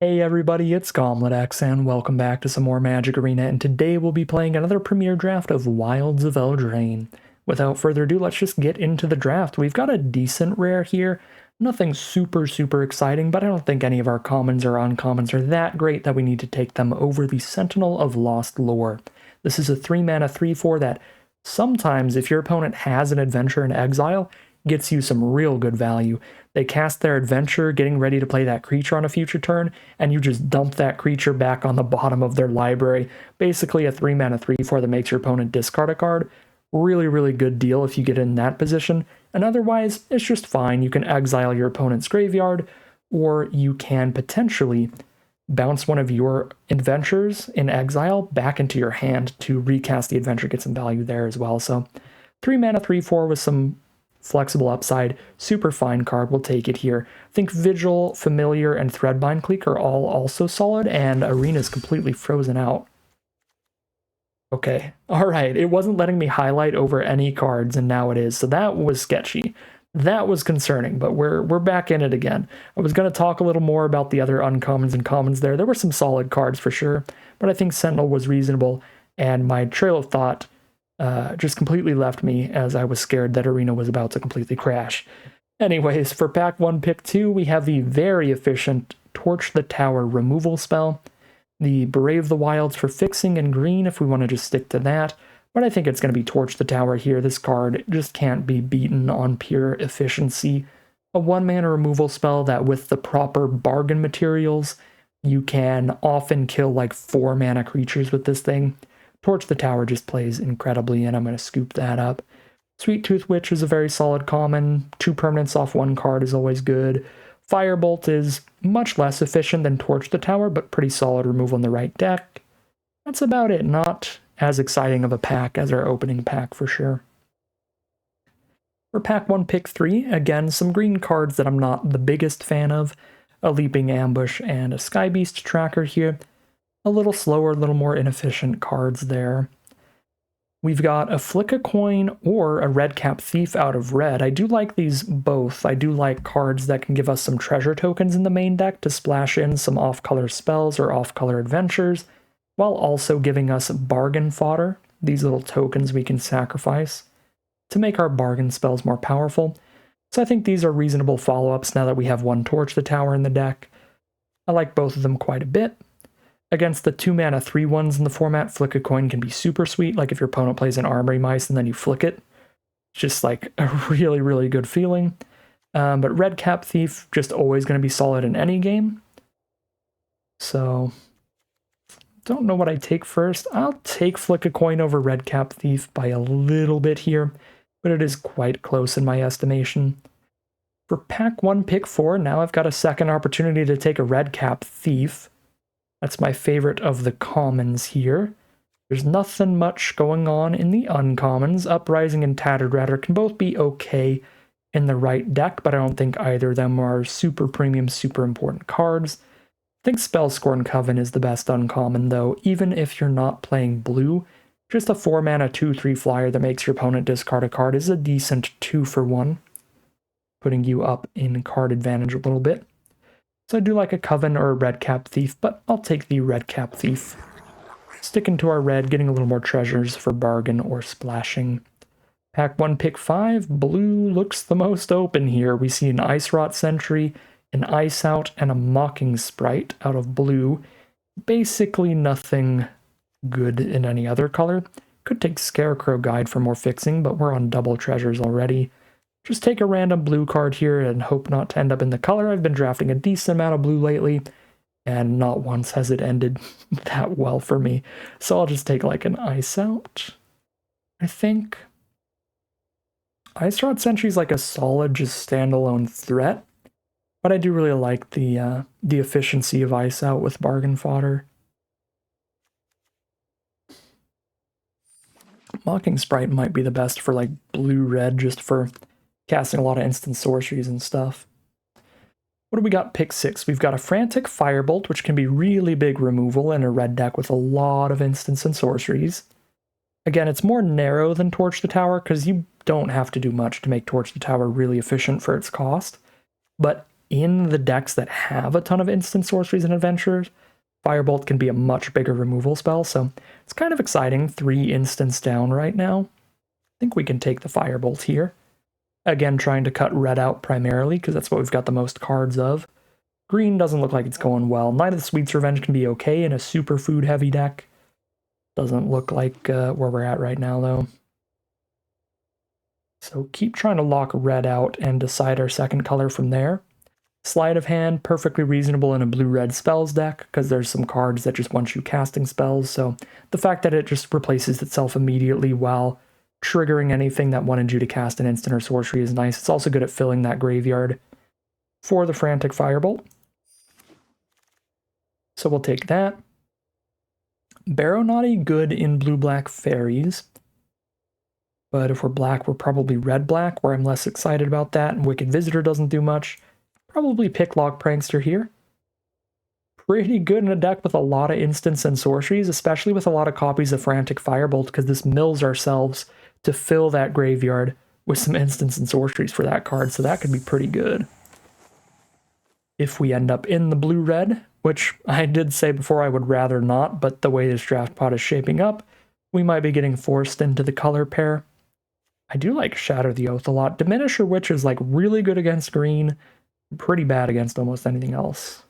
Hey everybody, it's GobletX, and welcome back to some more Magic Arena, and today we'll be playing another Premier Draft of Wilds of Eldraine. Without further ado, let's just get into the draft. We've got a decent rare here, nothing super exciting, but I don't think any of our commons or uncommons are that great that we need to take them over the Sentinel of Lost Lore. This is a 3-mana 3/4 that sometimes, if your opponent has an adventure in exile, gets you some real good value. They cast their adventure, getting ready to play that creature on a future turn, and you just dump that creature back on the bottom of their library. Basically a 3-mana 3/4 that makes your opponent discard a card. Really good deal if you get in that position, and otherwise, it's just fine. You can exile your opponent's graveyard, or you can potentially bounce one of your adventures in exile back into your hand to recast the adventure, get some value there as well. So 3-mana 3/4 with some flexible upside, super fine card, we'll take it here. I think Vigil, Familiar, and Threadbind Clique are all also solid, and Arena's completely frozen out. Okay, alright, it wasn't letting me highlight over any cards, and now it is, so that was sketchy. That was concerning, but we're back in it again. I was going to talk a little more about the other uncommons and commons there. There were some solid cards for sure, but I think Sentinel was reasonable, and my trail of thought just completely left me as I was scared that Arena was about to completely crash. Anyways, for pack 1, pick 2, we have the very efficient Torch the Tower removal spell. The Brave the Wilds for fixing in green if we want to just stick to that. But I think it's going to be Torch the Tower here. This card just can't be beaten on pure efficiency. A 1-mana removal spell that with the proper bargain materials, you can often kill like 4-mana creatures with this thing. Torch the Tower just plays incredibly, and I'm going to scoop that up. Sweet Tooth Witch is a very solid common. 2 permanents off 1 card is always good. Firebolt is much less efficient than Torch the Tower, but pretty solid removal in the right deck. That's about it. Not as exciting of a pack as our opening pack for sure. For pack 1, pick 3, again, some green cards that I'm not the biggest fan of. A Leaping Ambush and a Skybeast Tracker here. A little slower, a little more inefficient cards there. We've got a Flick a Coin or a Redcap Thief out of red. I do like these both. I do like cards that can give us some treasure tokens in the main deck to splash in some off-color spells or off-color adventures, while also giving us bargain fodder, these little tokens we can sacrifice to make our bargain spells more powerful. So I think these are reasonable follow-ups now that we have 1 Torch the Tower in the deck. I like both of them quite a bit. Against the 2-mana 3/1s in the format, Flick a Coin can be super sweet, like if your opponent plays an Armory Mice and then you flick it. It's just like a really good feeling. But Redcap Thief, just always going to be solid in any game. So, don't know what I take first. I'll take Flick a Coin over Redcap Thief by a little bit here, but it is quite close in my estimation. For pack 1, pick 4, now I've got a second opportunity to take a Redcap Thief. That's my favorite of the commons here. There's nothing much going on in the uncommons. Uprising and Tattered Ratter can both be okay in the right deck, but I don't think either of them are super premium, super important cards. I think Spellscorn Coven is the best uncommon, though, even if you're not playing blue. Just a 4-mana 2/3 flyer that makes your opponent discard a card is a decent 2-for-1, putting you up in card advantage a little bit. So I do like a Coven or a Redcap Thief, but I'll take the Redcap Thief. Sticking to our red, getting a little more treasures for bargain or splashing. Pack 1, pick 5, blue looks the most open here. We see an Ice Rot Sentry, an Ice Out, and a Mocking Sprite out of blue. Basically nothing good in any other color. Could take Scarecrow Guide for more fixing, but we're on double treasures already. Just take a random blue card here and hope not to end up in the color. I've been drafting a decent amount of blue lately, and not once has it ended that well for me. So I'll just take like an Ice Out, I think. Ice Rod Sentry's like a solid, just standalone threat, but I do really like the efficiency of Ice Out with bargain fodder. Mocking Sprite might be the best for like blue-red, just for casting a lot of instant sorceries and stuff. What do we got? Pick 6. We've got a Frantic Firebolt, which can be really big removal in a red deck with a lot of instants and sorceries. Again, it's more narrow than Torch the Tower, because you don't have to do much to make Torch the Tower really efficient for its cost. But in the decks that have a ton of instant sorceries and adventures, Firebolt can be a much bigger removal spell, so it's kind of exciting. 3 instants down right now. I think we can take the Firebolt here. Again, trying to cut red out primarily, because that's what we've got the most cards of. Green doesn't look like it's going well. Knight of the Sweet's Revenge can be okay in a super food-heavy deck. Doesn't look like where we're at right now, though. So keep trying to lock red out and decide our second color from there. Sleight of Hand, perfectly reasonable in a blue-red spells deck, because there's some cards that just want you casting spells, so the fact that it just replaces itself immediately while triggering anything that wanted you to cast an instant or sorcery is nice. It's also good at filling that graveyard for the Frantic Firebolt. So we'll take that. Baronati, good in blue-black fairies. But if we're black, we're probably red-black, where I'm less excited about that, and Wicked Visitor doesn't do much. Probably pick Lock Prankster here. Pretty good in a deck with a lot of instants and sorceries, especially with a lot of copies of Frantic Firebolt, because this mills ourselves to fill that graveyard with some instants and sorceries for that card, so that could be pretty good. If we end up in the blue-red, which I did say before I would rather not, but the way this draft pot is shaping up, we might be getting forced into the color pair. I do like Shatter the Oath a lot. Diminisher Witch is like really good against green, pretty bad against almost anything else.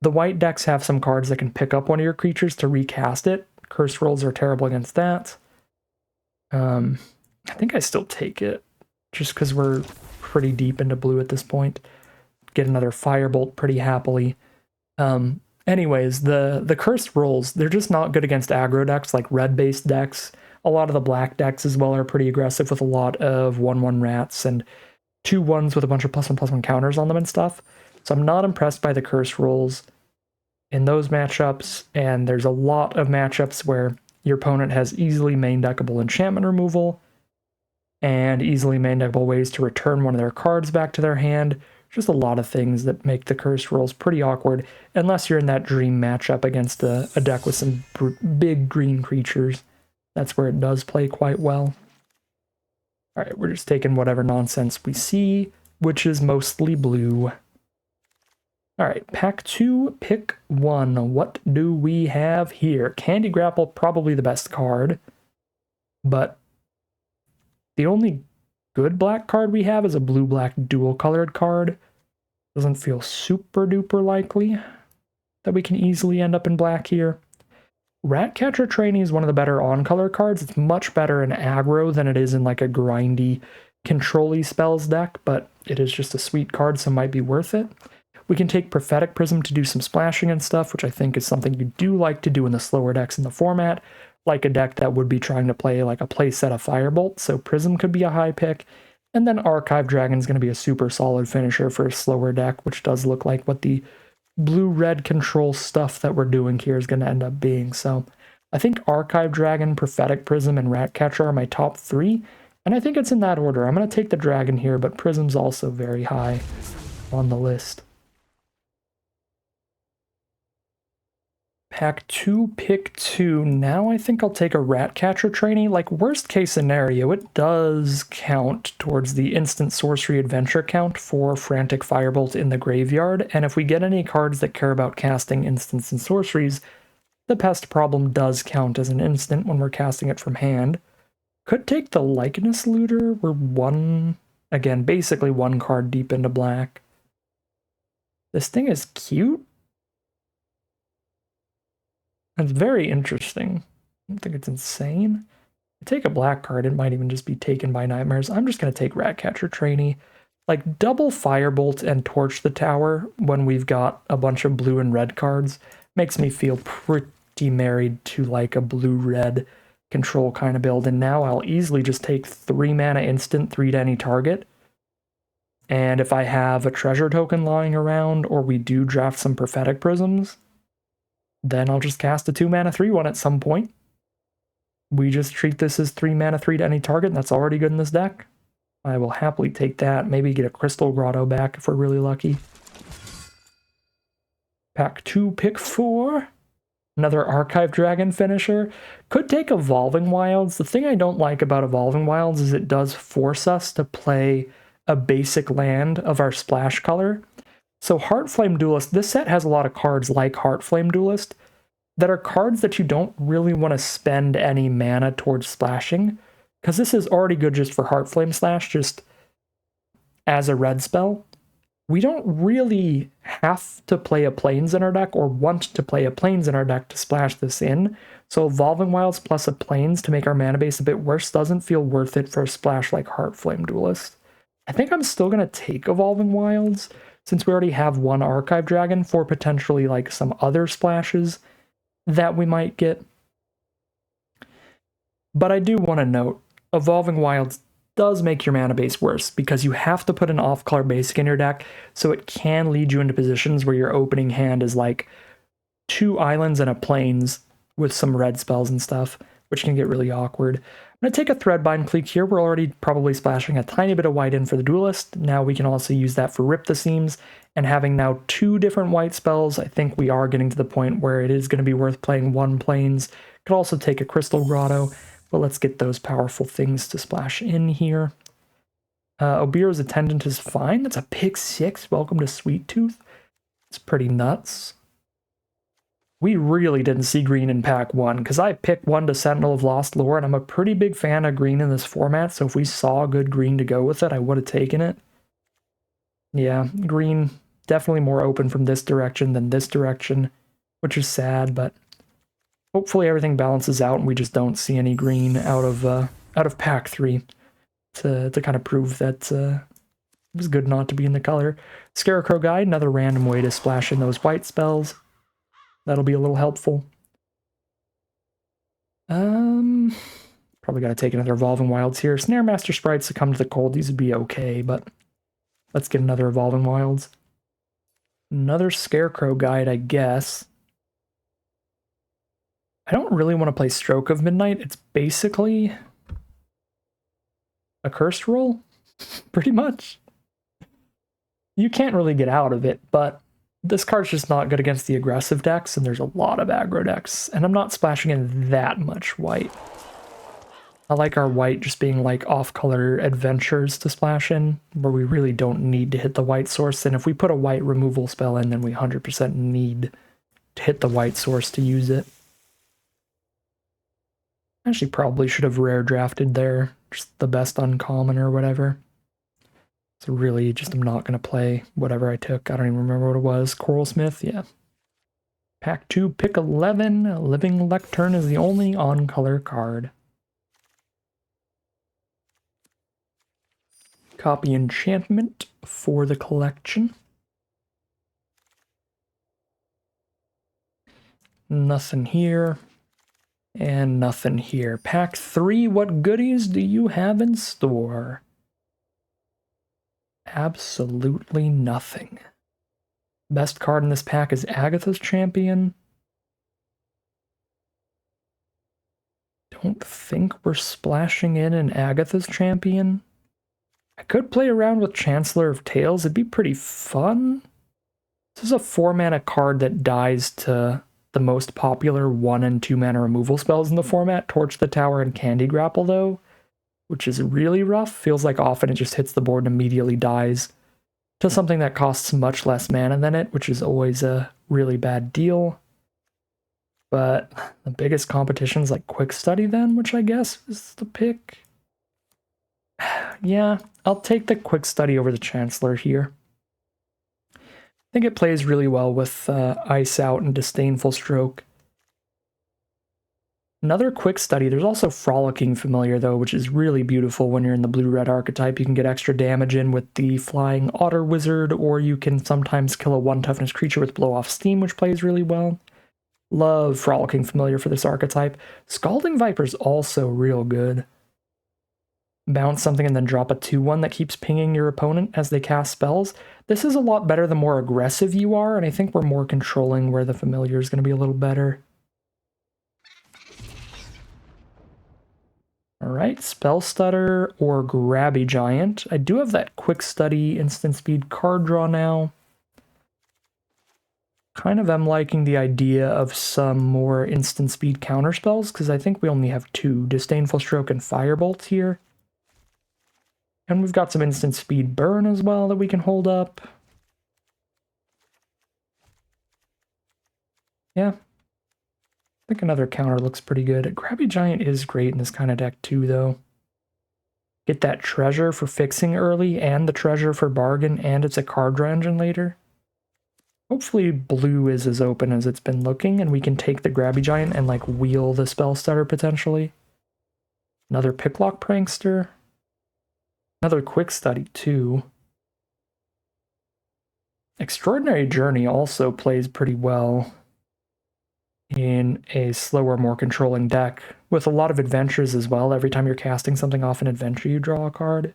The white decks have some cards that can pick up one of your creatures to recast it. Curse Rolls are terrible against that. I think I still take it, just because we're pretty deep into blue at this point. Get another Firebolt pretty happily. Anyways, the Cursed Rolls, they're just not good against aggro decks, like red-based decks. A lot of the black decks as well are pretty aggressive with a lot of 1/1 rats and 2/1s with a bunch of +1/+1 counters on them and stuff. So I'm not impressed by the Cursed Rolls in those matchups, and there's a lot of matchups where your opponent has easily main deckable enchantment removal and easily main deckable ways to return one of their cards back to their hand. Just a lot of things that make the Cursed Rolls pretty awkward, unless you're in that dream matchup against a deck with some big green creatures. That's where it does play quite well. Alright, we're just taking whatever nonsense we see, which is mostly blue. Alright, pack 2, pick 1. What do we have here? Candy Grapple, probably the best card, but the only good black card we have is a blue-black dual-colored card. Doesn't feel super duper likely that we can easily end up in black here. Ratcatcher Trainee is one of the better on-color cards. It's much better in aggro than it is in like a grindy, control-y spells deck, but it is just a sweet card, so it might be worth it. We can take Prophetic Prism to do some splashing and stuff, which I think is something you do like to do in the slower decks in the format, like a deck that would be trying to play like a play set of Firebolt, so Prism could be a high pick. And then Archive Dragon is going to be a super solid finisher for a slower deck, which does look like what the blue-red control stuff that we're doing here is going to end up being. So I think Archive Dragon, Prophetic Prism, and Ratcatcher are my top 3, and I think it's in that order. I'm going to take the Dragon here, but Prism's also very high on the list. Pack 2, pick 2. Now I think I'll take a Ratcatcher Trainee. Like, worst case scenario, it does count towards the instant sorcery adventure count for Frantic Firebolt in the graveyard, and if we get any cards that care about casting instants and sorceries, the Pest Problem does count as an instant when we're casting it from hand. Could take the Likeness Looter. We're basically one card deep into black. This thing is cute. It's very interesting. I don't think it's insane. I take a black card, it might even just be taken by Nightmares. I'm just going to take Ratcatcher Trainee. Like, double Firebolt and Torch the Tower when we've got a bunch of blue and red cards makes me feel pretty married to like a blue-red control kind of build. And now I'll easily just take 3 mana instant, 3 to any target. And if I have a treasure token lying around, or we do draft some Prophetic Prisms, then I'll just cast a 2 mana 3/1 at some point. We just treat this as 3 mana 3 to any target, and that's already good in this deck. I will happily take that. Maybe get a Crystal Grotto back if we're really lucky. Pack 2, pick 4. Another Archive Dragon finisher. Could take Evolving Wilds. The thing I don't like about Evolving Wilds is it does force us to play a basic land of our splash color. So Heartflame Duelist, this set has a lot of cards like Heartflame Duelist that are cards that you don't really want to spend any mana towards splashing, because this is already good just for Heartflame Slash, just as a red spell. We don't really have to play a Plains in our deck or want to play a Plains in our deck to splash this in, so Evolving Wilds plus a Plains to make our mana base a bit worse doesn't feel worth it for a splash like Heartflame Duelist. I think I'm still going to take Evolving Wilds, since we already have one Archive Dragon for potentially like some other splashes that we might get. But I do want to note, Evolving Wilds does make your mana base worse, because you have to put an off-color basic in your deck, so it can lead you into positions where your opening hand is like 2 islands and a Plains with some red spells and stuff, which can get really awkward. I'm going to take a Threadbind Clique here. We're already probably splashing a tiny bit of white in for the Duelist. Now we can also use that for Rip the Seams, and having now 2 different white spells, I think we are getting to the point where it is going to be worth playing 1 Plains. Could also take a Crystal Grotto, but let's get those powerful things to splash in here. Obero's Attendant is fine. That's a pick 6. Welcome to Sweet Tooth. It's pretty nuts. We really didn't see green in pack 1, because I picked 1 to Sentinel of Lost Lore, and I'm a pretty big fan of green in this format, so if we saw good green to go with it, I would have taken it. Yeah, green definitely more open from this direction than this direction, which is sad, but hopefully everything balances out and we just don't see any green out of pack 3 to kind of prove that it was good not to be in the color. Scarecrow Guide, another random way to splash in those white spells. That'll be a little helpful. Probably got to take another Evolving Wilds here. Snare Master Sprites Succumb to the Cold. These would be okay, but let's get another Evolving Wilds. Another Scarecrow Guide, I guess. I don't really want to play Stroke of Midnight. It's basically a cursed roll, pretty much. You can't really get out of it, but this card's just not good against the aggressive decks, and there's a lot of aggro decks, and I'm not splashing in that much white. I like our white just being like off-color adventures to splash in, where we really don't need to hit the white source, and if we put a white removal spell in, then we 100% need to hit the white source to use it. Actually probably should have rare drafted there, just the best uncommon or whatever. So really, just I'm not going to play whatever I took. I don't even remember what it was. Coralsmith, yeah. Pack 2, pick 11. Living Lectern is the only on-color card. Copy enchantment for the collection. Nothing here. And nothing here. Pack 3, what goodies do you have in store? Absolutely nothing. Best card in this pack is Agatha's Champion. Don't think we're splashing in an Agatha's Champion. I could play around with Chancellor of Tales. It'd be pretty fun. This is a 4-mana card that dies to the most popular 1 and 2 mana removal spells in the format, Torch the Tower and Candy Grapple, though, which is really rough. Feels like often it just hits the board and immediately dies to something that costs much less mana than it, which is always a really bad deal. But the biggest competition's like Quick Study then, which I guess is the pick. Yeah, I'll take the Quick Study over the Chancellor here. I think it plays really well with Ice Out and Disdainful Stroke. Another Quick Study. There's also Frolicking Familiar, though, which is really beautiful when you're in the blue-red archetype. You can get extra damage in with the Flying Otter Wizard, or you can sometimes kill a 1-toughness creature with Blow Off Steam, which plays really well. Love Frolicking Familiar for this archetype. Scalding Viper's also real good. Bounce something and then drop a 2/1 that keeps pinging your opponent as they cast spells. This is a lot better the more aggressive you are, and I think we're more controlling where the familiar is going to be a little better. Alright, Spell Stutter or Grabby Giant. I do have that Quick Study instant speed card draw now. Kind of am liking the idea of some more instant speed counter spells, because I think we only have 2, Disdainful Stroke and Firebolt here. And we've got some instant speed burn as well that we can hold up. Yeah. I think another counter looks pretty good. Grabby Giant is great in this kind of deck too, though. Get that treasure for fixing early and the treasure for bargain, and it's a card draw engine later. Hopefully blue is as open as it's been looking, and we can take the Grabby Giant and like wheel the spell stutter potentially. Another Picklock Prankster. Another Quick Study too. Extraordinary Journey also plays pretty well in a slower, more controlling deck with a lot of adventures as well. Every time you're casting something off an adventure, you draw a card.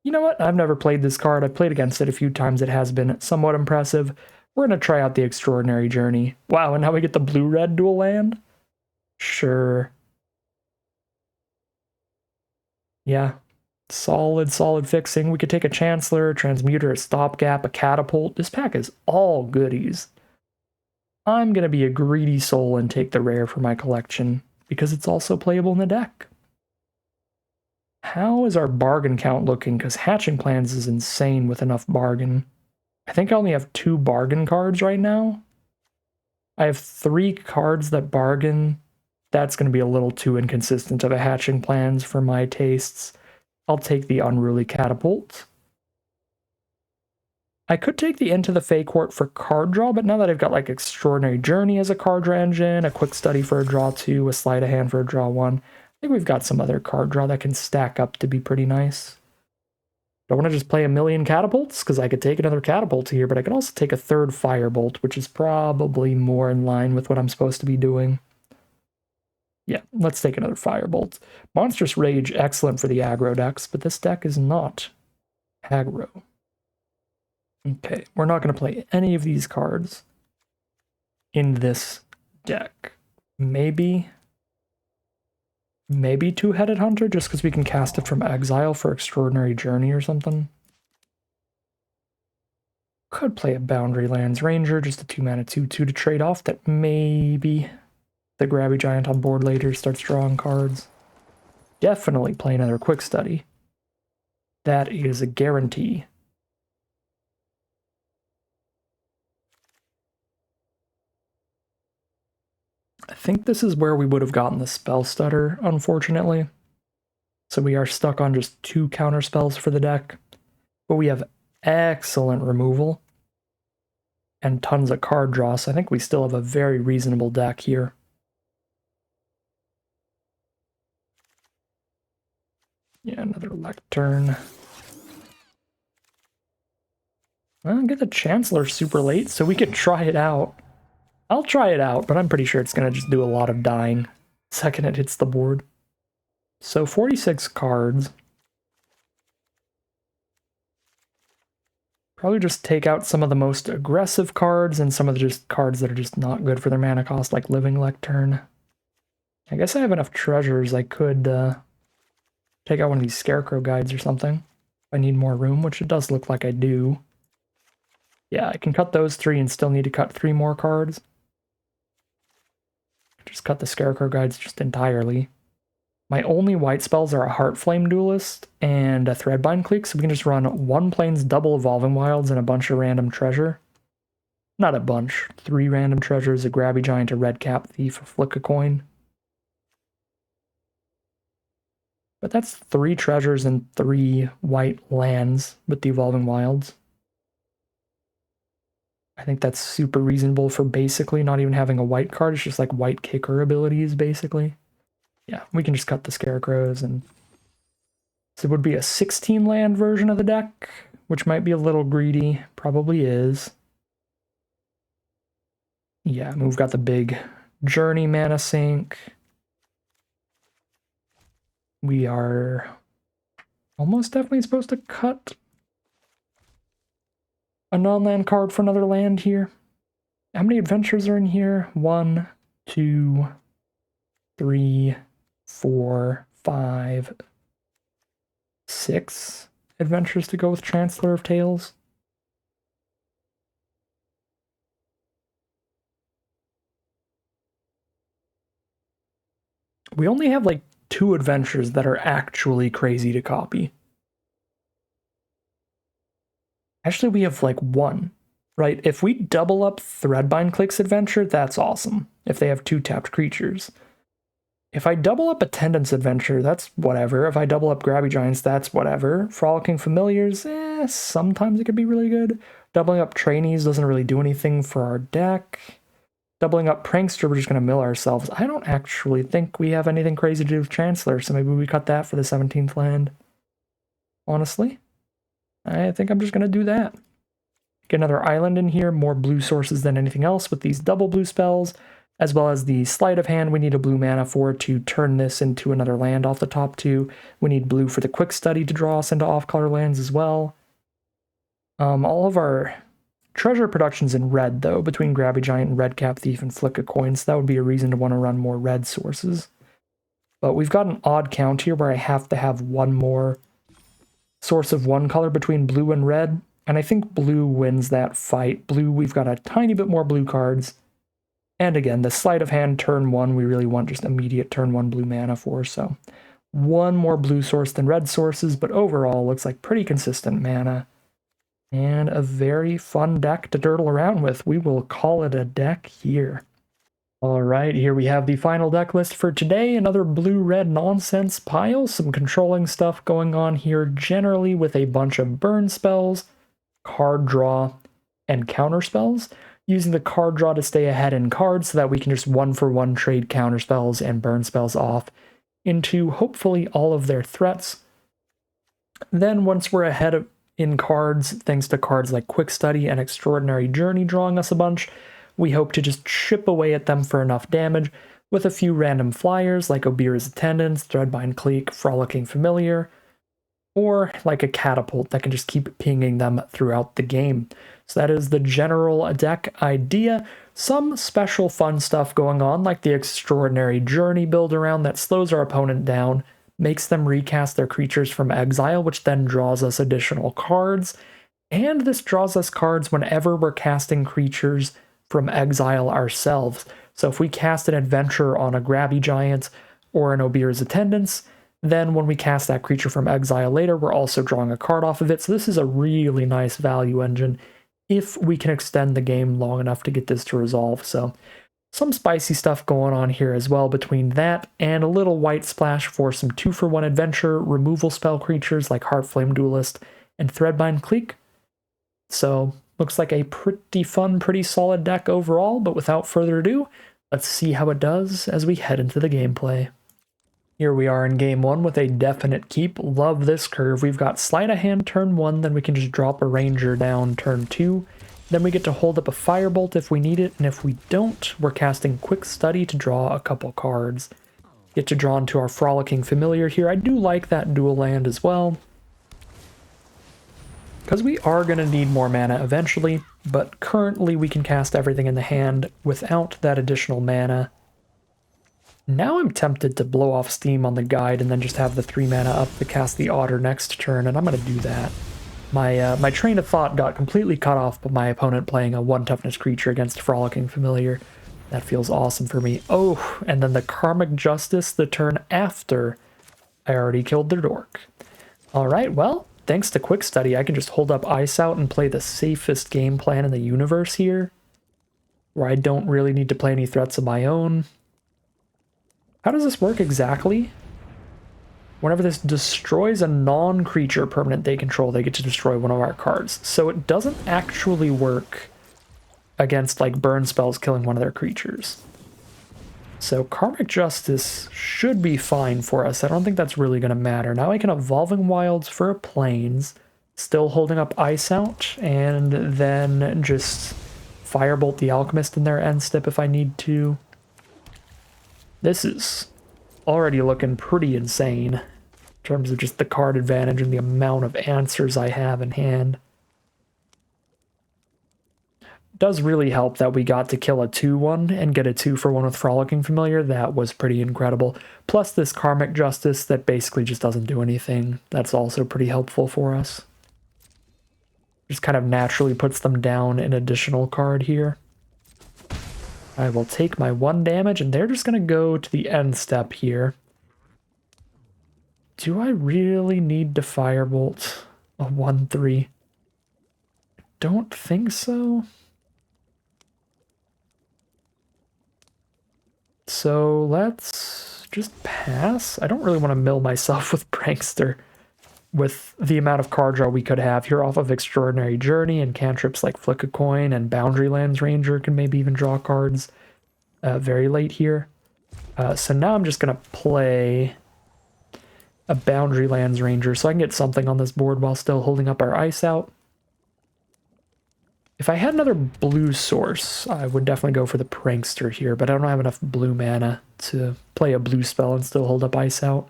You know what? I've never played this card. I've played against it a few times. It has been somewhat impressive. We're going to try out the Extraordinary Journey. Wow, and now we get the blue-red dual land? Sure. Yeah. Solid fixing. We could take a Chancellor, a Transmuter, a Stopgap, a Catapult. This pack is all goodies. I'm going to be a greedy soul and take the rare for my collection, because it's also playable in the deck. How is our bargain count looking? Because Hatching Plans is insane with enough bargain. I think I only have 2 bargain cards right now. I have 3 cards that bargain. That's going to be a little too inconsistent of a Hatching Plans for my tastes. I'll take the Unruly Catapult. I could take the Into the Fey Court for card draw, but now that I've got like Extraordinary Journey as a card draw engine, a Quick Study for a draw 2, a Sleight of Hand for a draw 1, I think we've got some other card draw that can stack up to be pretty nice. Don't want to just play a million catapults, because I could take another catapult here, but I could also take a 3rd Firebolt, which is probably more in line with what I'm supposed to be doing. Yeah, let's take another Firebolt. Monstrous Rage, excellent for the aggro decks, but this deck is not aggro. Okay, we're not going to play any of these cards in this deck. Maybe Two-Headed Hunter, just because we can cast it from exile for Extraordinary Journey or something. Could play a Boundary Lands Ranger, just a 2-mana 2/2 to trade off that maybe the Grabby Giant on board later starts drawing cards. Definitely play another Quick Study. That is a guarantee. I think this is where we would have gotten the Spell Stutter, unfortunately. So we are stuck on just 2 counter spells for the deck. But we have excellent removal and tons of card draw, so I think we still have a very reasonable deck here. Yeah, another Lectern. Well, get the Chancellor super late so we can try it out. I'll try it out, but I'm pretty sure it's going to just do a lot of dying the second it hits the board. So 46 cards. Probably just take out some of the most aggressive cards and some of the just cards that are just not good for their mana cost, like Living Lectern. I guess I have enough treasures. I could take out one of these Scarecrow Guides or something. If I need more room, which it does look like I do. Yeah, I can cut those 3 and still need to cut 3 more cards. Just cut the Scarecrow Guides just entirely. My only white spells are a Heartflame Duelist and a Threadbind Clique, so we can just run 1 Plains, double Evolving Wilds, and a bunch of random treasure. Not a bunch. 3 random treasures, a Grabby Giant, a Redcap Thief, a Flick a Coin. But that's 3 treasures and 3 white lands with the Evolving Wilds. I think that's super reasonable for basically not even having a white card. It's just like white kicker abilities, basically. Yeah, we can just cut the Scarecrows, and so it would be a 16 land version of the deck, which might be a little greedy. Probably is. Yeah, we've got the big Journey mana sink. We are almost definitely supposed to cut a non-land card for another land here. How many adventures are in here? 1, 2, 3, 4, 5, 6 adventures to go with Chancellor of Tales. We only have like 2 adventures that are actually crazy to copy. Actually, we have like 1. right? If we double up Threadbind Click's Adventure, that's awesome, if they have 2 tapped creatures. If I double up Attendant's Adventure, that's whatever. If I double up Grabby Giants, that's whatever. Frolicking Familiars, sometimes it could be really good. Doubling up Trainees doesn't really do anything for our deck. Doubling up Prankster, we're just going to mill ourselves. I don't actually think we have anything crazy to do with Chancellor, so maybe we cut that for the 17th land. Honestly, I think I'm just going to do that. Get another island in here, more blue sources than anything else with these double blue spells, as well as the Sleight of Hand we need a blue mana for to turn this into another land off the top 2. We need blue for the Quick Study to draw us into off-color lands as well. All of our treasure production's in red, though, between Grabby Giant and Redcap Thief and Flick a Coin, so that would be a reason to want to run more red sources. But we've got an odd count here where I have to have one more source of one color between blue and red, and I think blue wins that fight. Blue, we've got a tiny bit more blue cards. And again, the Sleight of Hand turn 1, we really want just immediate turn 1 blue mana for, so one more blue source than red sources, but overall looks like pretty consistent mana. And a very fun deck to turtle around with. We will call it a deck here. Alright, here we have the final deck list for today. Another blue-red nonsense pile. Some controlling stuff going on here, generally with a bunch of burn spells, card draw, and counter spells. Using the card draw to stay ahead in cards so that we can just 1-for-1 trade counter spells and burn spells off into hopefully all of their threats. Then once we're ahead in cards, thanks to cards like Quick Study and Extraordinary Journey drawing us a bunch, we hope to just chip away at them for enough damage with a few random flyers like Obira's Attendants, Threadbind Clique, Frolicking Familiar, or like a Catapult that can just keep pinging them throughout the game. So that is the general deck idea. Some special fun stuff going on, like the Extraordinary Journey build around that slows our opponent down, makes them recast their creatures from exile, which then draws us additional cards. And this draws us cards whenever we're casting creatures from exile ourselves. So if we cast an Adventure on a Grabby Giant or an Obira's Attendants, then when we cast that creature from exile later, we're also drawing a card off of it. So this is a really nice value engine if we can extend the game long enough to get this to resolve. So some spicy stuff going on here as well between that and a little white splash for some 2-for-1 adventure removal spell creatures like Heartflame Duelist and Threadbind Clique. So looks like a pretty fun, pretty solid deck overall, but without further ado, let's see how it does as we head into the gameplay. Here we are in game 1 with a definite keep. Love this curve. We've got Sleight of Hand turn 1, then we can just drop a Ranger down turn 2. Then we get to hold up a Firebolt if we need it, and if we don't, we're casting Quick Study to draw a couple cards. Get to draw into our Frolicking Familiar here. I do like that dual land as well, because we are going to need more mana eventually, but currently we can cast everything in the hand without that additional mana. Now I'm tempted to blow off steam on the guide and then just have the 3 mana up to cast the Otter next turn, and I'm going to do that. My train of thought got completely cut off by my opponent playing a 1 toughness creature against Frolicking Familiar. That feels awesome for me. Oh, and then the Karmic Justice the turn after I already killed their dork. Alright, well, thanks to Quick Study, I can just hold up Ice Out and play the safest game plan in the universe here, where I don't really need to play any threats of my own. How does this work exactly? Whenever this destroys a non-creature permanent they control, they get to destroy one of our cards. So it doesn't actually work against like burn spells killing one of their creatures. So Karmic Justice should be fine for us. I don't think that's really going to matter. Now I can Evolving Wilds for a Plains, still holding up Ice Out, and then just Firebolt the Alchemist in their end step if I need to. This is already looking pretty insane in terms of just the card advantage and the amount of answers I have in hand. It does really help that we got to kill a 2-1 and get a 2-for-1 with Frolicking Familiar. That was pretty incredible. Plus this Karmic Justice that basically just doesn't do anything. That's also pretty helpful for us. Just kind of naturally puts them down an additional card here. I will take my 1 damage, and they're just going to go to the end step here. Do I really need to Firebolt a 1-3? don't think so. So let's just pass. I don't really want to mill myself with Prankster with the amount of card draw we could have here off of Extraordinary Journey, and cantrips like Flick a Coin and Boundary Lands Ranger can maybe even draw cards very late here. So now I'm just going to play a Boundary Lands Ranger so I can get something on this board while still holding up our ice out. If I had another blue source, I would definitely go for the Prankster here, but I don't have enough blue mana to play a blue spell and still hold up ice out.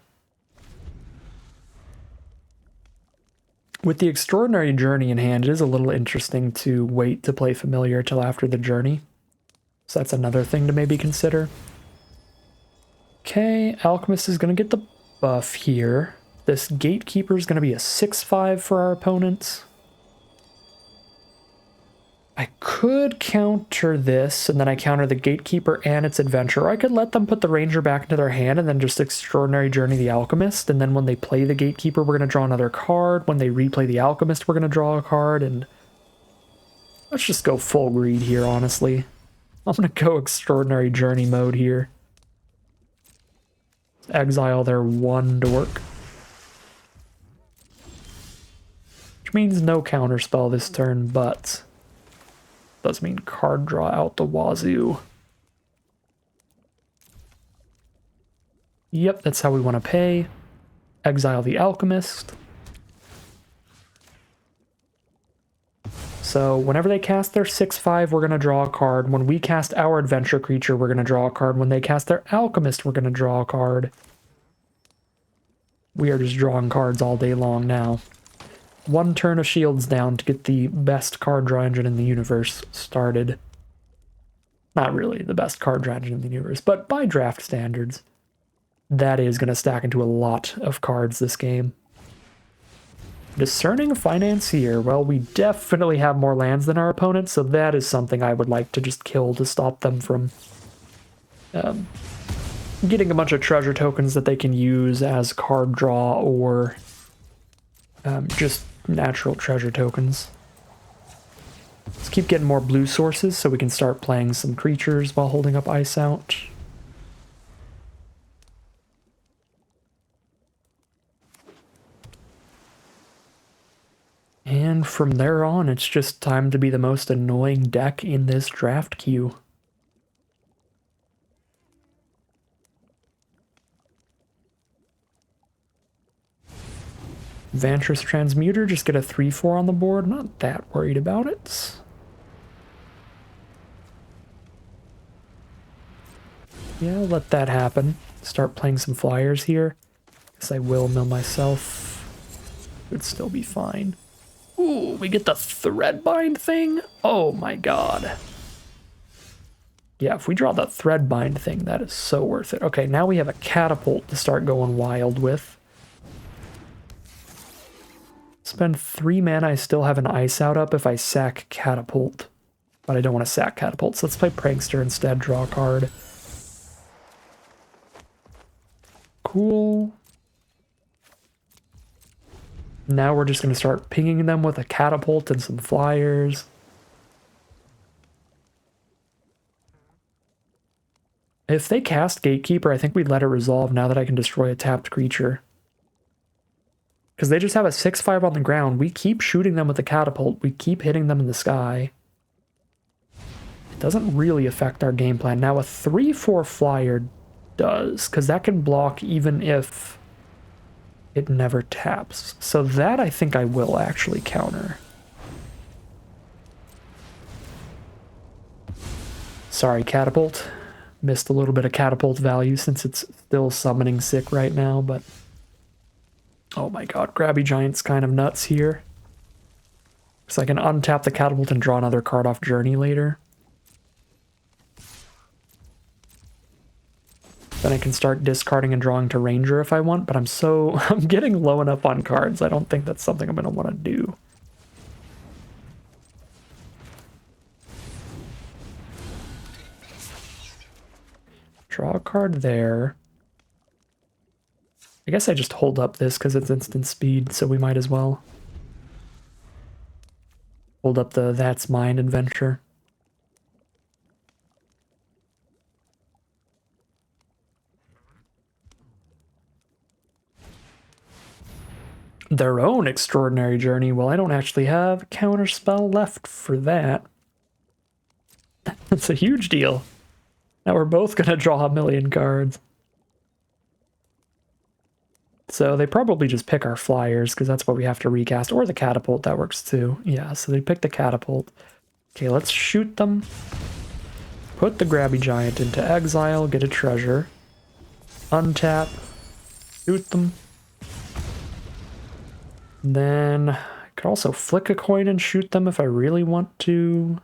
With the Extraordinary Journey in hand, it is a little interesting to wait to play Familiar till after the Journey. So that's another thing to maybe consider. Okay, Alchemist is going to get the buff here. This Gatekeeper is going to be a 6/5 for our opponents. I could counter this, and then I counter the Gatekeeper and its Adventurer. I could let them put the Ranger back into their hand and then just Extraordinary Journey the Alchemist, and then when they play the Gatekeeper, we're going to draw another card. When they replay the Alchemist, we're going to draw a card, and let's just go full greed here, honestly. I'm going to go Extraordinary Journey mode here. Exile their one dork. Which means no counterspell this turn, but does mean card draw out the wazoo. Yep, that's how we want to pay. Exile the Alchemist. So whenever they cast their 6/5, we're going to draw a card. When we cast our Adventure Creature, we're going to draw a card. When they cast their Alchemist, we're going to draw a card. We are just drawing cards all day long now. One turn of shields down to get the best card draw engine in the universe started. Not really the best card draw engine in the universe, but by draft standards, that is going to stack into a lot of cards this game. Discerning Financier. Well, we definitely have more lands than our opponents, so that is something I would like to just kill to stop them from getting a bunch of treasure tokens that they can use as card draw or just natural treasure tokens. Let's keep getting more blue sources so we can start playing some creatures while holding up ice out. And from there on, it's just time to be the most annoying deck in this draft queue. Vantress Transmuter, just get a 3/4 on the board. Not that worried about it. Yeah, let that happen. Start playing some flyers here. Guess I will mill myself. Would still be fine. Ooh, we get the Threadbind thing? Oh my god. Yeah, if we draw the Threadbind thing, that is so worth it. Okay, now we have a Catapult to start going wild with. Spend 3 mana, I still have an Ice Out up if I sack Catapult. But I don't want to sack Catapult, so let's play Prankster instead, draw a card. Cool. Now we're just going to start pinging them with a Catapult and some flyers. If they cast Gatekeeper, I think we'd let it resolve now that I can destroy a tapped creature. Because they just have a 6/5 on the ground. We keep shooting them with a Catapult. We keep hitting them in the sky. It doesn't really affect our game plan. Now a 3/4 flyer does, because that can block even if it never taps. So that I think I will actually counter. Sorry, Catapult. Missed a little bit of Catapult value since it's still summoning sick right now, but oh my god, Grabby Giant's kind of nuts here. So I can untap the Catapult and draw another card off Journey later. Then I can start discarding and drawing to Ranger if I want, but I'm getting low enough on cards. I don't think that's something I'm going to want to do. Draw a card there. I guess I just hold up this because it's instant speed, so we might as well. Hold up the That's Mine adventure. Their own extraordinary journey. Well, I don't actually have a counterspell left for that. That's a huge deal. Now we're both gonna draw a million cards. So they probably just pick our flyers, because that's what we have to recast. Or the catapult, that works too. Yeah, so they pick the catapult. Okay, let's shoot them. Put the Grabby Giant into exile, get a treasure. Untap. Shoot them. Then I could also flick a coin and shoot them if I really want to.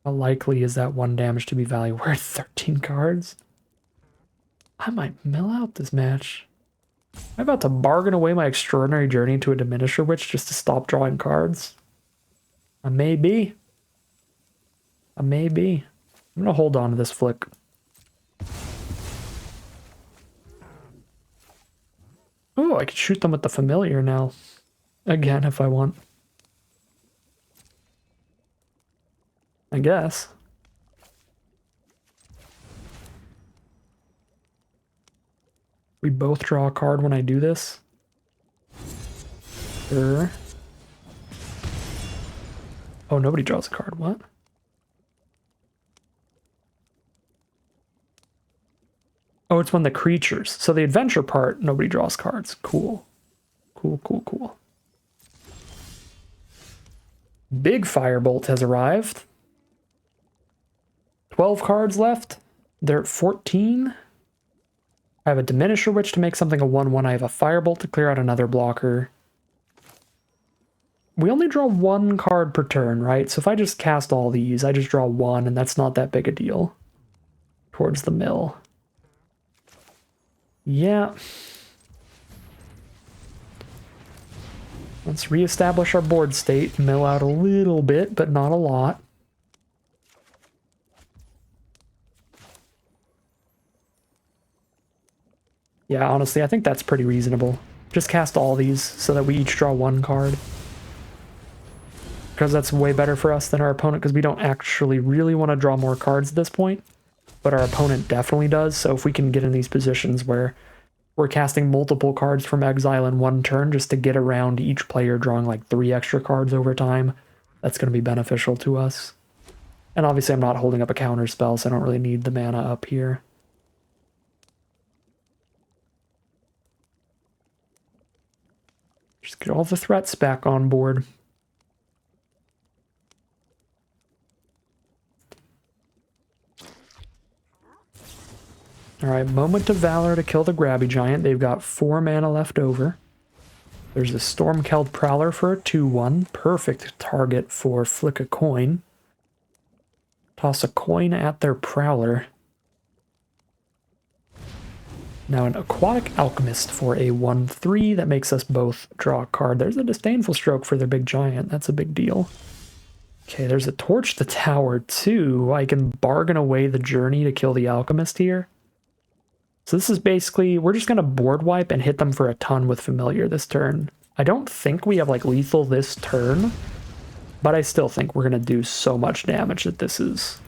How likely is that 1 damage to be value worth 13 cards? I might mill out this match. I'm about to bargain away my extraordinary journey into a Diminisher Witch just to stop drawing cards. I may be. I'm gonna hold on to this flick. Oh, I could shoot them with the familiar now. Again, if I want. I guess. We both draw a card when I do this. Sure. Oh, nobody draws a card. What? Oh, it's when the creatures. So the adventure part, nobody draws cards. Cool. Cool. Big Firebolt has arrived. 12 cards left. They're at 14. I have a Diminisher Witch to make something a 1/1. I have a Firebolt to clear out another blocker. We only draw 1 card per turn, right? So if I just cast all these, I just draw 1, and that's not that big a deal. Towards the mill. Yeah. Let's reestablish our board state. Mill out a little bit, but not a lot. Yeah, honestly, I think that's pretty reasonable. Just cast all these so that we each draw 1 card. Because that's way better for us than our opponent, because we don't actually really want to draw more cards at this point. But our opponent definitely does, so if we can get in these positions where we're casting multiple cards from exile in 1 turn just to get around each player drawing like 3 extra cards over time, that's going to be beneficial to us. And obviously I'm not holding up a counter spell, so I don't really need the mana up here. Just get all the threats back on board. Alright, Moment of Valor to kill the Grabby Giant. They've got 4 mana left over. There's a Stormkeld Prowler for a 2/1. Perfect target for Flick a Coin. Toss a coin at their Prowler. Now an Aquatic Alchemist for a 1/3 that makes us both draw a card. There's a Disdainful Stroke for the big giant. That's a big deal. Okay, there's a Torch the Tower too. I can bargain away the journey to kill the Alchemist here. So this is basically, we're just going to board wipe and hit them for a ton with Familiar this turn. I don't think we have like lethal this turn, but I still think we're going to do so much damage that this is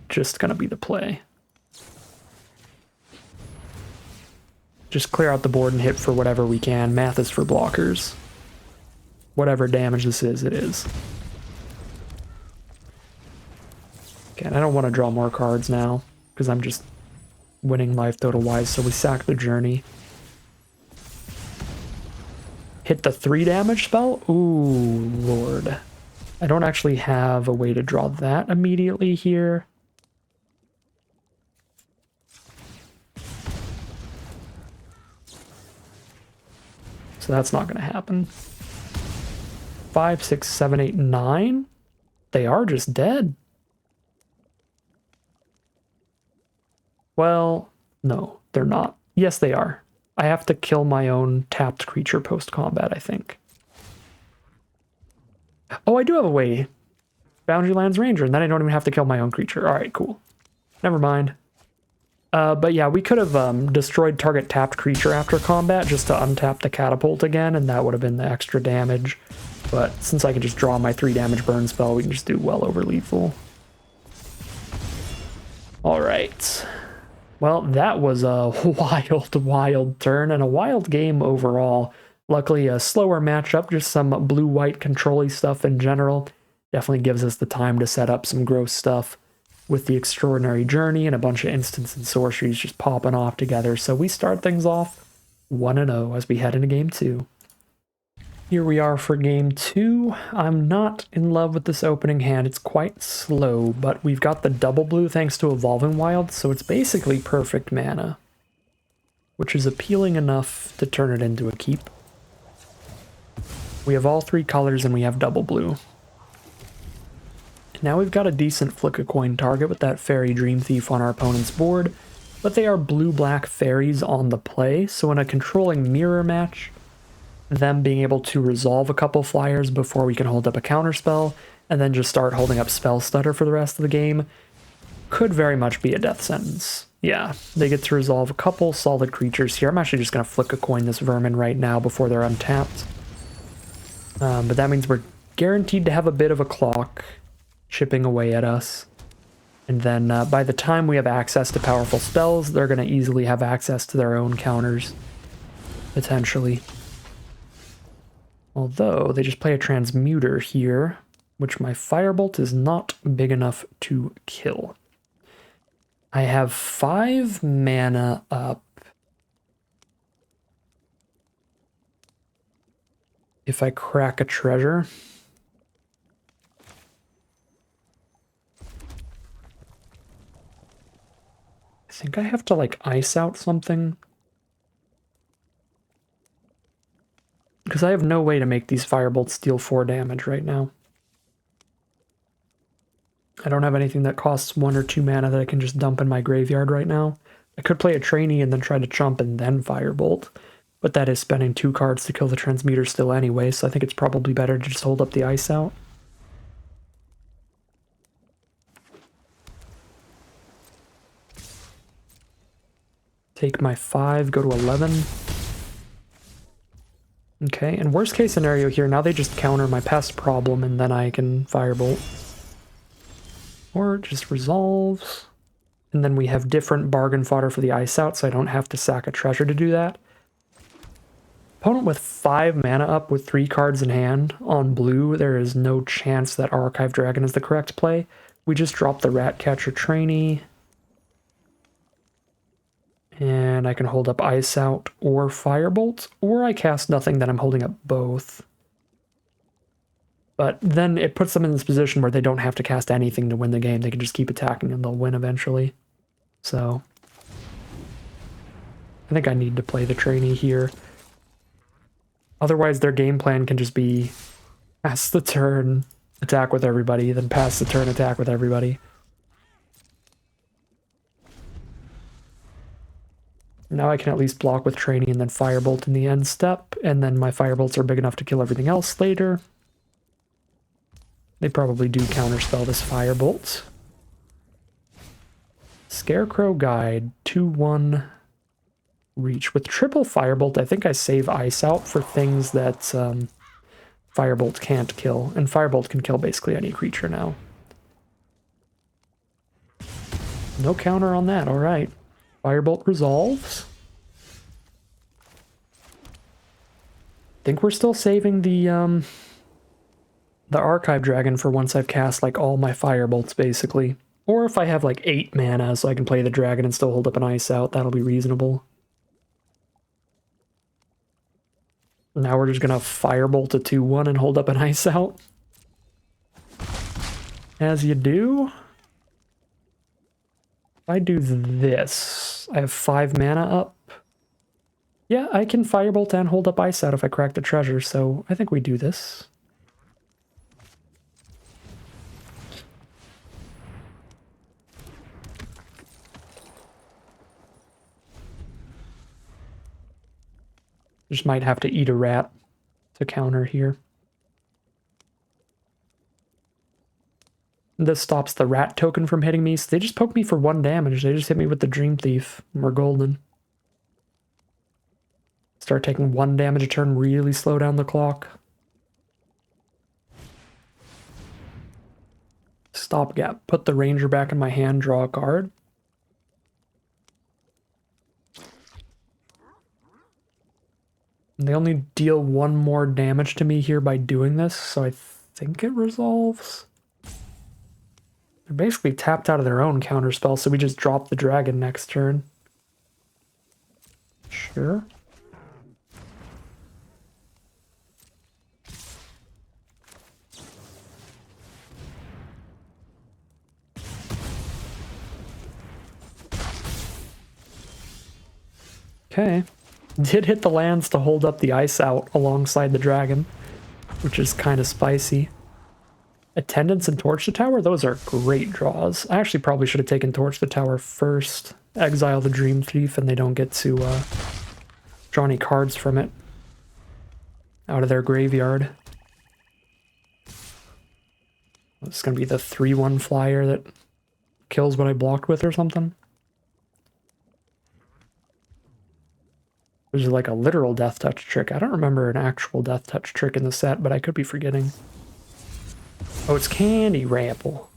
just going to be the play. Just clear out the board and hit for whatever we can. Math is for blockers. Whatever damage this is, it is. Okay, and I don't want to draw more cards now, because I'm just winning life total wise, so we sack the journey. Hit the 3 damage spell? Ooh, lord. I don't actually have a way to draw that immediately here. So that's not going to happen. 5, 6, 7, 8, 9? They are just dead. Well, no, they're not. Yes, they are. I have to kill my own tapped creature post-combat, I think. Oh, I do have a way. Boundary Lands Ranger, and then I don't even have to kill my own creature. Alright, cool. Never mind. But yeah, we could have destroyed target tapped creature after combat just to untap the catapult again, and that would have been the extra damage. But since I can just draw my 3 damage burn spell, we can just do well over lethal. Alright. Well, that was a wild turn and a wild game overall. Luckily, a slower matchup, just some blue-white control-y stuff in general. Definitely gives us the time to set up some gross stuff with the Extraordinary Journey and a bunch of instants and sorceries just popping off together. So we start things off 1-0 as we head into game 2. Here we are for game 2. I'm not in love with this opening hand. It's quite slow, but we've got the double blue thanks to Evolving Wilds, so it's basically perfect mana, which is appealing enough to turn it into a keep. We have all 3 colors and we have double blue. Now we've got a decent flick a coin target with that Fairy Dream Thief on our opponent's board, but they are blue-black fairies on the play, so in a controlling mirror match, them being able to resolve a couple flyers before we can hold up a counterspell, and then just start holding up Spell Stutter for the rest of the game, could very much be a death sentence. Yeah, they get to resolve a couple solid creatures here. I'm actually just going to flick a coin this Vermin right now before they're untapped. But that means we're guaranteed to have a bit of a clock chipping away at us. And then by the time we have access to powerful spells, they're going to easily have access to their own counters, potentially. Although, they just play a Transmuter here, which my Firebolt is not big enough to kill. I have 5 mana up. If I crack a treasure... I think I have to, like, ice out something. Because I have no way to make these Firebolts deal 4 damage right now. I don't have anything that costs 1 or 2 mana that I can just dump in my graveyard right now. I could play a Trainee and then try to chump and then Firebolt, but that is spending 2 cards to kill the Transmuter still anyway, so I think it's probably better to just hold up the ice out. Take my 5, go to 11. Okay, and worst case scenario here, now they just counter my pest problem and then I can Firebolt. Or it just resolves. And then we have different bargain fodder for the ice out, so I don't have to sack a treasure to do that. Opponent with 5 mana up with 3 cards in hand on blue, there is no chance that Archive Dragon is the correct play. We just drop the Ratcatcher Trainee. And I can hold up Ice Out or Firebolt, or I cast nothing, then I'm holding up both. But then it puts them in this position where they don't have to cast anything to win the game. They can just keep attacking and they'll win eventually. So I think I need to play the Trainee here. Otherwise their game plan can just be pass the turn, attack with everybody, then pass the turn, attack with everybody. Now I can at least block with Trainee and then Firebolt in the end step, and then my Firebolts are big enough to kill everything else later. They probably do counterspell this Firebolt. Scarecrow Guide, 2/1 reach. With triple Firebolt, I think I save Ice Out for things that Firebolt can't kill, and Firebolt can kill basically any creature now. No counter on that, alright. Firebolt resolves. I think we're still saving the Archive Dragon for once I've cast like all my Firebolts basically. Or if I have like 8 mana so I can play the dragon and still hold up an ice out, that'll be reasonable. Now we're just gonna Firebolt a 2/1 and hold up an ice out. As you do. If I do this, I have 5 mana up. Yeah, I can Firebolt and hold up Ice Out if I crack the treasure, so I think we do this. Just might have to eat a rat to counter here. This stops the rat token from hitting me, so they just poke me for 1 damage. They just hit me with the Dream Thief. We're golden. Start taking 1 damage a turn, really slow down the clock. Stopgap. Put the ranger back in my hand, draw a card. They only deal 1 more damage to me here by doing this, so I think it resolves. They're basically tapped out of their own counterspell, so we just drop the dragon next turn. Sure. Okay. Did hit the lands to hold up the ice out alongside the dragon, which is kind of spicy. Attendance and Torch the Tower, those are great draws. I actually probably should have taken Torch the Tower first. Exile the Dream Thief and they don't get to draw any cards from it out of their graveyard. It's going to be the 3/1 flyer that kills what I blocked with or something. Which is like a literal Death Touch trick. I don't remember an actual Death Touch trick in the set, but I could be forgetting. Oh, it's Candy Ramble.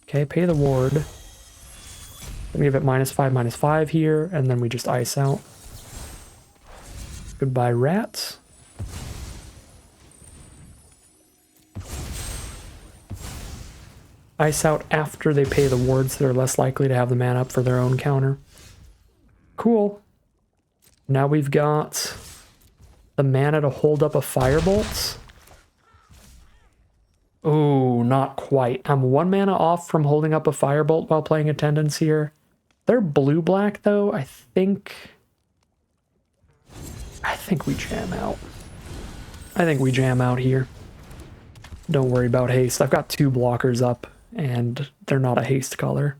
Okay, pay the ward. Let me give it -5/-5 here, and then we just ice out. Goodbye, rats. Ice out after they pay the ward, so they're less likely to have the mana up for their own counter. Cool. Now we've got the mana to hold up a Firebolt. Ooh, not quite. I'm 1 mana off from holding up a Firebolt while playing Attendance here. They're blue-black, though. I think we jam out. I think we jam out here. Don't worry about haste. I've got 2 blockers up, and they're not a haste color.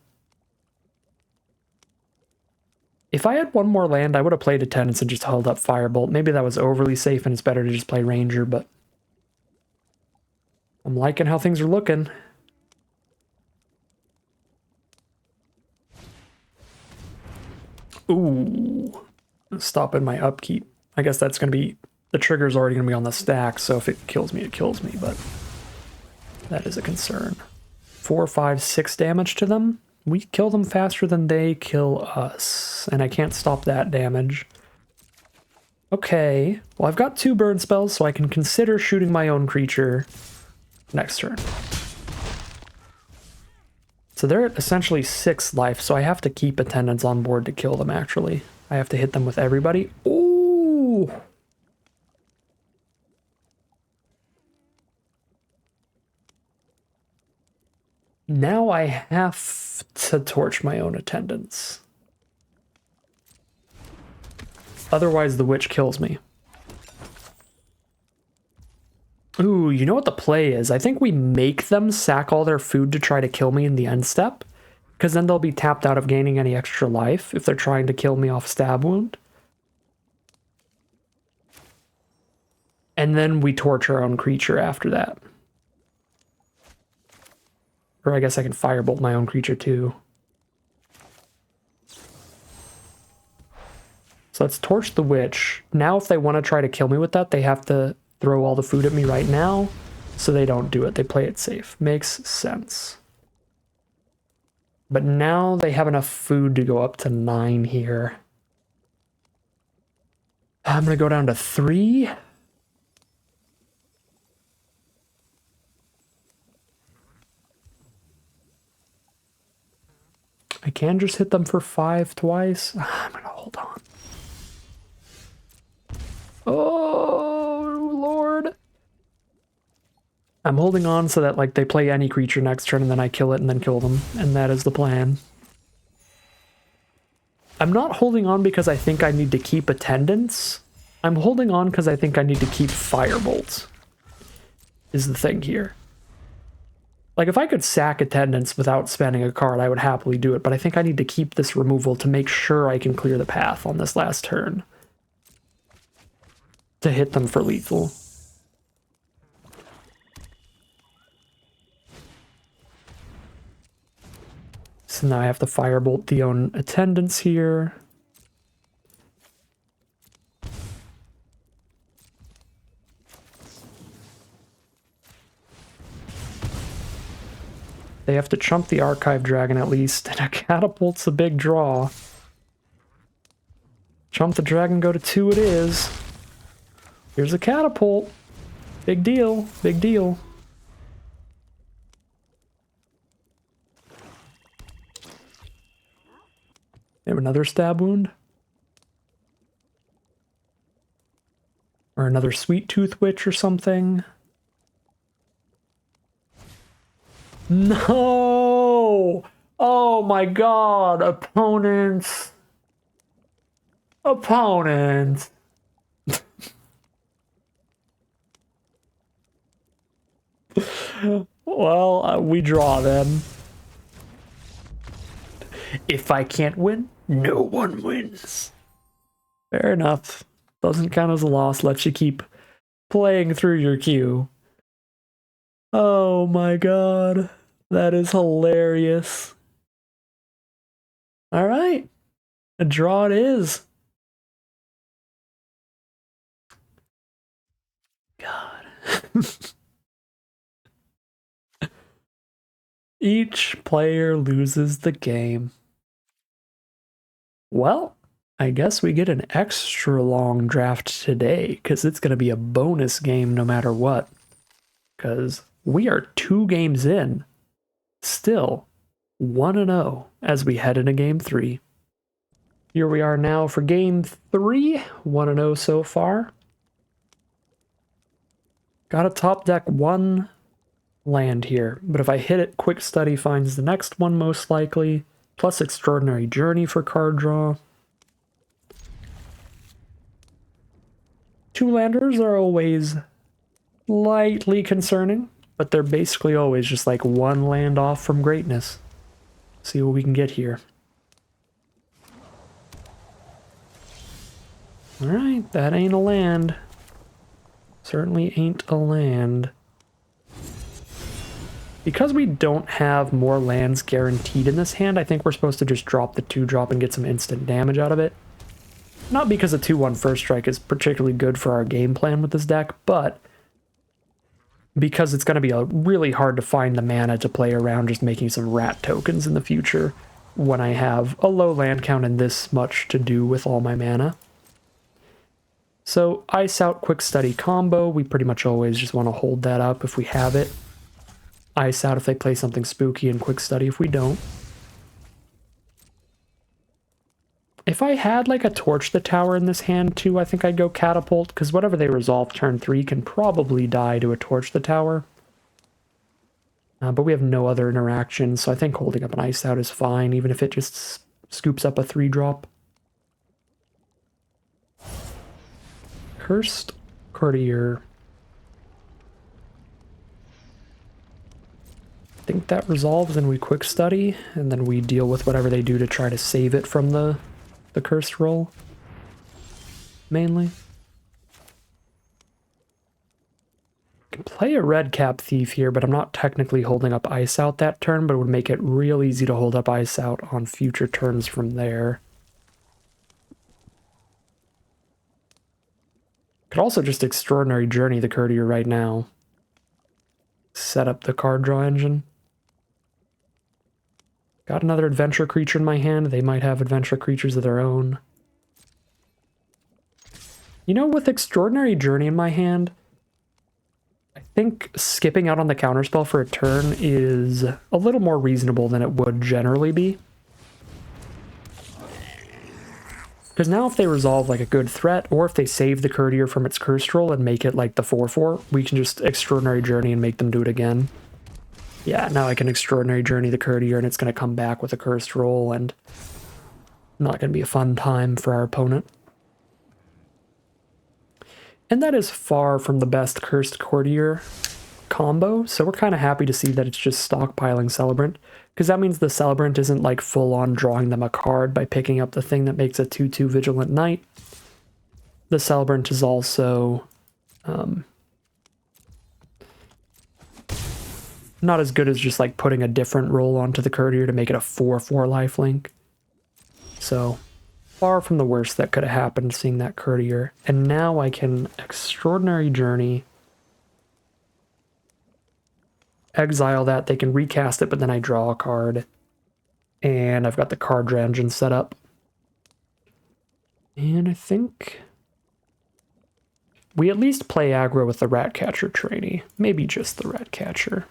If I had 1 more land, I would have played Attendance and just held up Firebolt. Maybe that was overly safe and it's better to just play Ranger, but I'm liking how things are looking. Ooh. Stopping my upkeep. I guess that's going to be... The trigger's already going to be on the stack, so if it kills me, it kills me, but that is a concern. 4, 5, 6 damage to them. We kill them faster than they kill us, and I can't stop that damage. Okay, well I've got 2 burn spells, so I can consider shooting my own creature next turn. So they're at essentially 6 life, so I have to keep Attendance on board to kill them, actually. I have to hit them with everybody. Ooh! Now I have to torch my own Attendance. Otherwise the witch kills me. Ooh, you know what the play is? I think we make them sack all their food to try to kill me in the end step, because then they'll be tapped out of gaining any extra life if they're trying to kill me off stab wound. And then we torch our own creature after that. Or I guess I can firebolt my own creature too. So let's torch the witch. Now if they want to try to kill me with that, they have to throw all the food at me right now, so they don't do it. They play it safe. Makes sense. But now they have enough food to go up to 9 here. I'm going to go down to 3. I can just hit them for 5 twice. I'm going to hold on. Oh, Lord. I'm holding on so that like they play any creature next turn and then I kill it and then kill them. And that is the plan. I'm not holding on because I think I need to keep Attendance. I'm holding on because I think I need to keep Firebolt. Is the thing here. Like if I could sack Attendance without spending a card, I would happily do it. But I think I need to keep this removal to make sure I can clear the path on this last turn. To hit them for lethal. So now I have to Firebolt the own attendants here. They have to chump the Archive Dragon at least, and a Catapult's a big draw. Chump the dragon, go to 2 it is. Here's a Catapult. Big deal, big deal. They have another stab wound. Or another Sweet Tooth Witch or something. No! Oh my god, opponents. Opponents. Well, we draw then. If I can't win, no one wins. Fair enough. Doesn't count as a loss, lets you keep playing through your queue. Oh my god. That is hilarious. Alright. A draw it is. God. Each player loses the game. Well, I guess we get an extra long draft today, because it's going to be a bonus game no matter what. Because we are 2 games in. Still 1-0 as we head into game 3. Here we are now for game 3. 1-0 so far. Got a top deck 1 land here, but if I hit it, Quick Study finds the next one most likely, plus Extraordinary Journey for card draw. 2 landers are always slightly concerning, but they're basically always just like 1 land off from greatness. See what we can get here. Alright, that ain't a land. Certainly ain't a land. Because we don't have more lands guaranteed in this hand, I think we're supposed to just drop the 2-drop and get some instant damage out of it. Not because a 2-1 first strike is particularly good for our game plan with this deck, but because it's going to be really hard to find the mana to play around just making some rat tokens in the future when I have a low land count and this much to do with all my mana. So Ice Out Quick Study combo, we pretty much always just want to hold that up if we have it. Ice Out if they play something spooky, and Quick Study if we don't. If I had like a Torch the Tower in this hand too, I think I'd go Catapult, because whatever they resolve turn 3 can probably die to a Torch the Tower. But we have no other interactions, so I think holding up an Ice Out is fine, even if it just scoops up a 3-drop. Cursed Courtier. I think that resolves and we Quick Study, and then we deal with whatever they do to try to save it from the cursed roll. Mainly. Can play a Red Cap Thief here, but I'm not technically holding up Ice Out that turn, but it would make it real easy to hold up Ice Out on future turns from there. Could also just Extraordinary Journey the Courtier right now. Set up the card draw engine. Got another adventure creature in my hand. They might have adventure creatures of their own. You know, with Extraordinary Journey in my hand, I think skipping out on the counterspell for a turn is a little more reasonable than it would generally be. Because now if they resolve like a good threat, or if they save the Courtier from its cursed roll and make it like the 4/4, we can just Extraordinary Journey and make them do it again. Yeah, now I can Extraordinary Journey the Courtier and it's going to come back with a cursed roll and not going to be a fun time for our opponent. And that is far from the best Cursed Courtier combo, so we're kind of happy to see that it's just stockpiling Celebrant, because that means the Celebrant isn't like full-on drawing them a card by picking up the thing that makes a 2/2 Vigilant Knight. The Celebrant is also not as good as just like putting a different roll onto the courtier to make it a 4/4 lifelink. So far from the worst that could have happened seeing that courtier. And now I can Extraordinary Journey, exile that. They can recast it, but then I draw a card. And I've got the card engine set up. And I think we at least play aggro with the Ratcatcher trainee. Maybe just the Ratcatcher.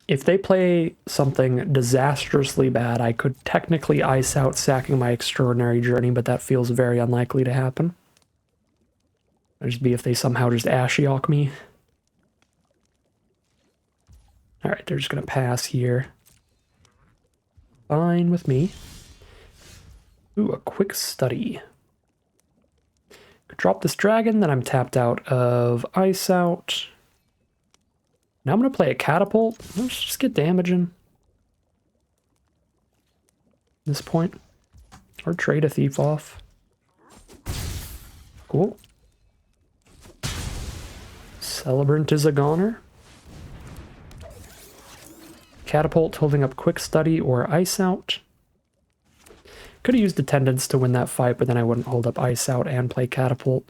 If they play something disastrously bad, I could technically ice out sacking my Extraordinary Journey, but that feels very unlikely to happen. It'd just be if they somehow just Ashiok me. Alright, they're just going to pass here. Fine with me. Ooh, a quick study. Could drop this dragon, then I'm tapped out of Ice Out. Now I'm going to play a Catapult. Let's just get damaging. At this point. Or trade a Thief off. Cool. Celebrant is a goner. Catapult holding up Quick Study or Ice Out. Could have used Attendance to win that fight, but then I wouldn't hold up Ice Out and play Catapult.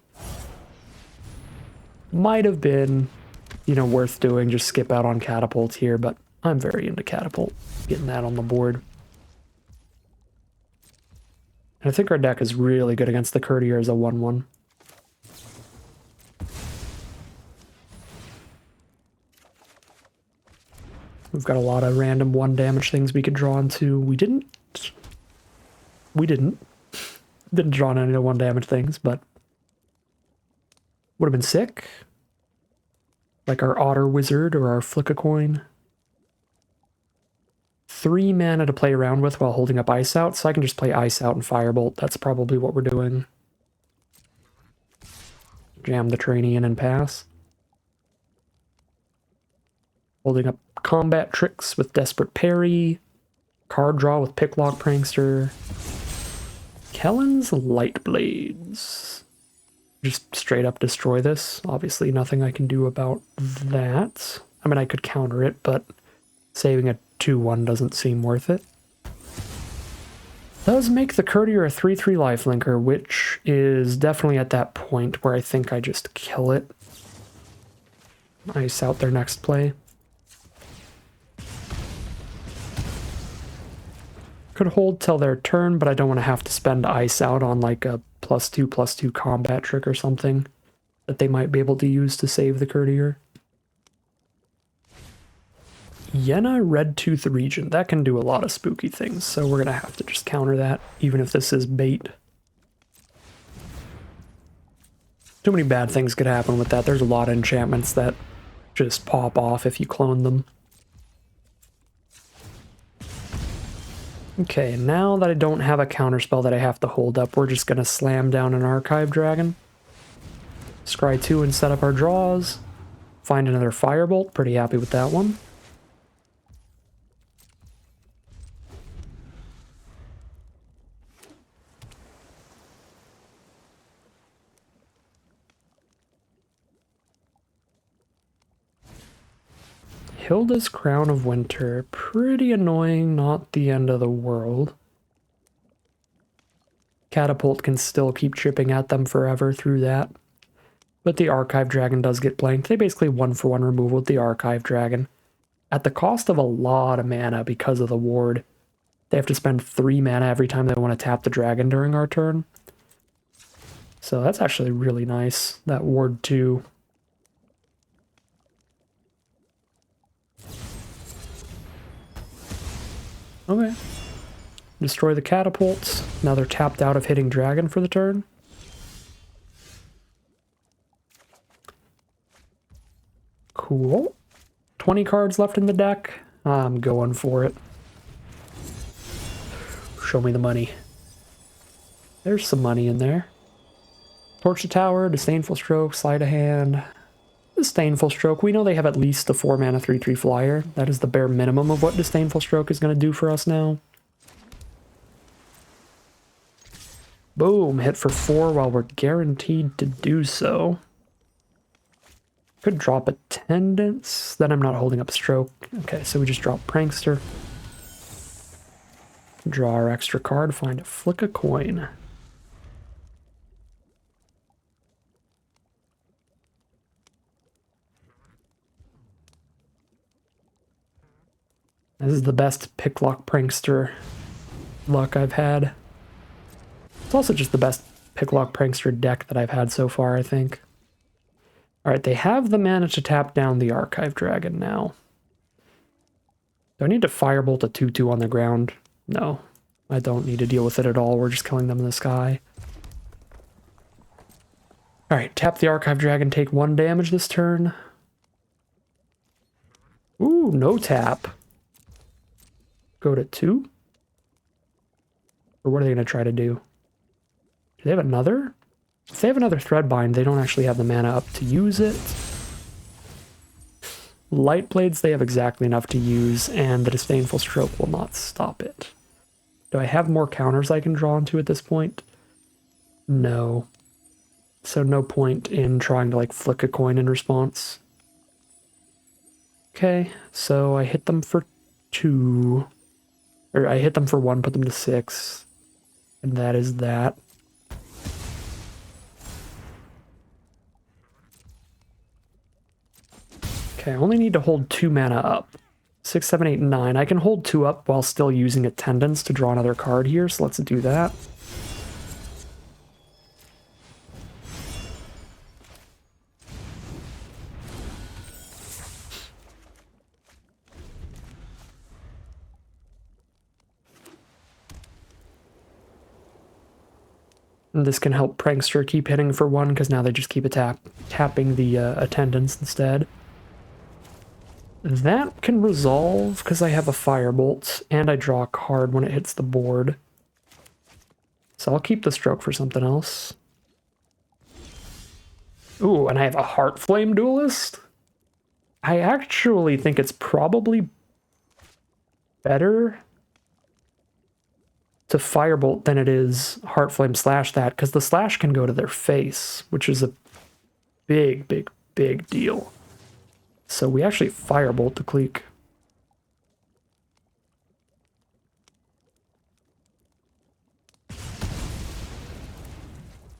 Might have been, you know, worth doing, just skip out on Catapult here, but I'm very into Catapult, getting that on the board. And I think our deck is really good against the Courtier as a 1/1. We've got a lot of random 1 damage things we could draw into. We didn't draw on any 1 damage things, but would have been sick. Like our Otter Wizard or our Flick a Coin. 3 mana to play around with while holding up Ice Out, so I can just play Ice Out and Firebolt. That's probably what we're doing. Jam the trainee in and pass. Holding up Combat Tricks with Desperate Parry. Card draw with Picklock Prankster. Kellen's Light Blades. Just straight up destroy this. Obviously nothing I can do about that. I mean, I could counter it, but saving a 2/1 doesn't seem worth it. Does make the Courtier a 3/3 lifelinker, which is definitely at that point where I think I just kill it. Ice out their next play. Could hold till their turn, but I don't want to have to spend Ice Out on like a +2/+2 combat trick or something that they might be able to use to save the Courtier. Yenna Red Tooth Regent. That can do a lot of spooky things, so we're going to have to just counter that, even if this is bait. Too many bad things could happen with that. There's a lot of enchantments that just pop off if you clone them. Okay, now that I don't have a counterspell that I have to hold up, we're just going to slam down an Archive Dragon. Scry 2 and set up our draws. Find another Firebolt. Pretty happy with that one. Hilda's Crown of Winter. Pretty annoying, not the end of the world. Catapult can still keep chipping at them forever through that. But the Archive Dragon does get blanked. They basically 1-for-1 removal with the Archive Dragon. At the cost of a lot of mana because of the ward. They have to spend 3 mana every time they want to tap the dragon during our turn. So that's actually really nice, that ward 2. Okay. Destroy the catapults. Now they're tapped out of hitting dragon for the turn. Cool. 20 cards left in the deck. I'm going for it. show me the money. There's some money in there. Torch the tower, Disdainful Stroke, Sleight of Hand. Disdainful Stroke, we know they have at least a 4 mana 3/3 flyer. That is the bare minimum of what Disdainful Stroke is going to do for us now. Boom, hit for 4 while we're guaranteed to do so. Could drop Attendance, then I'm not holding up Stroke. Okay, so we just drop Prankster. Draw our extra card, find a Flick a Coin. This is the best Picklock Prankster luck I've had. It's also just the best Picklock Prankster deck that I've had so far, I think. Alright, they have the mana to tap down the Archive Dragon now. Do I need to Firebolt a 2/2 on the ground? No, I don't need to deal with it at all. We're just killing them in the sky. Alright, tap the Archive Dragon, take 1 damage this turn. Ooh, no tap. Go to 2? Or what are they going to try to do? Do they have another? If they have another Threadbind, they don't actually have the mana up to use it. Light Blades, they have exactly enough to use, and the Disdainful Stroke will not stop it. Do I have more counters I can draw into at this point? No. So no point in trying to, like, flick a coin in response. Okay, so I hit them for 2. Or I hit them for 1, put them to 6. And that is that. Okay, I only need to hold 2 mana up. 6, 7, 8, 9. I can hold 2 up while still using Attendance to draw another card here, so let's do that. And this can help Prankster keep hitting for 1, because now they just keep tapping the Attendance instead. That can resolve because I have a Firebolt, and I draw a card when it hits the board. So I'll keep the Stroke for something else. Ooh, and I have a Heartflame Duelist? I actually think it's probably better to Firebolt than it is Heartflame Slash that, because the Slash can go to their face, which is a big, big, big deal. So we actually Firebolt the Cleek.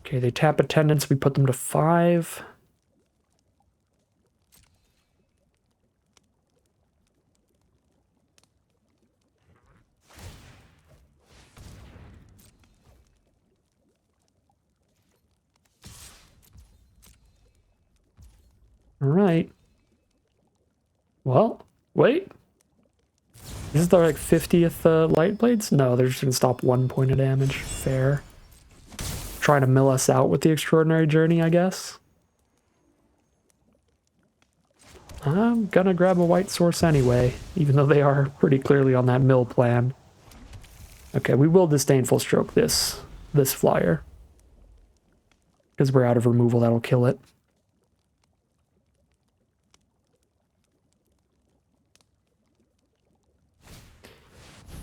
Okay, they tap Attendance, we put them to 5. All right. Well, wait. Is this the like 50th Light Blades? No, they're just gonna stop 1 point of damage. Fair. Trying to mill us out with the Extraordinary Journey, I guess. I'm gonna grab a white source anyway, even though they are pretty clearly on that mill plan. Okay, we will Disdainful Stroke this flyer. Because we're out of removal, that'll kill it.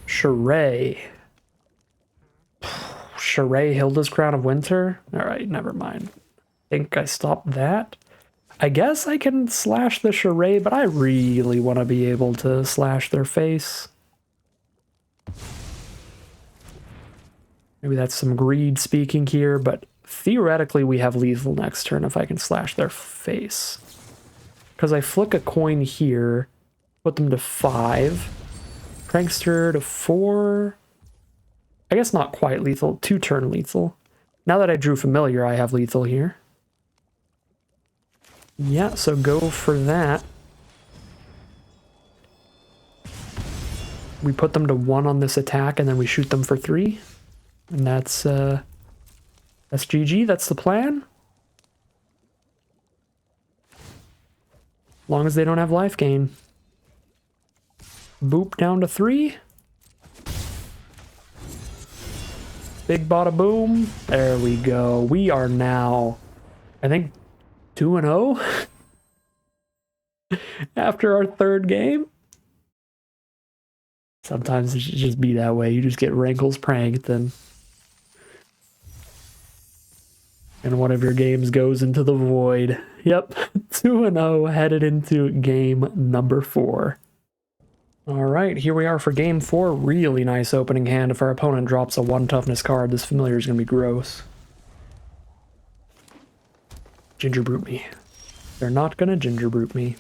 Sheree. Sheree, Hilda's Crown of Winter? Alright, never mind. I think I stopped that. I guess I can slash the Sheree, but I really want to be able to slash their face. Maybe that's some greed speaking here, but theoretically we have lethal next turn if I can slash their face. Because I flick a coin here, put them to 5. Prankster to 4. I guess not quite lethal, 2-turn lethal. Now that I drew Familiar, I have lethal here. Yeah, so go for that. We put them to 1 on this attack, and then we shoot them for 3. And that's GG, that's the plan. As long as they don't have life gain. Boop down to 3. Big bada boom. There we go. We are now, I think, 2-0 after our third game. Sometimes it should just be that way. You just get rankles pranked and one of your games goes into the void. Yep, 2-0 headed into game number 4. All right, here we are for game 4. Really nice opening hand. If our opponent drops a 1 toughness card, this familiar is going to be gross. Ginger brute me. They're not going to ginger brute me.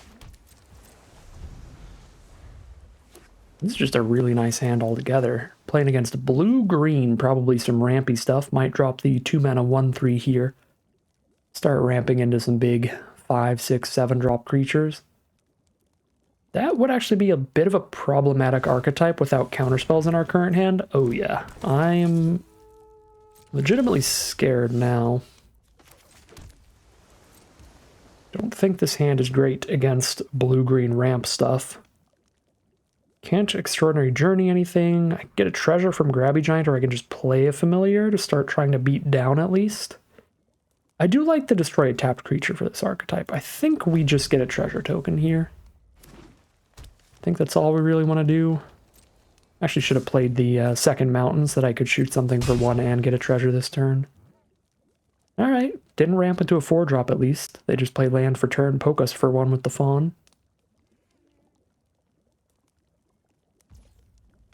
This is just a really nice hand altogether. Playing against blue-green, probably some rampy stuff. Might drop the 2-mana 1/3 here. Start ramping into some big 5, 6, 7 drop creatures. That would actually be a bit of a problematic archetype without counterspells in our current hand. Oh yeah, I'm legitimately scared now. Don't think this hand is great against blue-green ramp stuff. Can't Extraordinary Journey anything. I can get a treasure from Grabby Giant, or I can just play a familiar to start trying to beat down at least. I do like the destroy a tapped creature for this archetype. I think we just get a treasure token here. I think that's all we really want to do. Actually should have played the second mountain so that I could shoot something for 1 and get a treasure this turn. Alright, didn't ramp into a 4-drop at least. They just play land for turn, poke us for 1 with the fawn.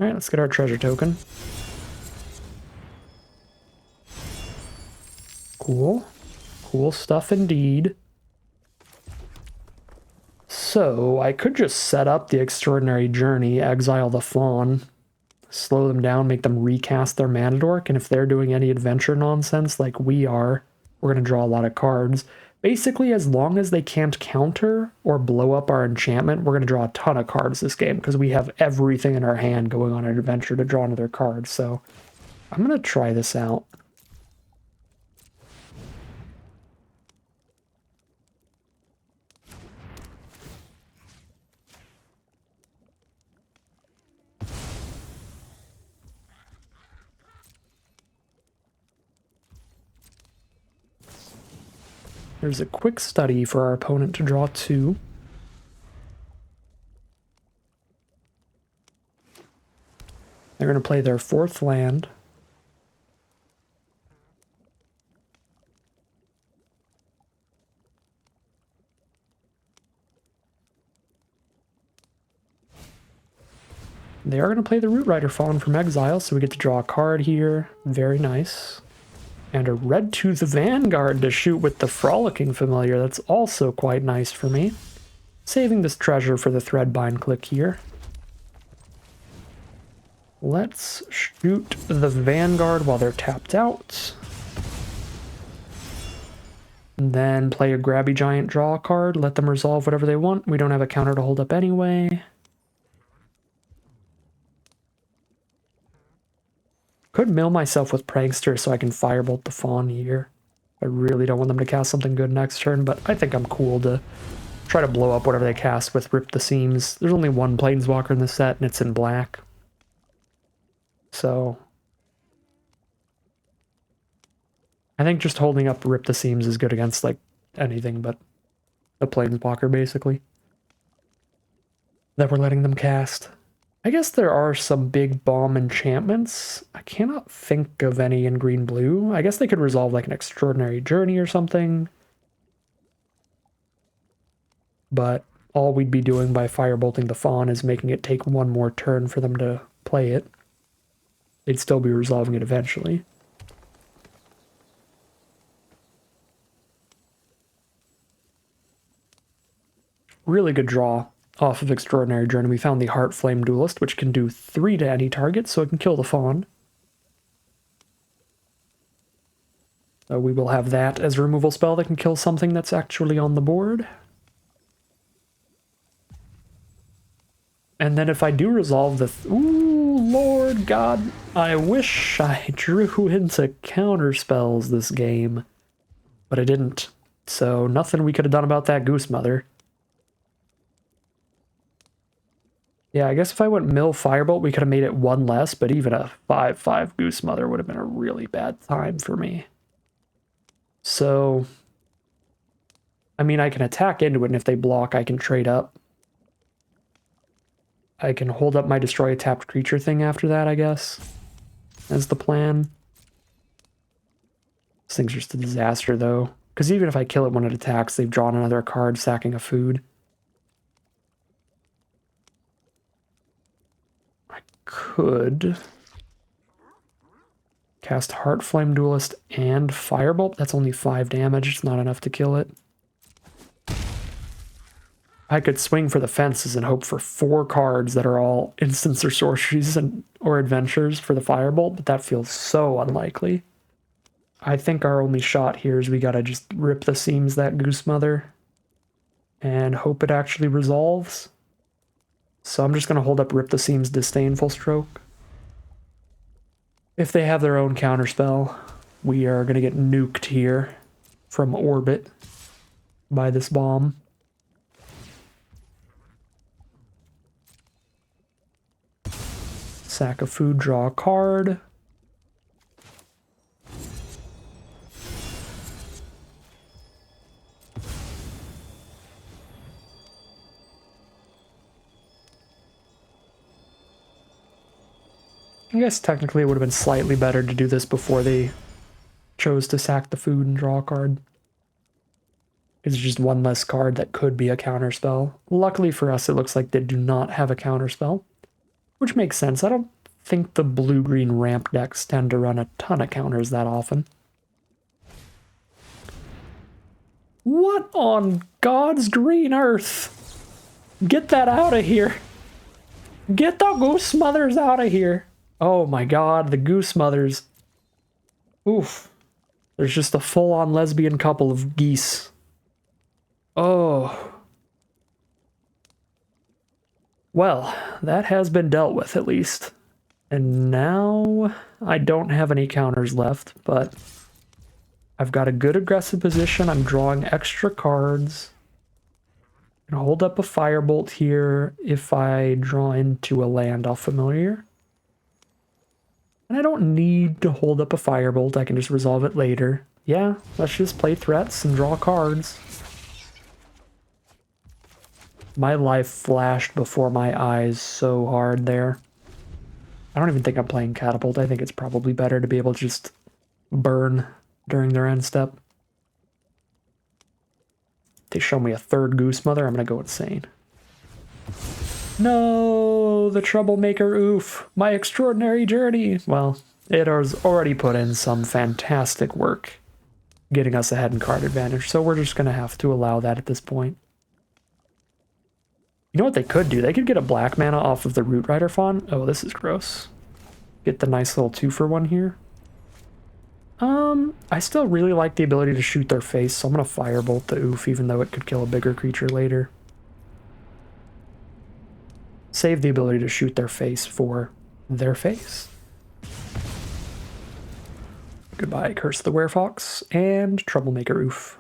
Alright, let's get our treasure token. Cool. Cool stuff indeed. So, I could just set up the Extraordinary Journey, exile the fawn, slow them down, make them recast their mana dork, and if they're doing any adventure nonsense like we are, we're going to draw a lot of cards. Basically, as long as they can't counter or blow up our enchantment, we're going to draw a ton of cards this game, because we have everything in our hand going on an adventure to draw another card, so I'm going to try this out. There's a quick study for our opponent to draw 2. They're going to play their 4th land. They are going to play the Root Rider Fawn from exile, so we get to draw a card here. Very nice. And a Red Tooth Vanguard to shoot with the Frolicking Familiar. That's also quite nice for me. Saving this treasure for the Threadbind click here. Let's shoot the Vanguard while they're tapped out. And then play a Grabby Giant, draw a card, let them resolve whatever they want. We don't have a counter to hold up anyway. Could mill myself with Prankster so I can Firebolt the Fawn here. I really don't want them to cast something good next turn, but I think I'm cool to try to blow up whatever they cast with Rip the Seams. There's only 1 Planeswalker in the set, and it's in black. So I think just holding up Rip the Seams is good against, like, anything but a Planeswalker, basically, that we're letting them cast. I guess there are some big bomb enchantments. I cannot think of any in green-blue. I guess they could resolve like an Extraordinary Journey or something. But all we'd be doing by Firebolting the Fawn is making it take 1 more turn for them to play it. They'd still be resolving it eventually. Really good draw. Off of Extraordinary Journey, we found the Heartflame Duelist, which can do 3 to any target, so it can kill the Fawn. So we will have that as a removal spell that can kill something that's actually on the board. And then if I do resolve the... Ooh, Lord God, I wish I drew into counter spells this game. But I didn't. So nothing we could have done about that, Goose Mother. Yeah, I guess if I went Mill Firebolt, we could have made it one less, but even a 5/5 Goose Mother would have been a really bad time for me. So, I mean, I can attack into it, and if they block, I can trade up. I can hold up my Destroy a Tapped Creature thing after that, I guess. That's the plan. This thing's just a disaster, though. Because even if I kill it when it attacks, they've drawn another card, sacking a food. I could cast Heartflame Duelist and Firebolt. That's only 5 damage. It's not enough to kill it. I could swing for the fences and hope for 4 cards that are all instants or sorceries or adventures for the Firebolt, but that feels so unlikely. I think our only shot here is we gotta just rip the seams that Goose Mother and hope it actually resolves. So I'm just gonna hold up Rip the Seams Disdainful Stroke. If they have their own counterspell, we are gonna get nuked here from orbit by this bomb. Sack of food, draw a card. I guess technically it would have been slightly better to do this before they chose to sack the food and draw a card. It's just one less card that could be a counterspell. Luckily for us, it looks like they do not have a counterspell, which makes sense. I don't think the blue-green ramp decks tend to run a ton of counters that often. What on God's green earth? Get that out of here. Get the Goose Mothers out of here. Oh my God, the Goose Mothers. Oof. There's just a full-on lesbian couple of geese. Oh. Well, that has been dealt with at least. And now I don't have any counters left, but I've got a good aggressive position. I'm drawing extra cards. I can hold up a Firebolt here if I draw into a land off Familiar. And I don't need to hold up a Firebolt. I can just resolve it later. Yeah, let's just play threats and draw cards. My life flashed before my eyes so hard there. I don't even think I'm playing Catapult. I think it's probably better to be able to just burn during their end step. If they show me a third Goose Mother, I'm gonna go insane. No, the Troublemaker, oof. My extraordinary journey. Well, it has already put in some fantastic work getting us ahead in card advantage, so we're just gonna have to allow that at this point. You know what they could do? They could get a black mana off of the Root Rider Fawn. Oh, this is gross. Get the nice little 2-for-1 here. I still really like the ability to shoot their face, so I'm gonna Firebolt the oof, even though it could kill a bigger creature later. Save the ability to shoot their face for their face. Goodbye, Curse the Werefox, and Troublemaker oof.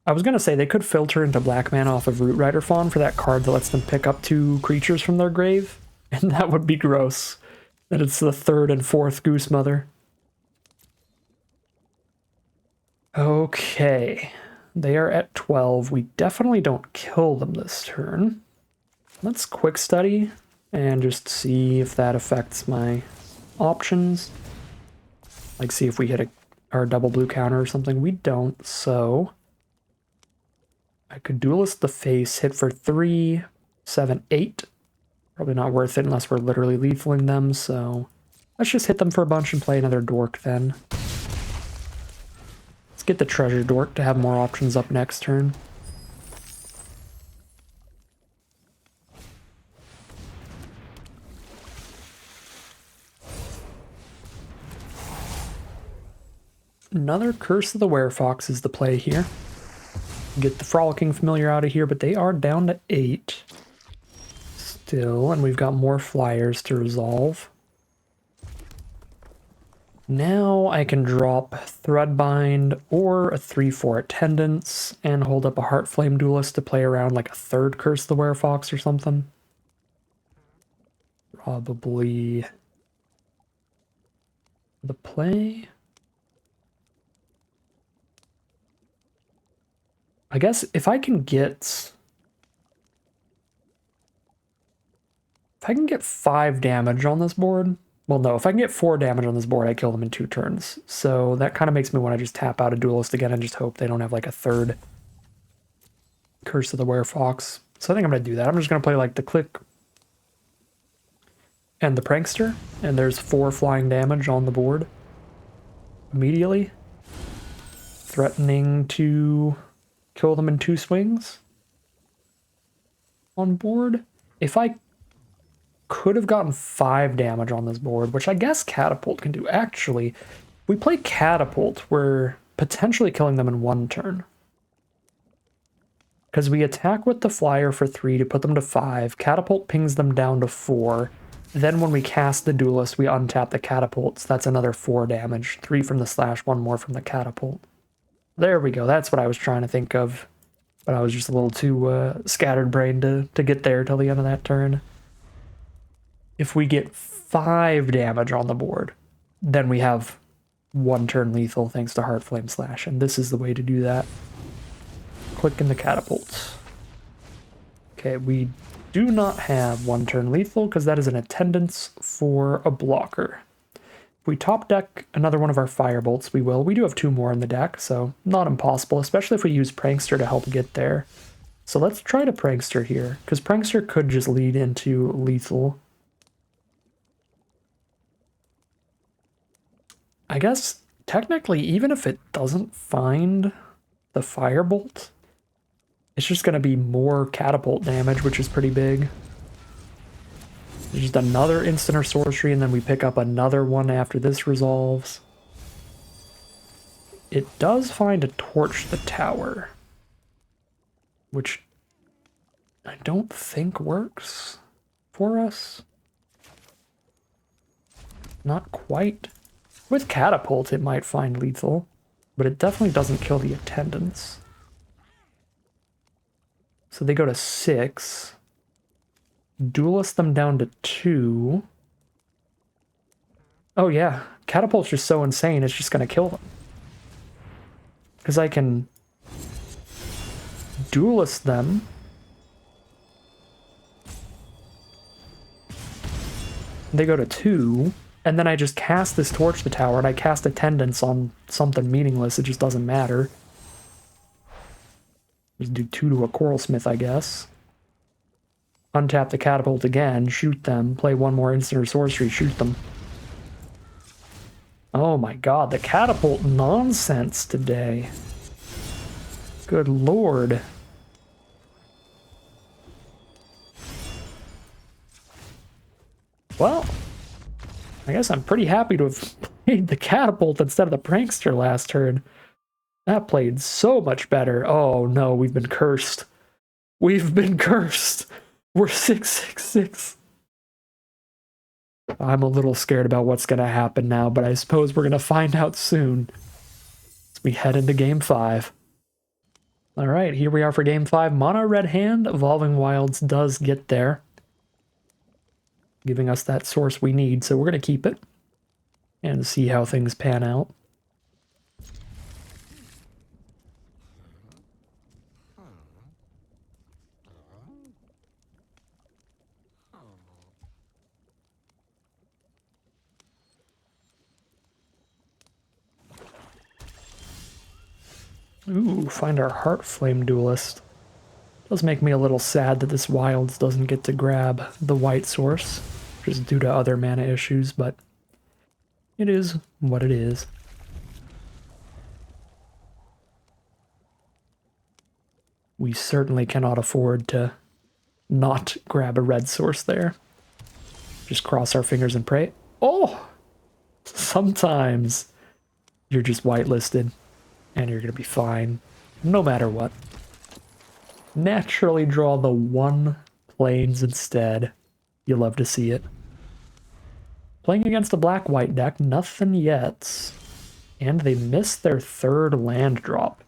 I was gonna say they could filter into black mana off of Root Rider Fawn for that card that lets them pick up 2 creatures from their grave, and that would be gross. That it's the 3rd and 4th Goose Mother. Okay, they are at 12. We definitely don't kill them this turn. Let's quick study and just see if that affects my options. Like see if we hit our double blue counter or something. We don't, so I could Duelist the face, hit for 3, 7, 8. Probably not worth it unless we're literally lethaling them, so let's just hit them for a bunch and play another Dork then. Let's get the Treasure Dork to have more options up next turn. Another Curse of the Werefox is the play here. Get the Frolicking Familiar out of here, but they are down to 8 still, and we've got more flyers to resolve. Now I can drop Threadbind or a 3/4 Attendance and hold up a Heartflame Duelist to play around like a 3rd Curse of the Werefox or something. Probably the play. I guess if I can get 5 damage on this board, well, no, if I can get 4 damage on this board, I kill them in 2 turns. So that kind of makes me want to just tap out a Duelist again and just hope they don't have like a third Curse of the Werefox. So I think I'm going to do that. I'm just going to play like the Click and the Prankster, and there's 4 flying damage on the board immediately, threatening to kill them in 2 swings on board. If I could have gotten 5 damage on this board, which I guess Catapult can do. Actually, if we play Catapult, we're potentially killing them in 1 turn. Because we attack with the Flyer for 3 to put them to 5, Catapult pings them down to 4, then when we cast the Duelist, we untap the Catapults. That's another 4 damage, 3 from the slash, 1 more from the Catapult. There we go, that's what I was trying to think of, but I was just a little too scattered brained to get there till the end of that turn. If we get 5 damage on the board, then we have 1 turn lethal thanks to Heartflame Slash, and this is the way to do that. Click in the Catapults. Okay, we do not have 1 turn lethal because that is an attendance for a blocker. If we top deck another one of our Firebolts, we will. We do have 2 more in the deck, so not impossible, especially if we use Prankster to help get there. So let's try to Prankster here, because Prankster could just lead into lethal. I guess, technically, even if it doesn't find the Firebolt, it's just going to be more Catapult damage, which is pretty big. There's just another instant or sorcery, and then we pick up another one after this resolves. It does find a Torch the Tower, which I don't think works for us. Not quite. With Catapult, it might find lethal, but it definitely doesn't kill the attendants. So they go to 6. Duelist them down to 2. Oh yeah, Catapult's just so insane, it's just going to kill them. Because I can Duelist them. They go to 2. And then I just cast this Torch the Tower, and I cast Attendance on something meaningless. It just doesn't matter. Just do 2 to a Coralsmith, I guess. Untap the Catapult again, shoot them, play 1 more instant or sorcery, shoot them. Oh my god, the Catapult nonsense today. Good lord. Well, I guess I'm pretty happy to have played the Catapult instead of the Prankster last turn. That played so much better. Oh no, we've been cursed. We've been cursed. We're 666. I'm a little scared about what's going to happen now, but I suppose we're going to find out soon as we head into Game 5. All right, here we are for Game 5. Mono red hand, Evolving Wilds does get there, giving us that source we need, so we're going to keep it and see how things pan out. Ooh, find our Heartflame Duelist. Does make me a little sad that this Wilds doesn't get to grab the white source, just due to other mana issues, but it is what it is. We certainly cannot afford to not grab a red source there. Just cross our fingers and pray. Oh! Sometimes you're just whitelisted and you're going to be fine, no matter what. Naturally draw the 1 plains instead. You love to see it. Playing against a black-white deck, nothing yet. And they missed their 3rd land drop.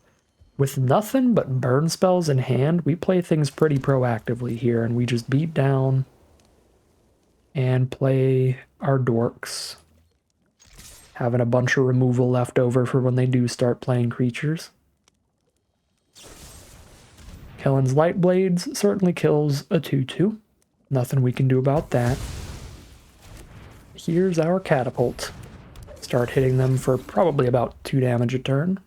With nothing but burn spells in hand, we play things pretty proactively here, and we just beat down and play our dorks. Having a bunch of removal left over for when they do start playing creatures. Kellen's Light Blades certainly kills a 2/2. Nothing we can do about that. Here's our catapult. Start hitting them for probably about 2 damage a turn.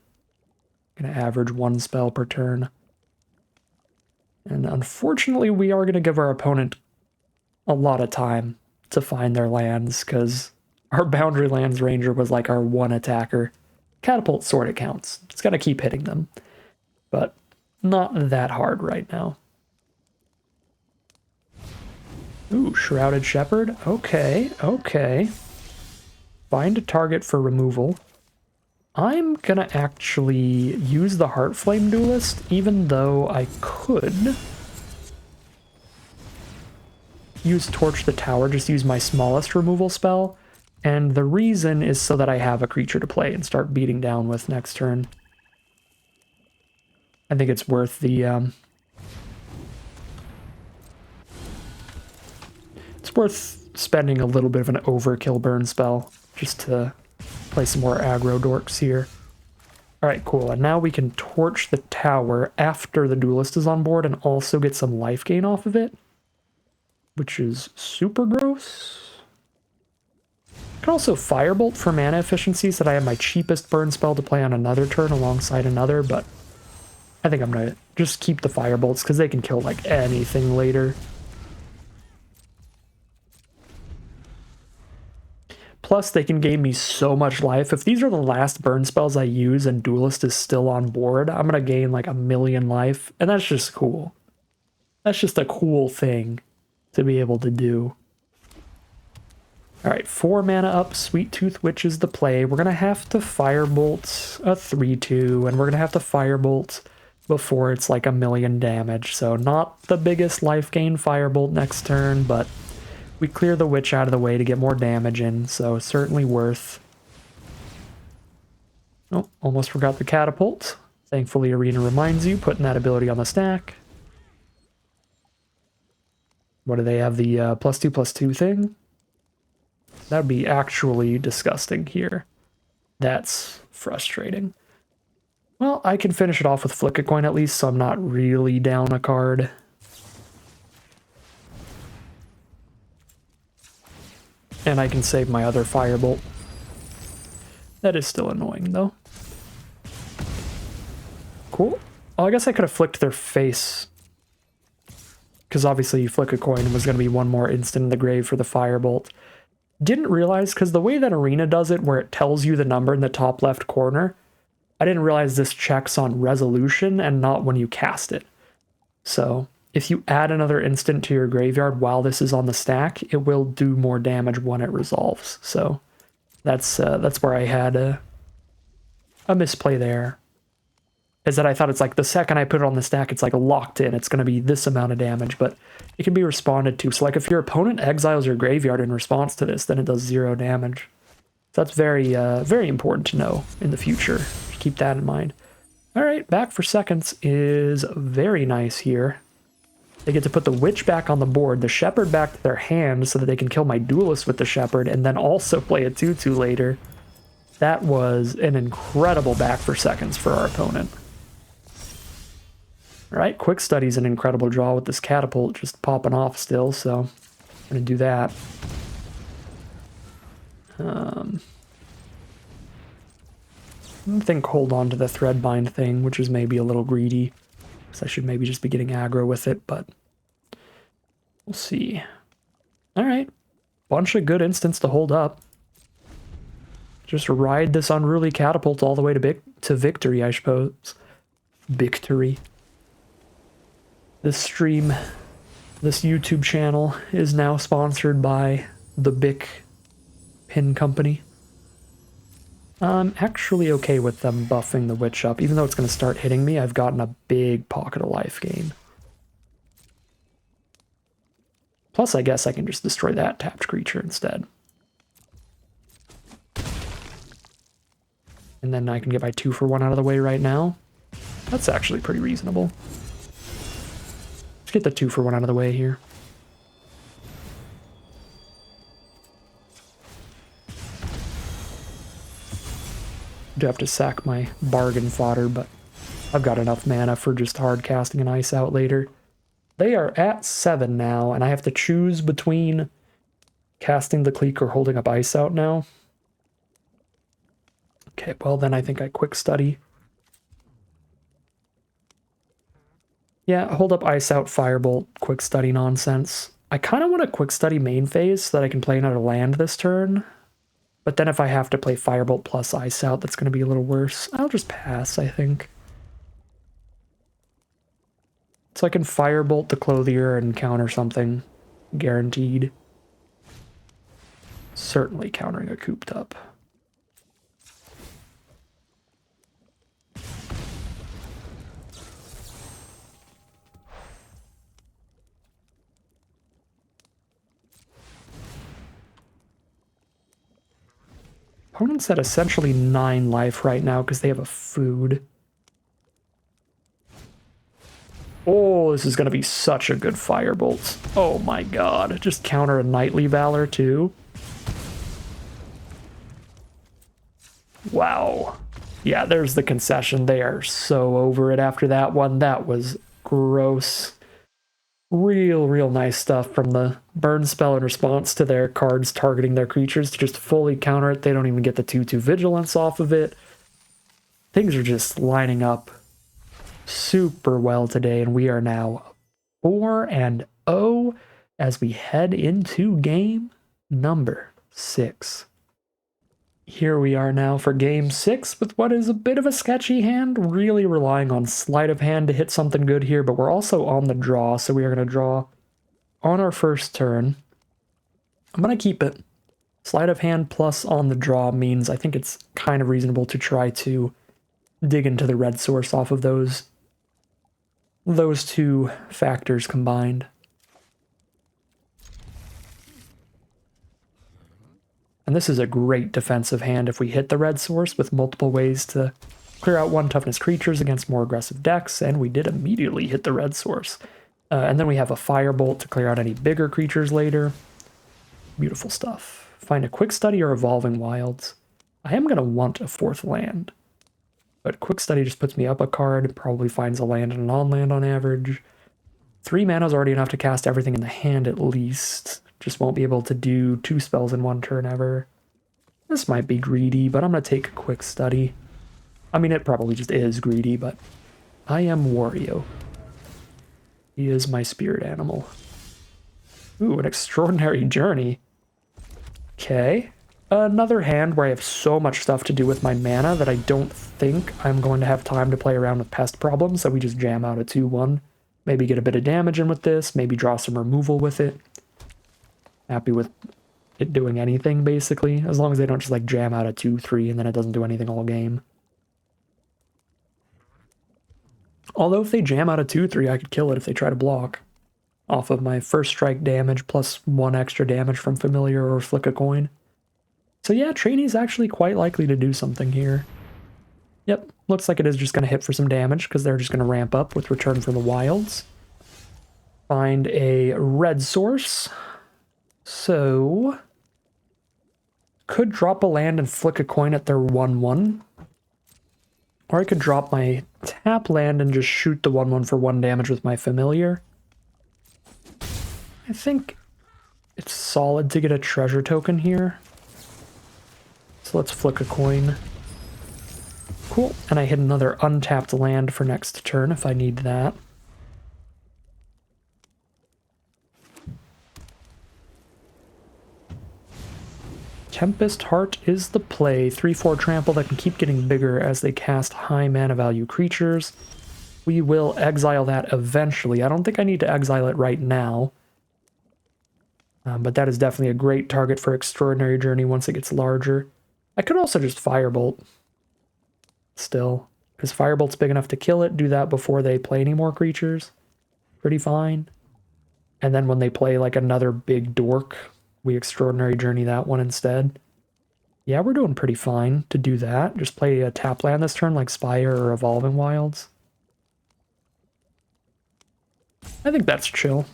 Gonna average 1 spell per turn. And unfortunately, we are gonna give our opponent a lot of time to find their lands, because our Boundary Lands Ranger was like our one attacker. Catapult sort of counts. It's got to keep hitting them. But not that hard right now. Ooh, Shrouded Shepherd. Okay, okay. Find a target for removal. I'm gonna actually use the Heartflame Duelist, even though I could use Torch the Tower, just use my smallest removal spell. And the reason is so that I have a creature to play and start beating down with next turn. I think it's worth the it's worth spending a little bit of an overkill burn spell just to play some more aggro dorks here. Alright, cool. And now we can Torch the Tower after the Duelist is on board and also get some life gain off of it, which is super gross. I can also Firebolt for mana efficiency so that I have my cheapest burn spell to play on another turn alongside another, but I think I'm going to just keep the Firebolts because they can kill like anything later. Plus, they can gain me so much life. If these are the last burn spells I use and Duelist is still on board, I'm going to gain like 1,000,000 life, and that's just cool. That's just a cool thing to be able to do. Alright, 4 mana up, Sweet Tooth Witch is the play. We're going to have to Firebolt a 3/2, and we're going to have to Firebolt before it's like 1,000,000 damage. So not the biggest life gain Firebolt next turn, but we clear the Witch out of the way to get more damage in, so certainly worth. Oh, almost forgot the Catapult. Thankfully, Arena reminds you, putting that ability on the stack. What do they have, the +2/+2 thing? That would be actually disgusting here. That's frustrating. Well, I can finish it off with Flick a Coin at least, so I'm not really down a card. And I can save my other Firebolt. That is still annoying, though. Cool. Well, I guess I could have flicked their face, because obviously Flick a Coin was going to be one more instant in the grave for the Firebolt. Didn't realize, because the way that Arena does it, where it tells you the number in the top left corner, I didn't realize this checks on resolution and not when you cast it. So if you add another instant to your graveyard while this is on the stack, it will do more damage when it resolves. So that's where I had a misplay there. Is that I thought it's like the second I put it on the stack, it's like locked in. It's going to be this amount of damage, but it can be responded to. So like if your opponent exiles your graveyard in response to this, then it does 0 damage. So that's very, very important to know in the future. Keep that in mind. All right, back for seconds is very nice here. They get to put the Witch back on the board, the Shepherd back to their hand so that they can kill my Duelist with the Shepherd and then also play a 2/2 later. That was an incredible back for seconds for our opponent. All right, Quick Study's an incredible draw with this Catapult just popping off still, so I'm going to do that. I think hold on to the Threadbind thing, which is maybe a little greedy, because I should maybe just be getting aggro with it, but we'll see. All right, bunch of good instants to hold up. Just ride this Unruly Catapult all the way to victory, I suppose. Victory. This stream, this YouTube channel is now sponsored by the Bic Pin Company. I'm actually okay with them buffing the Witch up. Even though it's going to start hitting me, I've gotten a big pocket of life gain. Plus, I guess I can just destroy that tapped creature instead. And then I can get my 2-for-1 out of the way right now. That's actually pretty reasonable. Let's get the 2-for-1 out of the way here. do have to sack my bargain fodder, but I've got enough mana for just hard casting an ice out later. They are at 7 now, and I have to choose between casting the Cleek or holding up ice out now. Okay, well then I think I quick study. Yeah, hold up ice out, firebolt, quick study nonsense. I kind of want a quick study main phase so that I can play another land this turn. But then if I have to play firebolt plus ice out, that's going to be a little worse. I'll just pass, I think. So I can firebolt the Clothier and counter something. Guaranteed. Certainly countering a cooped up. Opponent's at essentially 9 life right now because they have a food. Oh, this is going to be such a good firebolt. Oh my god. Just counter a Knightly Valor too. Wow. Yeah, there's the concession. They are so over it after that one. That was gross. Real nice stuff from the burn spell in response to their cards targeting their creatures to just fully counter it. They don't even get the 2/2 vigilance off of it. Things are just lining up super well today, and we are now 4-0 as we head into game number 6. Here we are now for game 6 with what is a bit of a sketchy hand, really relying on sleight of hand to hit something good here, but we're also on the draw, so we are going to draw on our first turn. I'm going to keep it. Sleight of hand plus on the draw means I think it's kind of reasonable to try to dig into the red source off of those two factors combined. And this is a great defensive hand if we hit the red source with multiple ways to clear out 1 toughness creatures against more aggressive decks, and we did immediately hit the red source. And then we have a firebolt to clear out any bigger creatures later. Beautiful stuff. Find a quick study or evolving wilds. I am going to want a 4th land, but quick study just puts me up a card, probably finds a land and a non-land on average. 3 mana is already enough to cast everything in the hand at least. Just won't be able to do 2 spells in 1 turn ever. This might be greedy, but I'm going to take a quick study. I mean, it probably just is greedy, but I am Wario. He is my spirit animal. Ooh, an extraordinary journey. Okay. Another hand where I have so much stuff to do with my mana that I don't think I'm going to have time to play around with pest problems, so we just jam out a 2/1. Maybe get a bit of damage in with this, maybe draw some removal with it. Happy with it doing anything, basically, as long as they don't just like jam out a 2/3 and then it doesn't do anything all game. Although if they jam out a 2/3, I could kill it if they try to block off of my first strike damage plus 1 extra damage from familiar or flick a coin. So yeah, Trainee's actually quite likely to do something here. Yep, looks like it is just going to hit for some damage because they're just going to ramp up with Return from the Wilds. Find a red source. So, could drop a land and flick a coin at their 1/1. Or I could drop my tap land and just shoot the 1/1 for 1 damage with my familiar. I think it's solid to get a treasure token here. So let's flick a coin. Cool, and I hit another untapped land for next turn if I need that. Tempest Heart is the play. 3/4 trample that can keep getting bigger as they cast high mana value creatures. We will exile that eventually. I don't think I need to exile it right now. But that is definitely a great target for Extraordinary Journey once it gets larger. I could also just Firebolt still, because Firebolt's big enough to kill it. Do that before they play any more creatures. Pretty fine. And then when they play like another big dork, we Extraordinary Journey that one instead. Yeah, we're doing pretty fine to do that. Just play a tap land this turn like Spire or Evolving Wilds. I think that's chill.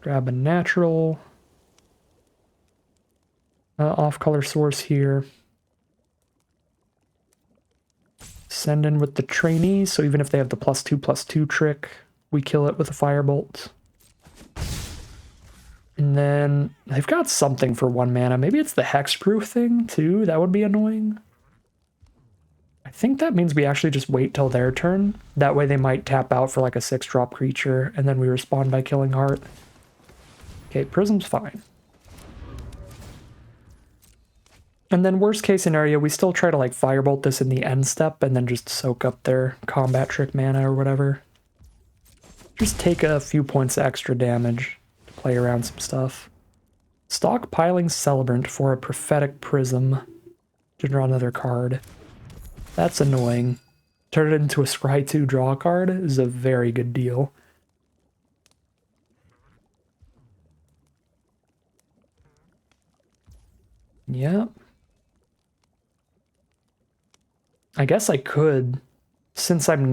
Grab a natural off-color source here. Send in with the trainees, so even if they have the +2/+2 trick, we kill it with a firebolt. And then they've got something for 1 mana. Maybe it's the hexproof thing too. That would be annoying. I think that means we actually just wait till their turn. That way they might tap out for like a 6-drop creature, and then we respond by killing Heart. Okay, Prism's fine. And then worst case scenario, we still try to like firebolt this in the end step and then just soak up their combat trick mana or whatever. Just take a few points of extra damage to play around some stuff. Stockpiling Celebrant for a Prophetic Prism to draw another card. That's annoying. Turn it into a Scry 2 draw card is a very good deal. Yep. I guess I could, since I'm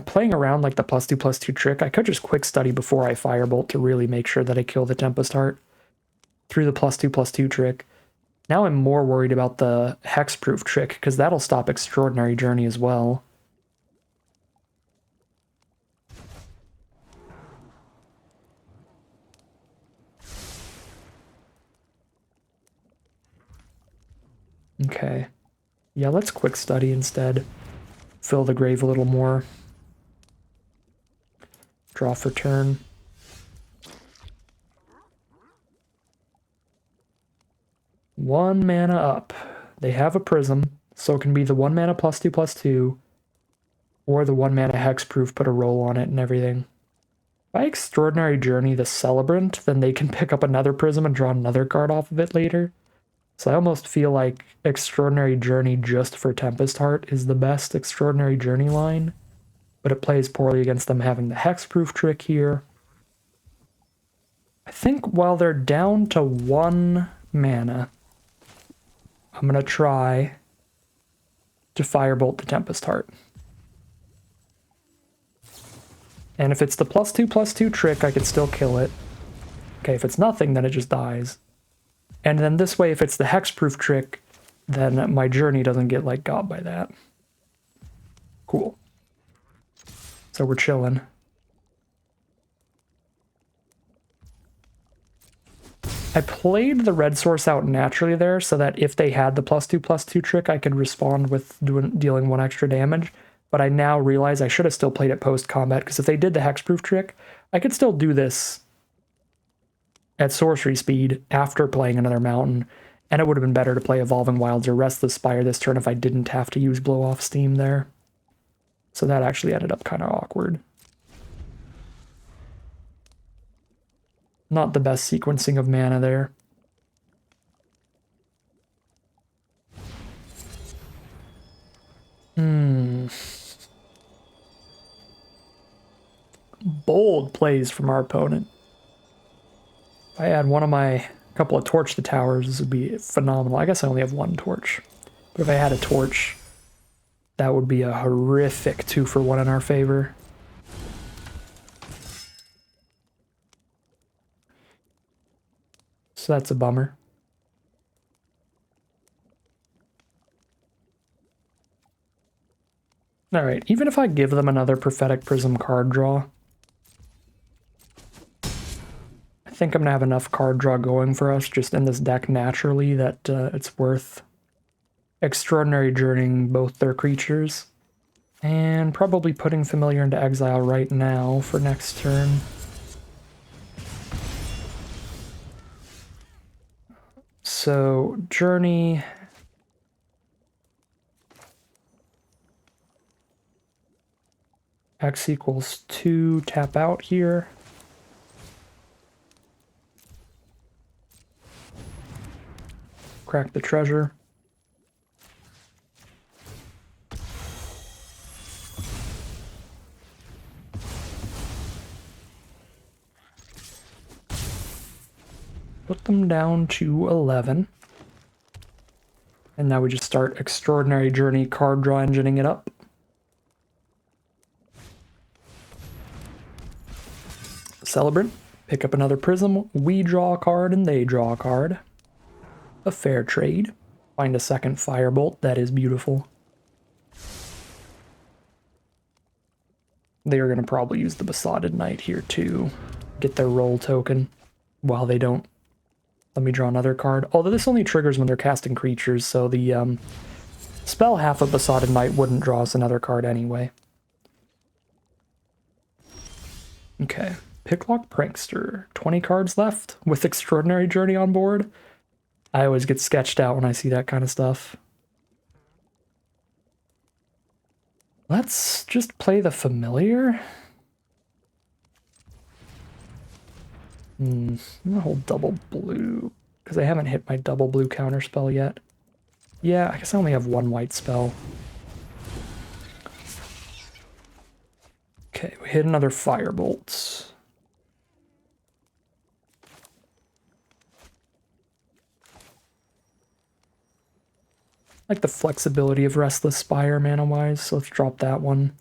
playing around like the +2/+2 trick, I could just quick study before I firebolt to really make sure that I kill the Tempest Heart through the +2/+2 trick. Now I'm more worried about the hexproof trick, because that'll stop Extraordinary Journey as well. Okay. Yeah, let's quick study instead. Fill the grave a little more. Draw for turn. One mana up. They have a prism, so it can be the 1 mana +2/+2, or the 1 mana hexproof, put a roll on it and everything. If I Extraordinary Journey the Celebrant, then they can pick up another prism and draw another card off of it later. So I almost feel like Extraordinary Journey just for Tempest Heart is the best Extraordinary Journey line, but it plays poorly against them having the hexproof trick here. I think while they're down to 1 mana, I'm going to try to firebolt the Tempest Heart. And if it's the +2/+2 trick, I can still kill it. Okay, if it's nothing, then it just dies. And then this way, if it's the hexproof trick, then my journey doesn't get like got by that. Cool. So we're chilling. I played the red source out naturally there so that if they had the +2/+2 trick, I could respond with dealing 1 extra damage. But I now realize I should have still played it post-combat, because if they did the hexproof trick, I could still do this at sorcery speed after playing another mountain, and it would have been better to play Evolving Wilds or Restless Spire this turn if I didn't have to use Blow Off Steam there. So that actually ended up kind of awkward. Not the best sequencing of mana there. Bold plays from our opponent. If I had one of my couple of Torch the Towers, this would be phenomenal. I guess I only have 1 torch. But if I had a torch, that would be a horrific 2-for-1 in our favor. So that's a bummer. Alright, even if I give them another Prophetic Prism card draw, I think I'm going to have enough card draw going for us just in this deck naturally that it's worth Extraordinary Journeying both their creatures. And probably putting Familiar into exile right now for next turn. So, Journey. X equals 2, tap out here. Crack the treasure. Put them down to 11. And now we just start Extraordinary Journey card draw engineing it up. Celebrant. Pick up another prism. We draw a card and they draw a card. A fair trade. Find a second firebolt. That is beautiful. They are going to probably use the Besotted Knight here too. Get their roll token while they don't. Let me draw another card. Although this only triggers when they're casting creatures, so the spell half of Besotted Knight wouldn't draw us another card anyway. Okay. Picklock Prankster. 20 cards left with Extraordinary Journey on board. I always get sketched out when I see that kind of stuff. Let's just play the Familiar. I'm gonna hold double blue, because I haven't hit my double blue counter spell yet. Yeah, I guess I only have one white spell. Okay, we hit another Firebolt. Like the flexibility of Restless Spire mana-wise, so let's drop that one.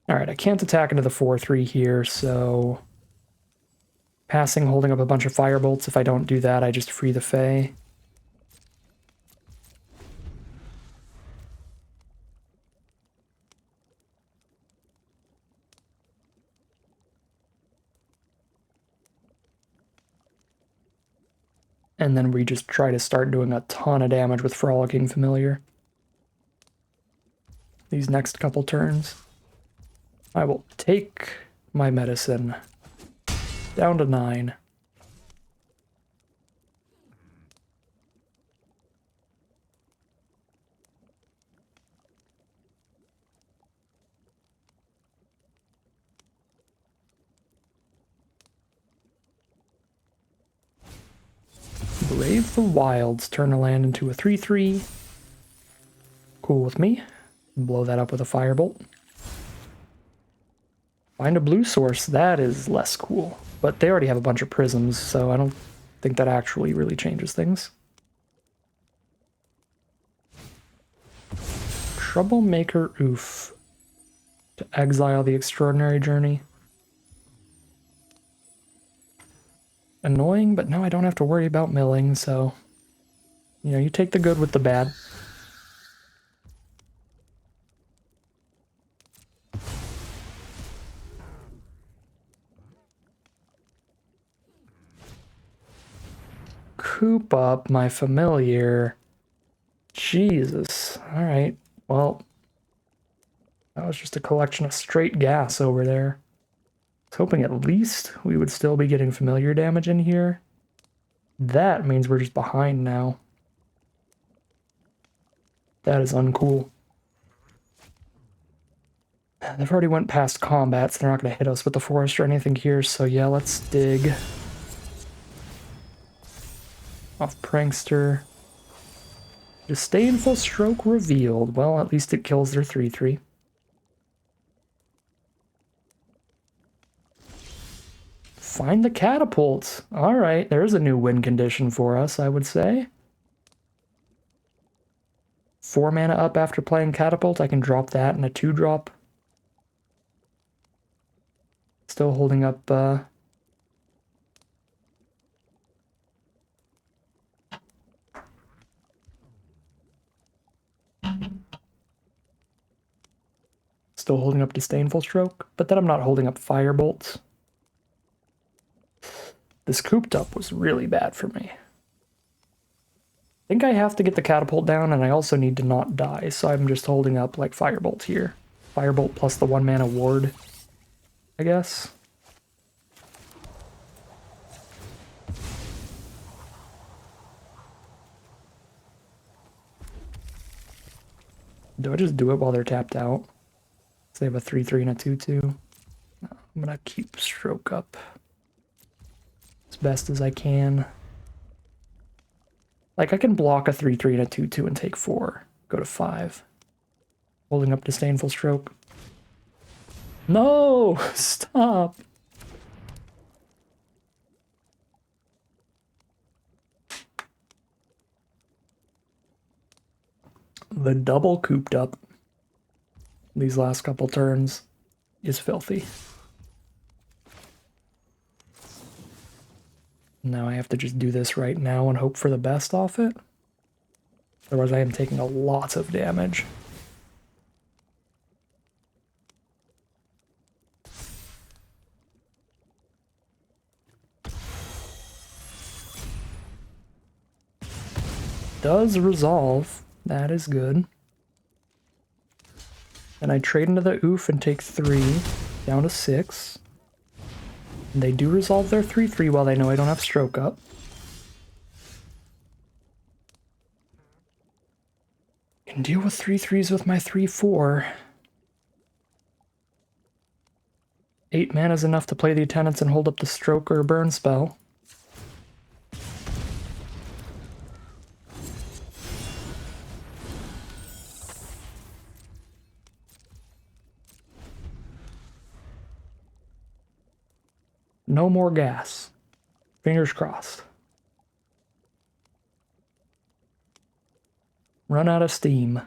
Alright, I can't attack into the 4-3 here, so... Passing, holding up a bunch of Firebolts. If I don't do that, I just free the Fae. And then we just try to start doing a ton of damage with Frolicking Familiar. These next couple turns. I will take my medicine down to 9. Brave the Wilds. Turn a land into a 3-3. Cool with me. Blow that up with a Firebolt. Find a blue source. That is less cool. But they already have a bunch of prisms, so I don't think that actually really changes things. Troublemaker Oof. To exile the Extraordinary Journey. Annoying, but now I don't have to worry about milling, so... You know, you take the good with the bad. Coop up my Familiar. Jesus. Alright, well... That was just a collection of straight gas over there. I was hoping at least we would still be getting Familiar damage in here. That means we're just behind now. That is uncool. They've already went past combat, so they're not going to hit us with the forest or anything here, so yeah, let's dig. Off Prankster. Disdainful Stroke revealed. Well, at least it kills their 3-3. Find the catapult. Alright, there's a new win condition for us, I would say. 4 mana up after playing catapult. I can drop that in a 2-drop. Still holding up, Still holding up Disdainful Stroke, but then I'm not holding up Firebolt. This cooped up was really bad for me. I think I have to get the catapult down, and I also need to not die, so I'm just holding up, like, Firebolt here. Firebolt plus the 1 mana ward, I guess. Do I just do it while they're tapped out? So they have a 3-3 and a 2-2. No, I'm gonna keep Stroke up as best as I can. Like, I can block a 3-3 and a 2-2 and take 4. Go to 5. Holding up Disdainful Stroke. No! Stop! The double cooped up. these last couple turns is filthy. Now I have to just do this right now and hope for the best off it. Otherwise I am taking a lot of damage. Does resolve. That is good. And I trade into the oof and take 3 down to 6. And they do resolve their 3/3 while they know I don't have stroke up. Can deal with 3/3s with my 3/4. 8 mana is enough to play the attendants and hold up the stroke or burn spell. No more gas. Fingers crossed. Run out of steam.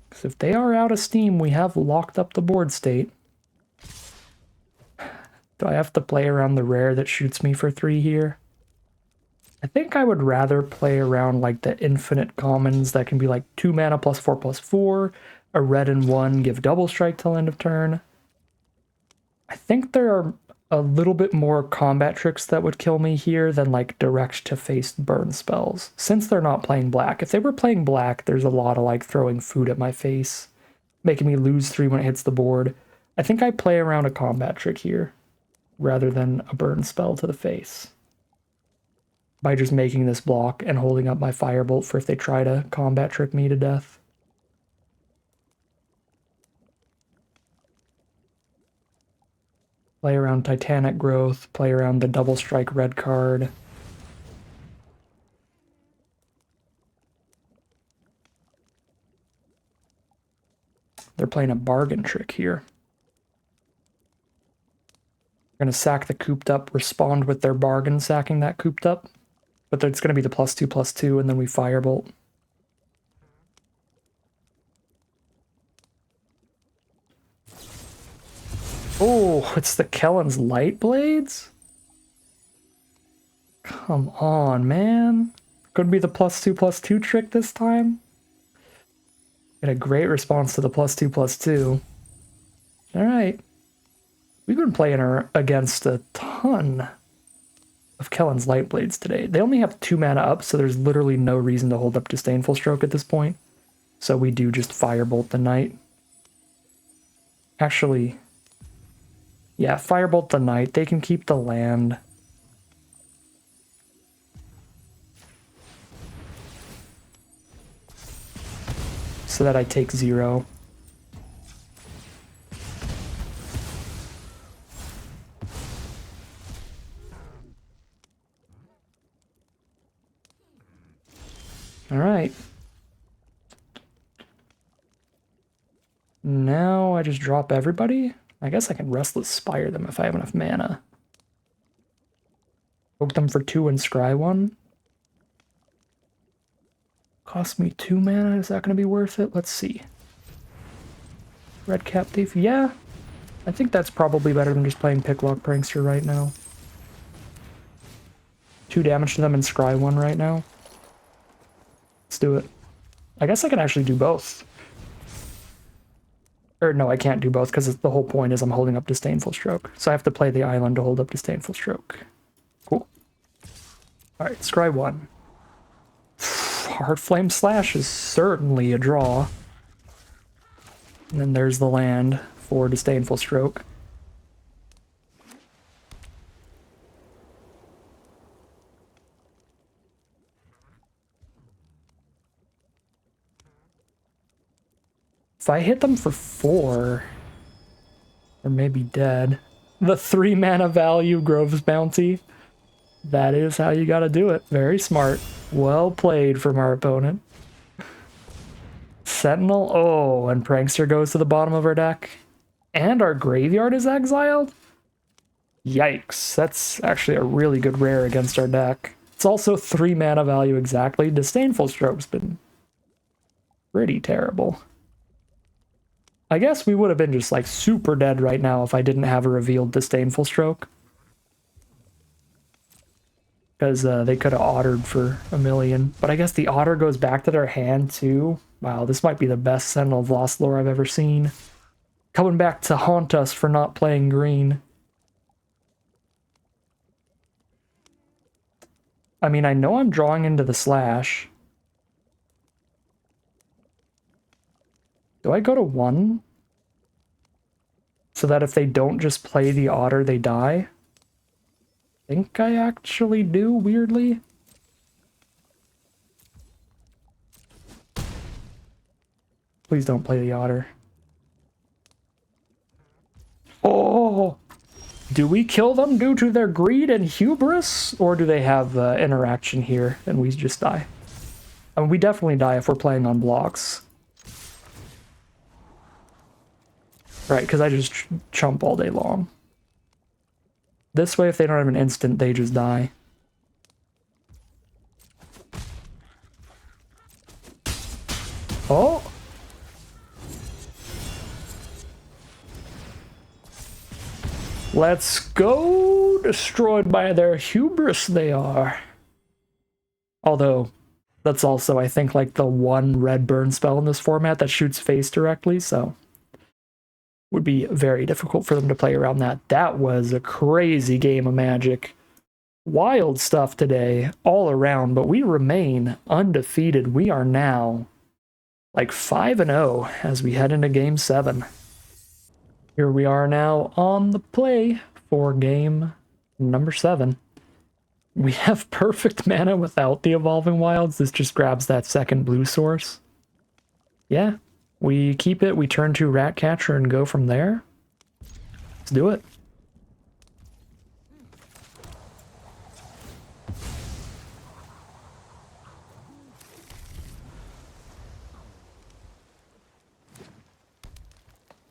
Because if they are out of steam, we have locked up the board state. Do I have to play around the rare that shoots me for 3 here? I think I would rather play around like the infinite commons that can be like 2 mana +4/+4, a red and 1, give double strike till end of turn. I think there are a little bit more combat tricks that would kill me here than like direct to face burn spells, since they're not playing black. If they were playing black, there's a lot of like throwing food at my face, making me lose 3 when it hits the board. I think I play around a combat trick here, rather than a burn spell to the face, by just making this block and holding up my firebolt for if they try to combat trick me to death. Play around Titanic Growth, play around the double strike red card. They're playing a bargain trick here. They're going to sack the cooped up, respond with their bargain sacking that cooped up. But it's going to be the +2/+2, and then we firebolt. Oh, it's the Kellen's Light Blades? Come on, man. Could be the +2/+2 trick this time. Get a great response to the +2/+2. Alright. We've been playing against a ton of Kellen's Light Blades today. They only have 2 mana up, so there's literally no reason to hold up Disdainful Stroke at this point. So we do just Firebolt the Knight. Actually, yeah, Firebolt the Knight. They can keep the land. So that I take 0. Alright. Now I just drop everybody? I guess I can Restless Spire them if I have enough mana. Poke them for 2 and scry 1. Cost me 2 mana, is that going to be worth it? Let's see. Red Cap Thief, yeah. I think that's probably better than just playing Picklock Prankster right now. 2 damage to them and scry 1 right now. Let's do it. I guess I can actually do both. Or no, I can't do both because the whole point is I'm holding up Disdainful Stroke. So I have to play the island to hold up Disdainful Stroke. Cool. Alright, scry 1. Heartflame Slash is certainly a draw. And then there's the land for Disdainful Stroke. If I hit them for 4, or maybe dead, the 3 mana value Grove's Bounty, that is how you gotta do it. Very smart. Well played from our opponent. Sentinel, oh, and Prankster goes to the bottom of our deck. And our graveyard is exiled? Yikes, that's actually a really good rare against our deck. It's also 3 mana value exactly. Disdainful Stroke's been pretty terrible. I guess we would have been just like super dead right now if I didn't have a revealed Disdainful Stroke. Because they could have ottered for a million. But I guess the otter goes back to their hand too. Wow, this might be the best Sentinel of Lost lore I've ever seen. Coming back to haunt us for not playing green. I mean, I know I'm drawing into the slash. Do I go to 1? So that if they don't just play the otter, they die? I think I actually do, weirdly. Please don't play the otter. Oh! Do we kill them due to their greed and hubris? Or do they have interaction here and we just die? I mean, we definitely die if we're playing on blocks. Right, because I just chump all day long. This way, if they don't have an instant, they just die. Oh! Let's go! Destroyed by their hubris they are. Although, that's also, I think, like the one red burn spell in this format that shoots face directly, so... would be very difficult for them to play around that. That was a crazy game of Magic. Wild stuff today, all around, but we remain undefeated. We are now like 5-0 as we head into Game 7. Here we are now on the play for Game number 7. We have perfect mana without the Evolving Wilds. This just grabs that second blue source. Yeah, we keep it, we turn to Ratcatcher and go from there. Let's do it.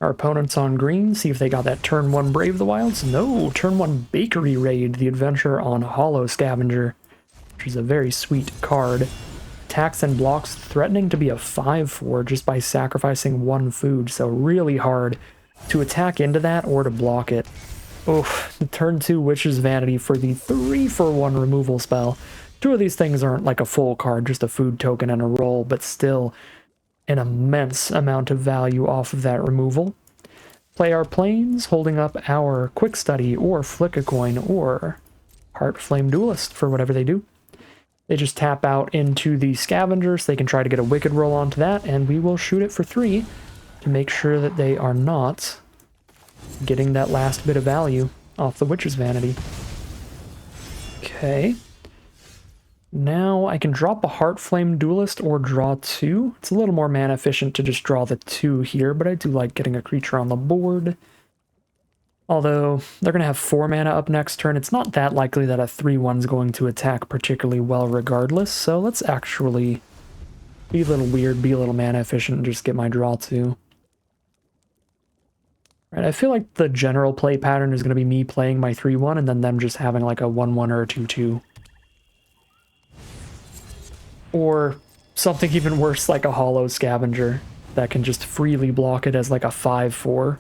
Our opponent's on green, see if they got that turn 1 Brave the Wilds. No, turn 1 Bakery Raid, the adventure on Hollow Scavenger, which is a very sweet card. Attacks and blocks, threatening to be a 5/4 just by sacrificing 1 food, so really hard to attack into that or to block it. Oof, turn 2 Witch's Vanity for the 3-for-1 removal spell. 2 of these things aren't like a full card, just a food token and a roll, but still an immense amount of value off of that removal. Play our planes, holding up our Quick Study or Flick a Coin or Heart Flame Duelist for whatever they do. They just tap out into the Scavenger, so they can try to get a Wicked roll onto that, and we will shoot it for 3 to make sure that they are not getting that last bit of value off the Witch's Vanity. Okay. Now I can drop a Heart Flame Duelist or draw 2. It's a little more mana efficient to just draw the 2 here, but I do like getting a creature on the board. Although they're going to have 4 mana up next turn, it's not that likely that a 3/1's going to attack particularly well regardless, so let's actually be a little weird, be a little mana efficient, and just get my draw 2. Right, I feel like the general play pattern is going to be me playing my 3/1 and then them just having like a 1/1 or a 2/2. Or something even worse like a Hollow Scavenger that can just freely block it as like a 5/4.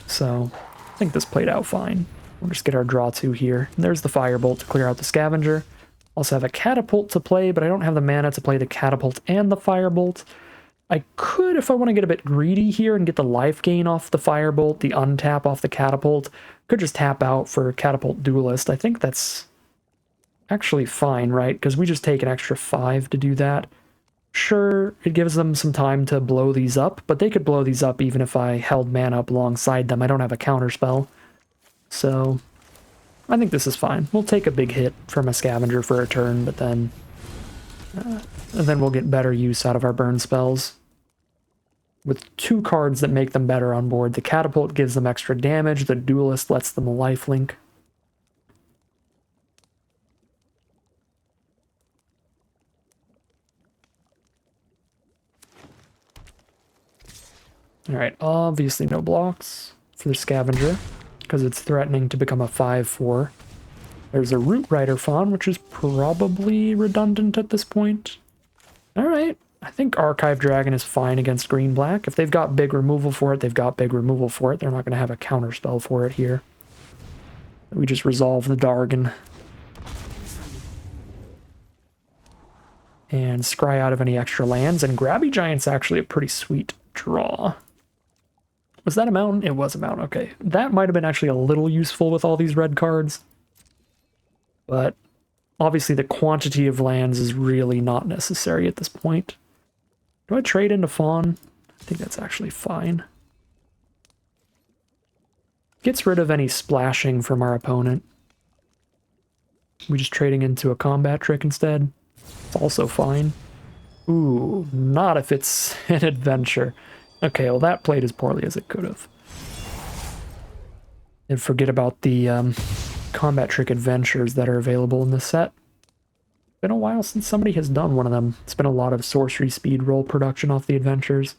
So I think this played out fine. We'll just get our draw 2 here. And there's the Firebolt to clear out the Scavenger. Also have a Catapult to play, but I don't have the mana to play the Catapult and the Firebolt. I could, if I want to get a bit greedy here and get the life gain off the Firebolt, the untap off the Catapult, could just tap out for Catapult Duelist. I think that's actually fine, right? Because we just take an extra 5 to do that. Sure, it gives them some time to blow these up, but they could blow these up even if I held mana up alongside them. I don't have a counterspell. So I think this is fine. We'll take a big hit from a Scavenger for a turn, but then we'll get better use out of our burn spells with 2 cards that make them better on board. The Catapult gives them extra damage, the Duelist lets them a lifelink. Alright, obviously no blocks for the Scavenger. because it's threatening to become a 5/4. There's a Root Rider Fawn, which is probably redundant at this point. Alright, I think Archive Dragon is fine against green-black. If they've got big removal for it, they've got big removal for it. They're not going to have a counterspell for it here. We just resolve the Dargon. And scry out of any extra lands, and Grabby Giant's actually a pretty sweet draw. Was that a mountain? It was a mountain, okay. That might have been actually a little useful with all these red cards. But obviously the quantity of lands is really not necessary at this point. Do I trade into Fawn? I think that's actually fine. Gets rid of any splashing from our opponent. We just trading into a combat trick instead. It's also fine. Ooh, not if it's an adventure. Okay, well that played as poorly as it could have. And forget about the combat trick adventures that are available in this set. Been a while since somebody has done one of them. It's been a lot of sorcery speed roll production off the adventures.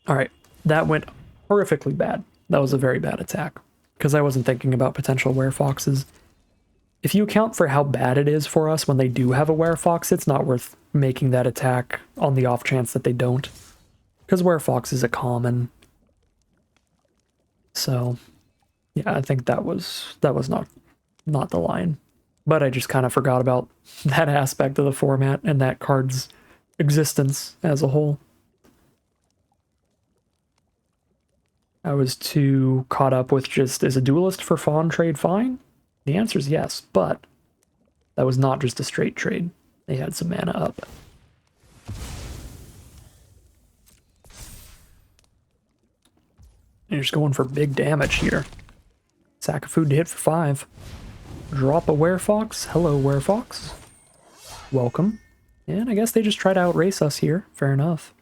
Alright, that went horrifically bad. That was a very bad attack, because I wasn't thinking about potential werefoxes. If you account for how bad it is for us when they do have a werefox, it's not worth making that attack on the off chance that they don't. Because werefox is a common. So, yeah, I think that was not the line. But I just kind of forgot about that aspect of the format and that card's existence as a whole. I was too caught up with just, is a duelist for Fawn trade fine? The answer is yes, but that was not just a straight trade. They had some mana up. You're just going for big damage here. Sack of food to hit for 5. Drop a werefox. Hello, werefox. Welcome. And I guess they just try to outrace us here. Fair enough.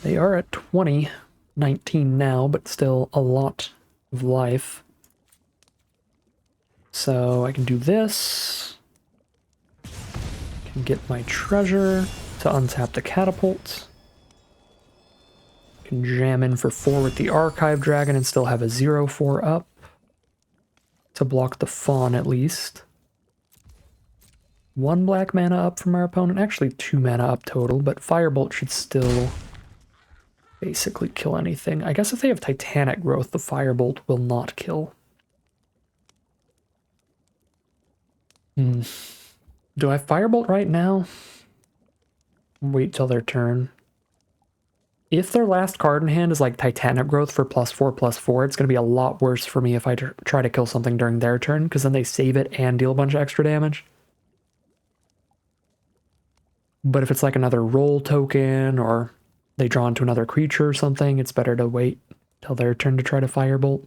They are at 20. 19 now, but still a lot of life. So I can do this. Can get my treasure to untap the catapult. Can jam in for 4 with the Archive Dragon and still have a 0/4 up. To block the Fawn at least. 1 black mana up from our opponent. Actually 2 mana up total, but Firebolt should still basically kill anything. I guess if they have Titanic Growth, the Firebolt will not kill. Do I Firebolt right now? Wait till their turn. If their last card in hand is like Titanic Growth for +4/+4, it's going to be a lot worse for me if I try to kill something during their turn, because then they save it and deal a bunch of extra damage. But if it's like another roll token, or they draw into another creature or something, it's better to wait till their turn to try to Firebolt.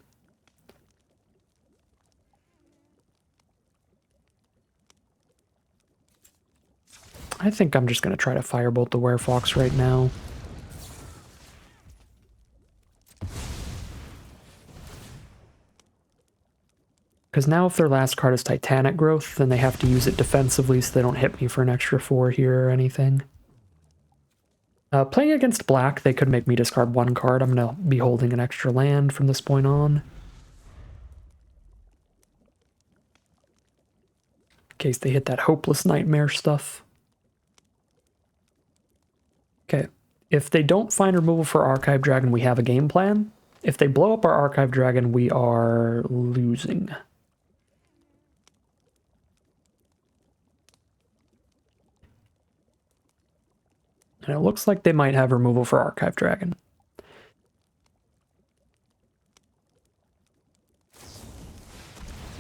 I think I'm just going to try to Firebolt the Werefox right now. Because now if their last card is Titanic Growth, then they have to use it defensively so they don't hit me for an extra 4 here or anything. Playing against black, they could make me discard 1 card. I'm going to be holding an extra land from this point on. In case they hit that Hopeless Nightmare stuff. Okay, if they don't find removal for Archive Dragon, we have a game plan. If they blow up our Archive Dragon, we are losing. And it looks like they might have removal for Archive Dragon.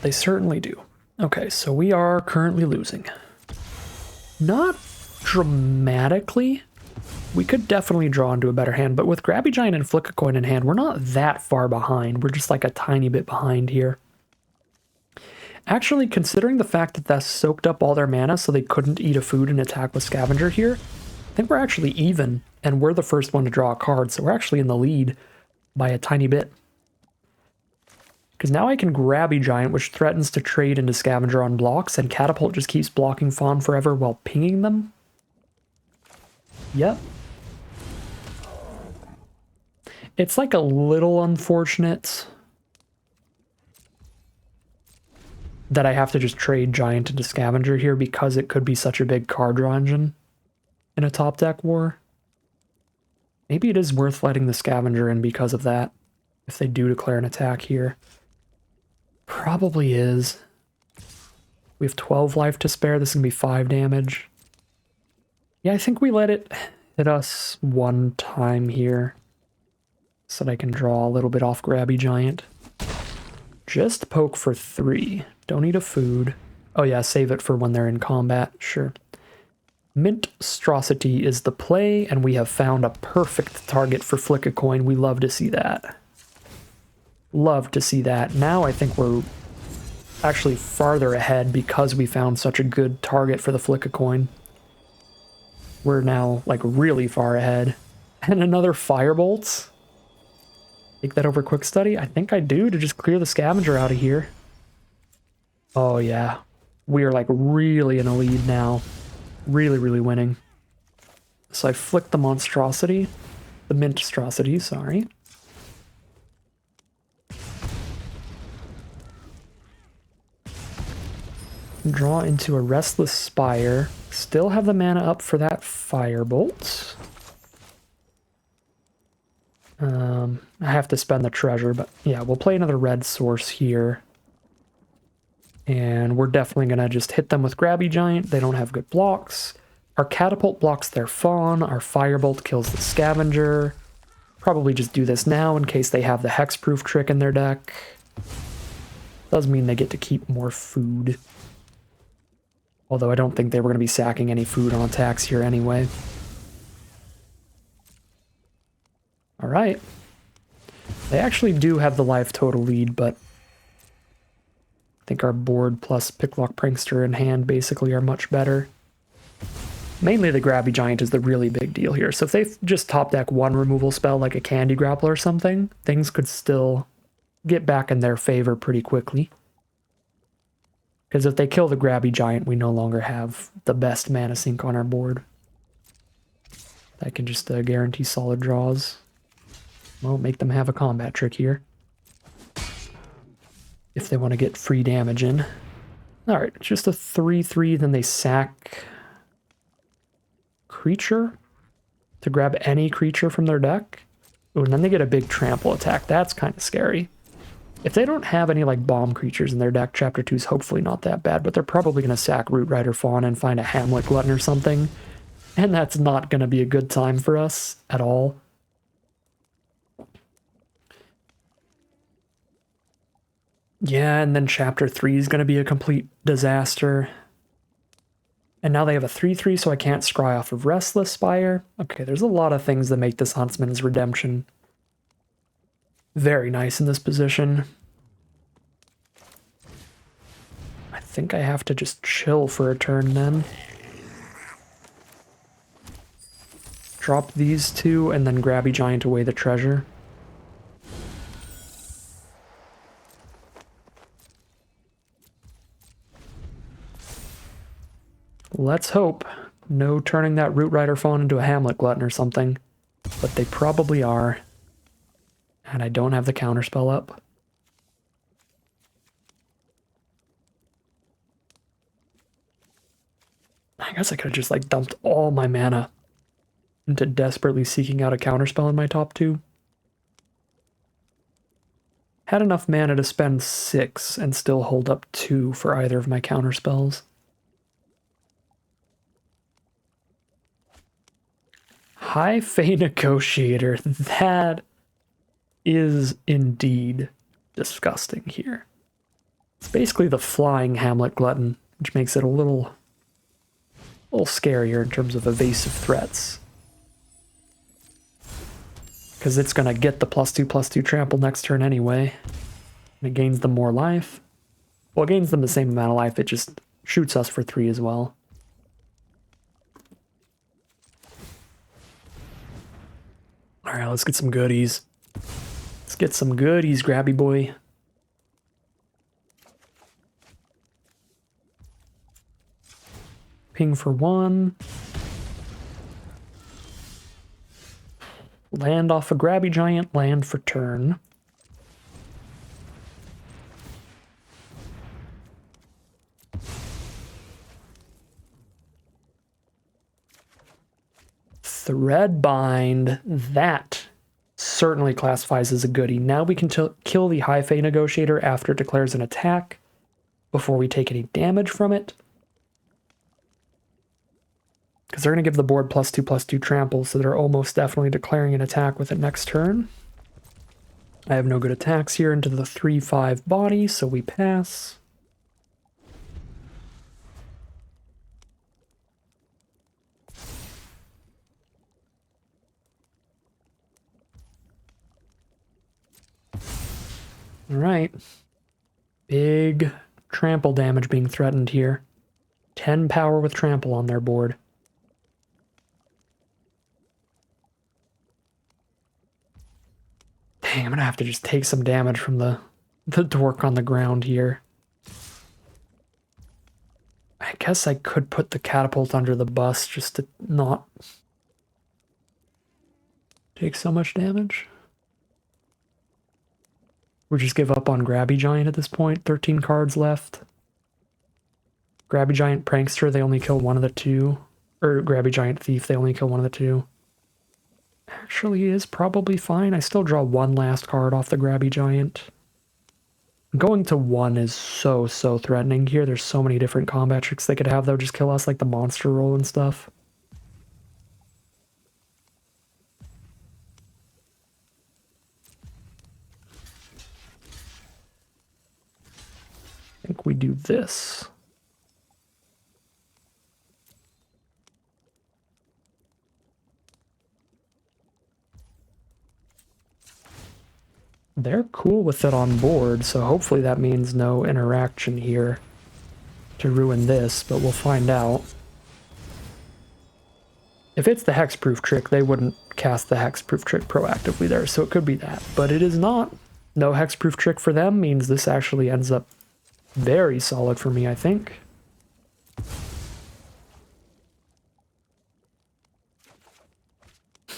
They certainly do. Okay, so we are currently losing. Not dramatically. We could definitely draw into a better hand, but with Grabby Giant and Flick a Coin in hand, we're not that far behind. We're just like a tiny bit behind here. Actually, considering the fact that that soaked up all their mana so they couldn't eat a food and attack with Scavenger here, I think we're actually even, and we're the first one to draw a card, so we're actually in the lead by a tiny bit. Because now I can Grabby Giant, which threatens to trade into Scavenger on blocks, and Catapult just keeps blocking Fawn forever while pinging them. Yep. It's like a little unfortunate that I have to just trade Giant into Scavenger here because it could be such a big card draw engine in a top deck war. Maybe it is worth letting the Scavenger in because of that, if they do declare an attack here. Probably is. We have 12 life to spare. This is going to be 5 damage. Yeah, I think we let it hit us one time here so that I can draw a little bit off Grabby Giant. Just poke for 3. Don't need a food. Oh yeah, save it for when they're in combat. Sure. Minstrosity is the play, and we have found a perfect target for Flick a Coin. We love to see that. Love to see that. Now I think we're actually farther ahead because we found such a good target for the Flick a Coin. We're now, like, really far ahead. And another Firebolt. Take that over Quick Study? I think I do, to just clear the Scavenger out of here. Oh yeah. We are, like, really in a lead now. Really, really winning. So I flicked the Monstrosity. The Minstrosity, sorry. Draw into a Restless Spire. Still have the mana up for that Firebolt. I have to spend the treasure, but yeah, we'll play another red source here. And we're definitely going to just hit them with Grabby Giant. They don't have good blocks. Our Catapult blocks their Fawn. Our Firebolt kills the Scavenger. Probably just do this now in case they have the Hexproof trick in their deck. Does mean they get to keep more food. Although I don't think they were going to be sacking any food on attacks here anyway. Alright. They actually do have the life total lead, but I think our board plus Picklock Prankster in hand basically are much better. Mainly the Grabby Giant is the really big deal here. So if they just top deck one removal spell like a Candy Grapple or something, things could still get back in their favor pretty quickly. Because if they kill the Grabby Giant, we no longer have the best mana sink on our board. That can just guarantee solid draws. Well, make them have a combat trick here. If they want to get free damage in. Alright, just a 3/3, then they sack creature to grab any creature from their deck. Ooh, and then they get a big trample attack. That's kind of scary. If they don't have any like bomb creatures in their deck, Chapter 2 is hopefully not that bad, but they're probably going to sack Root Rider Fawn and find a Hamlet Glutton or something. And that's not going to be a good time for us at all. Yeah, and then Chapter 3 is going to be a complete disaster. And now they have a 3/3, so I can't scry off of Restless Spire. Okay, there's a lot of things that make this Huntsman's Redemption very nice in this position. I think I have to just chill for a turn then. Drop these two and then Grabby Giant away the treasure. Let's hope no turning that Root Rider Fawn into a Hamlet Glutton or something, but they probably are. And I don't have the counterspell up. I guess I could have just like dumped all my mana into desperately seeking out a counterspell in my top 2. Had enough mana to spend 6 and still hold up 2 for either of my counterspells. High Fey Negotiator, that is indeed disgusting here. It's basically the flying Hamlet Glutton, which makes it a little scarier in terms of evasive threats. Because it's going to get the +2/+2 trample next turn anyway. And it gains them more life. Well, it gains them the same amount of life, it just shoots us for 3 as well. Alright, let's get some goodies. Let's get some goodies, Grabby boy. Ping for 1. Land off a Grabby Giant, land for turn. Threadbind, that certainly classifies as a goodie. Now we can kill the High Fae Negotiator after it declares an attack before we take any damage from it. Because they're going to give the board +2/+2 trample, so they're almost definitely declaring an attack with it next turn. I have no good attacks here into the 3/5 body, so we pass. Alright. Big trample damage being threatened here. 10 power with trample on their board. Dang, I'm gonna have to just take some damage from the dork on the ground here. I guess I could put the catapult under the bus just to not take so much damage. Or just give up on Grabby Giant at this point. 13 cards left. Grabby Giant Prankster, they only kill one of the two. Or Grabby Giant Thief, they only kill one of the two. Actually is probably fine. I still draw one last card off the Grabby Giant. Going to 1 is so threatening here. There's so many different combat tricks they could have that would just kill us, like the monster roll and stuff. I think we do this. They're cool with it on board, so hopefully that means no interaction here to ruin this, but we'll find out. If it's the hexproof trick, they wouldn't cast the hexproof trick proactively there, so it could be that. But it is not. No hexproof trick for them means this actually ends up very solid for me, I think.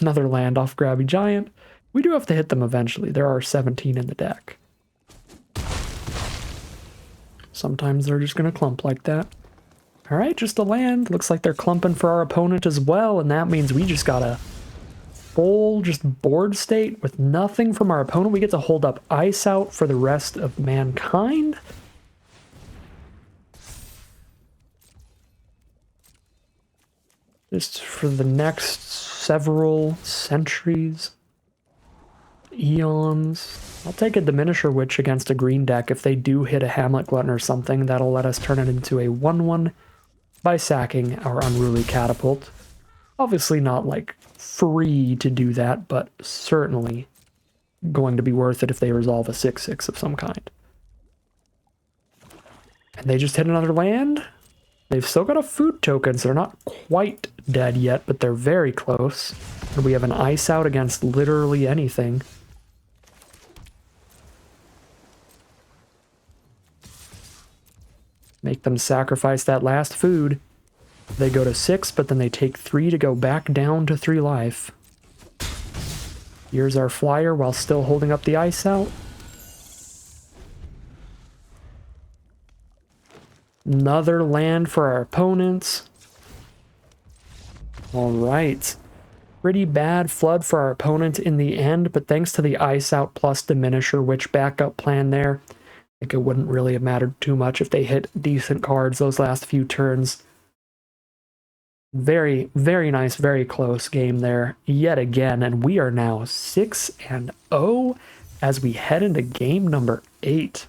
Another land off Grabby Giant. We do have to hit them eventually. There are 17 in the deck. Sometimes they're just going to clump like that. Alright, just a land. Looks like they're clumping for our opponent as well, and that means we just got a full just board state with nothing from our opponent. We get to hold up Ice Out for the rest of mankind. Just for the next several centuries. Eons. I'll take a Diminisher Witch against a green deck. If they do hit a Hamlet Glutton or something, that'll let us turn it into a 1/1 by sacking our Unruly Catapult. Obviously not, like, free to do that, but certainly going to be worth it if they resolve a 6/6 of some kind. And they just hit another land. They've still got a food token, so they're not quite dead yet, but they're very close. And we have an Ice Out against literally anything. Make them sacrifice that last food. They go to 6, but then they take 3 to go back down to 3 life. Here's our flyer while still holding up the Ice Out. Another land for our opponents. Alright. Pretty bad flood for our opponent in the end, but thanks to the Ice Out plus Diminisher Witch backup plan there, I think it wouldn't really have mattered too much if they hit decent cards those last few turns. Very, very nice, very close game there yet again, and we are now 6-0 as we head into game number 8.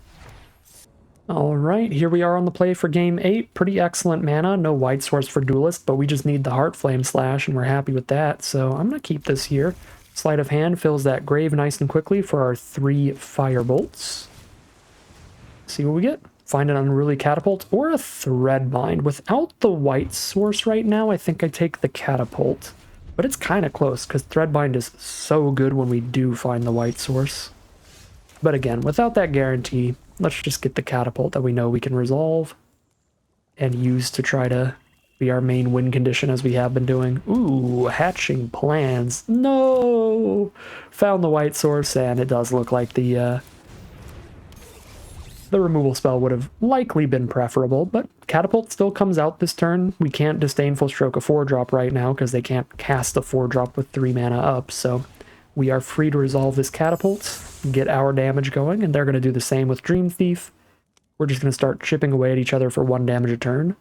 Alright, here we are on the play for game 8. Pretty excellent mana, no White Source for Duelist, but we just need the Heart Flame Slash, and we're happy with that, so I'm going to keep this here. Sleight of Hand fills that grave nice and quickly for our 3 Firebolts. See what we get. Find an Unruly Catapult or a Threadbind. Without the White Source right now, I think I take the Catapult. But it's kind of close, because Threadbind is so good when we do find the White Source. But again, without that guarantee, let's just get the Catapult that we know we can resolve and use to try to be our main win condition as we have been doing. Ooh, hatching plans. No! Found the white source, and it does look like the removal spell would have likely been preferable, but Catapult still comes out this turn. We can't Disdainful Stroke a 4-drop right now because they can't cast a 4-drop with 3 mana up, so we are free to resolve this Catapult, get our damage going, and they're going to do the same with Dream Thief. We're just going to start chipping away at each other for 1 damage a turn.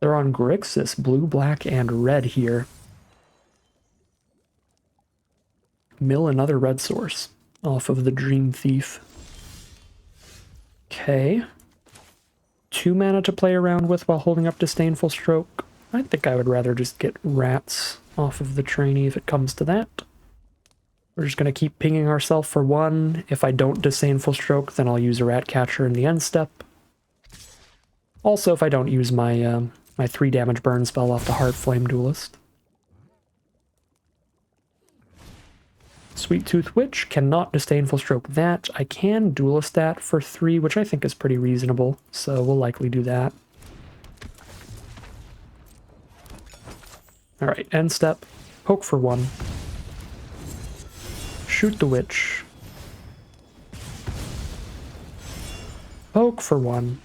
They're on Grixis, blue, black, and red here. Mill another red source off of the Dream Thief. Okay. 2 mana to play around with while holding up Disdainful Stroke. I think I would rather just get rats off of the trainee if it comes to that. We're just going to keep pinging ourselves for 1. If I don't Disdainful Stroke, then I'll use a rat catcher in the end step. Also, if I don't use my my 3 damage burn spell off the Heartflame Duelist. Sweet Tooth Witch cannot Disdainful Stroke that. I can Duelist that for 3, which I think is pretty reasonable, so we'll likely do that. Alright, end step. Poke for 1. Shoot the Witch. Poke for 1.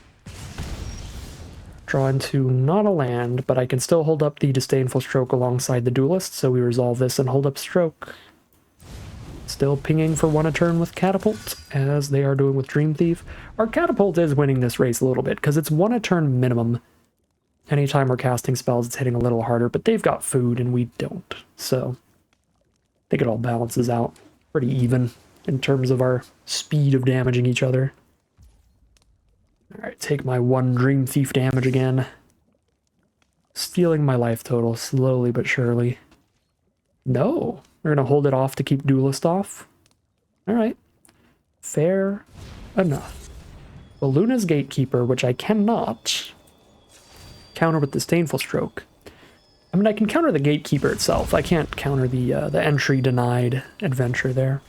Draw into not a land, but I can still hold up the Disdainful Stroke alongside the Duelist, so we resolve this and hold up Stroke. Still pinging for 1 a turn with Catapult, as they are doing with Dream Thief. Our Catapult is winning this race a little bit, because it's 1 a turn minimum. Anytime we're casting spells, it's hitting a little harder, but they've got food and we don't. So I think it all balances out pretty even in terms of our speed of damaging each other. Alright, take my 1 Dream Thief damage again. Stealing my life total slowly but surely. No! We're going to hold it off to keep Duelist off. Alright. Fair enough. Luna's Gatekeeper, which I cannot counter with Disdainful Stroke. I mean, I can counter the Gatekeeper itself. I can't counter the entry denied adventure there.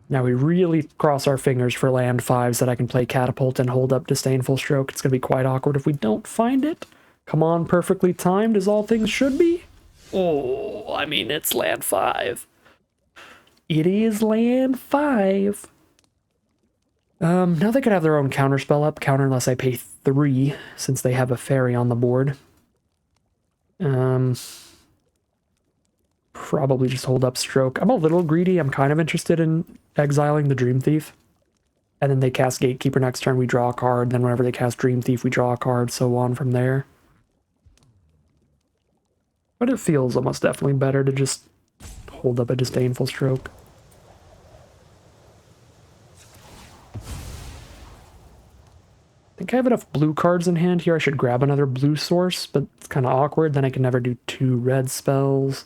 Now we really cross our fingers for land 5s that I can play Catapult and hold up Disdainful Stroke. It's going to be quite awkward if we don't find it. Come on, perfectly timed as all things should be. Oh, I mean, it's land 5. It is land 5. Now they could have their own counterspell up. Counter unless I pay 3, since they have a fairy on the board. Probably just hold up Stroke. I'm a little greedy. I'm kind of interested in exiling the Dream Thief. And then they cast Gatekeeper next turn, we draw a card. Then whenever they cast Dream Thief, we draw a card, so on from there. But it feels almost definitely better to just hold up a Disdainful Stroke. I think I have enough blue cards in hand here. I should grab another blue source, but it's kind of awkward. Then I can never do 2 red spells.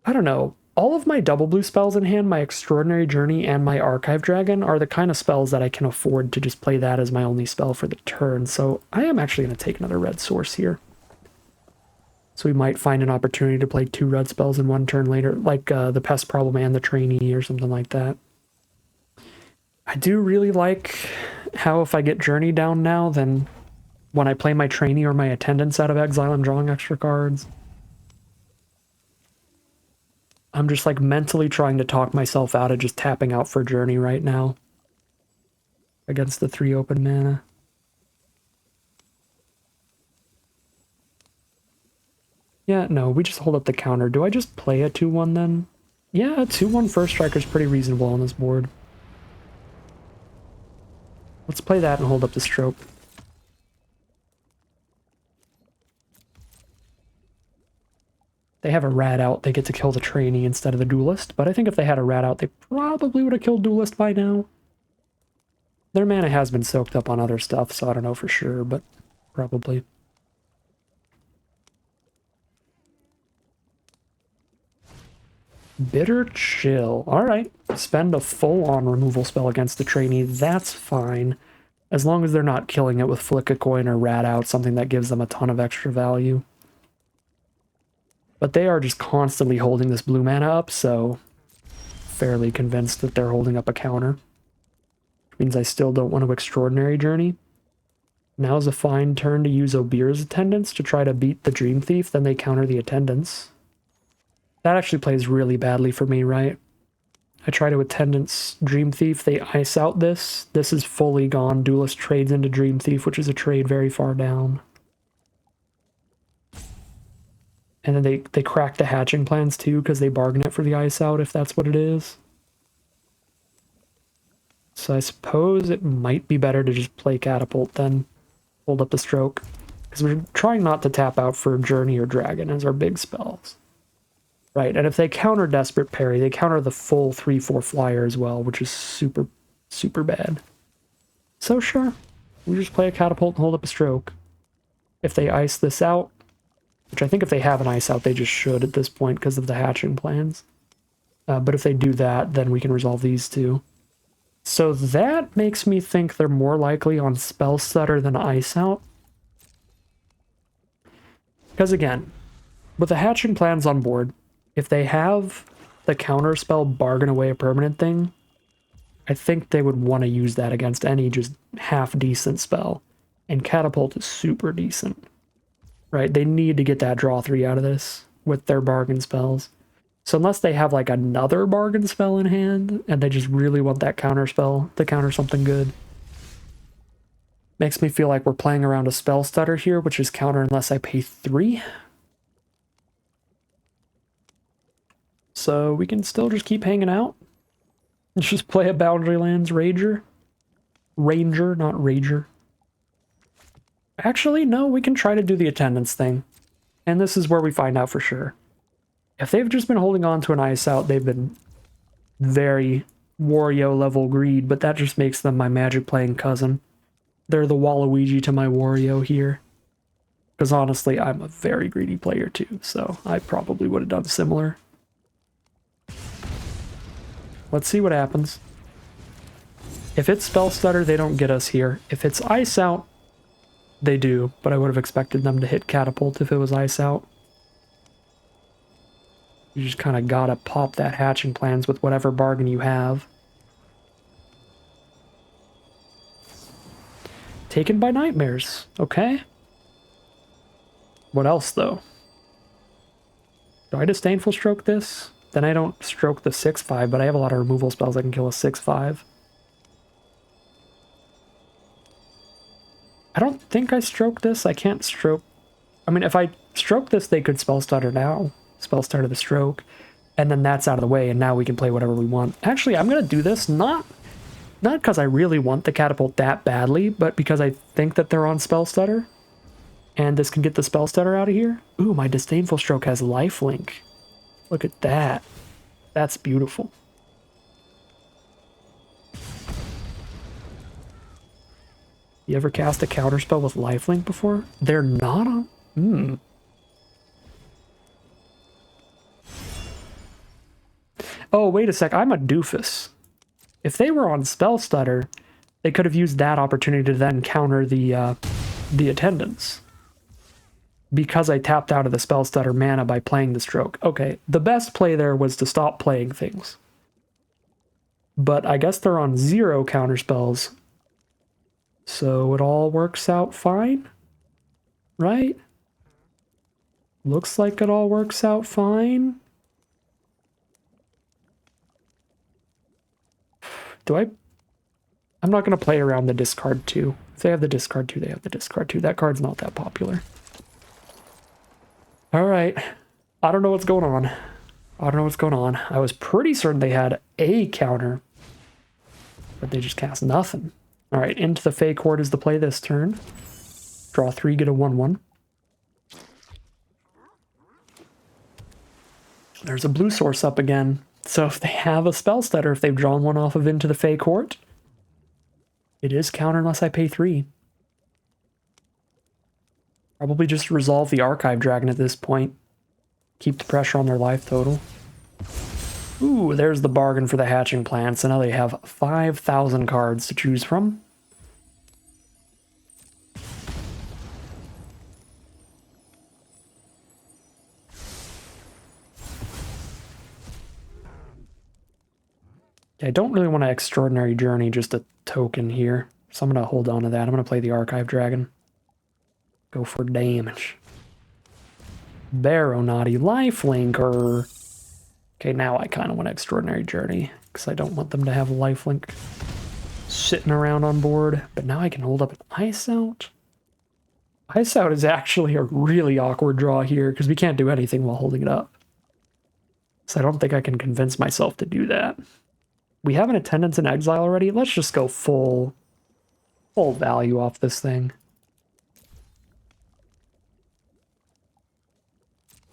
I don't know. All of my double blue spells in hand, my Extraordinary Journey and my Archive Dragon, are the kind of spells that I can afford to just play that as my only spell for the turn. So I am actually going to take another red source here. So we might find an opportunity to play 2 red spells in 1 turn later, like the Pest Problem and the Trainee or something like that. I do really like how if I get Journey down now, then when I play my Trainee or my Attendants out of exile, I'm drawing extra cards. I'm just like mentally trying to talk myself out of just tapping out for Journey right now against the 3 open mana. Yeah, no, we just hold up the counter. Do I just play a 2-1 then? Yeah, a 2-1 First Striker is pretty reasonable on this board. Let's play that and hold up the Stroke. They have a rat out, they get to kill the Trainee instead of the Duelist, but I think if they had a rat out, they probably would have killed Duelist by now. Their mana has been soaked up on other stuff, so I don't know for sure, but probably. Bitter Chill. Alright. Spend a full-on removal spell against the Trainee. That's fine. As long as they're not killing it with Flick a Coin or Rat Out, something that gives them a ton of extra value. But they are just constantly holding this blue mana up, so fairly convinced that they're holding up a counter. Which means I still don't want to Extraordinary Journey. Now's a fine turn to use Obir's Attendants to try to beat the Dream Thief, then they counter the Attendants. That actually plays really badly for me, right? I try to Attendants Dream Thief, they ice out this. This is fully gone. Duelist trades into Dream Thief, which is a trade very far down. And then they crack the hatching plans too, because they bargain it for the ice out, if that's what it is. So I suppose it might be better to just play Catapult than hold up the Stroke. Because we're trying not to tap out for Journey or Dragon as our big spells. Right, and if they counter Desperate Parry, they counter the full 3/4 flyer as well, which is super, super bad. So sure, we just play a Catapult and hold up a Stroke. If they ice this out, which I think if they have an ice out, they just should at this point because of the hatching plans. But if they do that, then we can resolve these two. So that makes me think they're more likely on Spell Stutter than Ice Out. Because again, with the hatching plans on board, if they have the counter spell Bargain Away a Permanent thing, I think they would want to use that against any just half-decent spell. And Catapult is super decent. Right? They need to get that draw 3 out of this with their bargain spells. So unless they have like another bargain spell in hand, and they just really want that counter spell to counter something good. Makes me feel like we're playing around a Spell Stutter here, which is counter unless I pay 3. So we can still just keep hanging out. Let's just play a Boundary Lands Ranger. Ranger, not Rager. Actually, no, we can try to do the Attendance thing. And this is where we find out for sure. If they've just been holding on to an ice out, they've been very Wario level greed, but that just makes them my Magic playing cousin. They're the Waluigi to my Wario here. Because honestly, I'm a very greedy player too, so I probably would have done similar. Let's see what happens. If it's Spell Stutter, they don't get us here. If it's Ice Out, they do, but I would have expected them to hit Catapult if it was Ice Out. You just kind of gotta pop that hatching plans with whatever bargain you have. Taken by Nightmares, okay. What else, though? Do I Disdainful Stroke this? Then I don't stroke the 6/5, but I have a lot of removal spells I can kill a 6/5. I don't think I stroke this. I can't stroke... I mean, if I stroke this, they could Spell Stutter now. Spell Stutter the Stroke. And then that's out of the way, and now we can play whatever we want. Actually, I'm going to do this, not because I really want the Catapult that badly, but because I think that they're on Spell Stutter. And this can get the Spell Stutter out of here. Ooh, my Disdainful Stroke has lifelink. Look at that. That's beautiful. You ever cast a counterspell with lifelink before? They're not on... Oh, wait a sec. I'm a doofus. If they were on Spell Stutter, they could have used that opportunity to then counter the Attendants. Because I tapped out of the Spell Stutter mana by playing the Stroke. Okay, the best play there was to stop playing things. But I guess they're on 0 counterspells. So it all works out fine, right? Looks like it all works out fine. I'm not going to play around the discard 2. If they have the discard 2, they have the discard 2. That card's not that popular. Alright. I don't know what's going on. I was pretty certain they had a counter. But they just cast nothing. Alright, into the Fey Court is the play this turn. Draw 3, get a 1/1. There's a blue source up again. So if they have a Spell Stutter, if they've drawn one off of Into the Fey Court, it is counter unless I pay 3. Probably just resolve the Archive Dragon at this point. Keep the pressure on their life total. Ooh, there's the bargain for the hatching plan. So now they have 5,000 cards to choose from. I don't really want an Extraordinary Journey, just a token here. So I'm going to hold on to that. I'm going to play the Archive Dragon. Go for damage. Baronati Lifelinker. Okay, now I kind of want Extraordinary Journey, because I don't want them to have lifelink sitting around on board. But now I can hold up an Ice Out. Ice Out is actually a really awkward draw here, because we can't do anything while holding it up. So I don't think I can convince myself to do that. We have an Attendance in Exile already. Let's just go full value off this thing.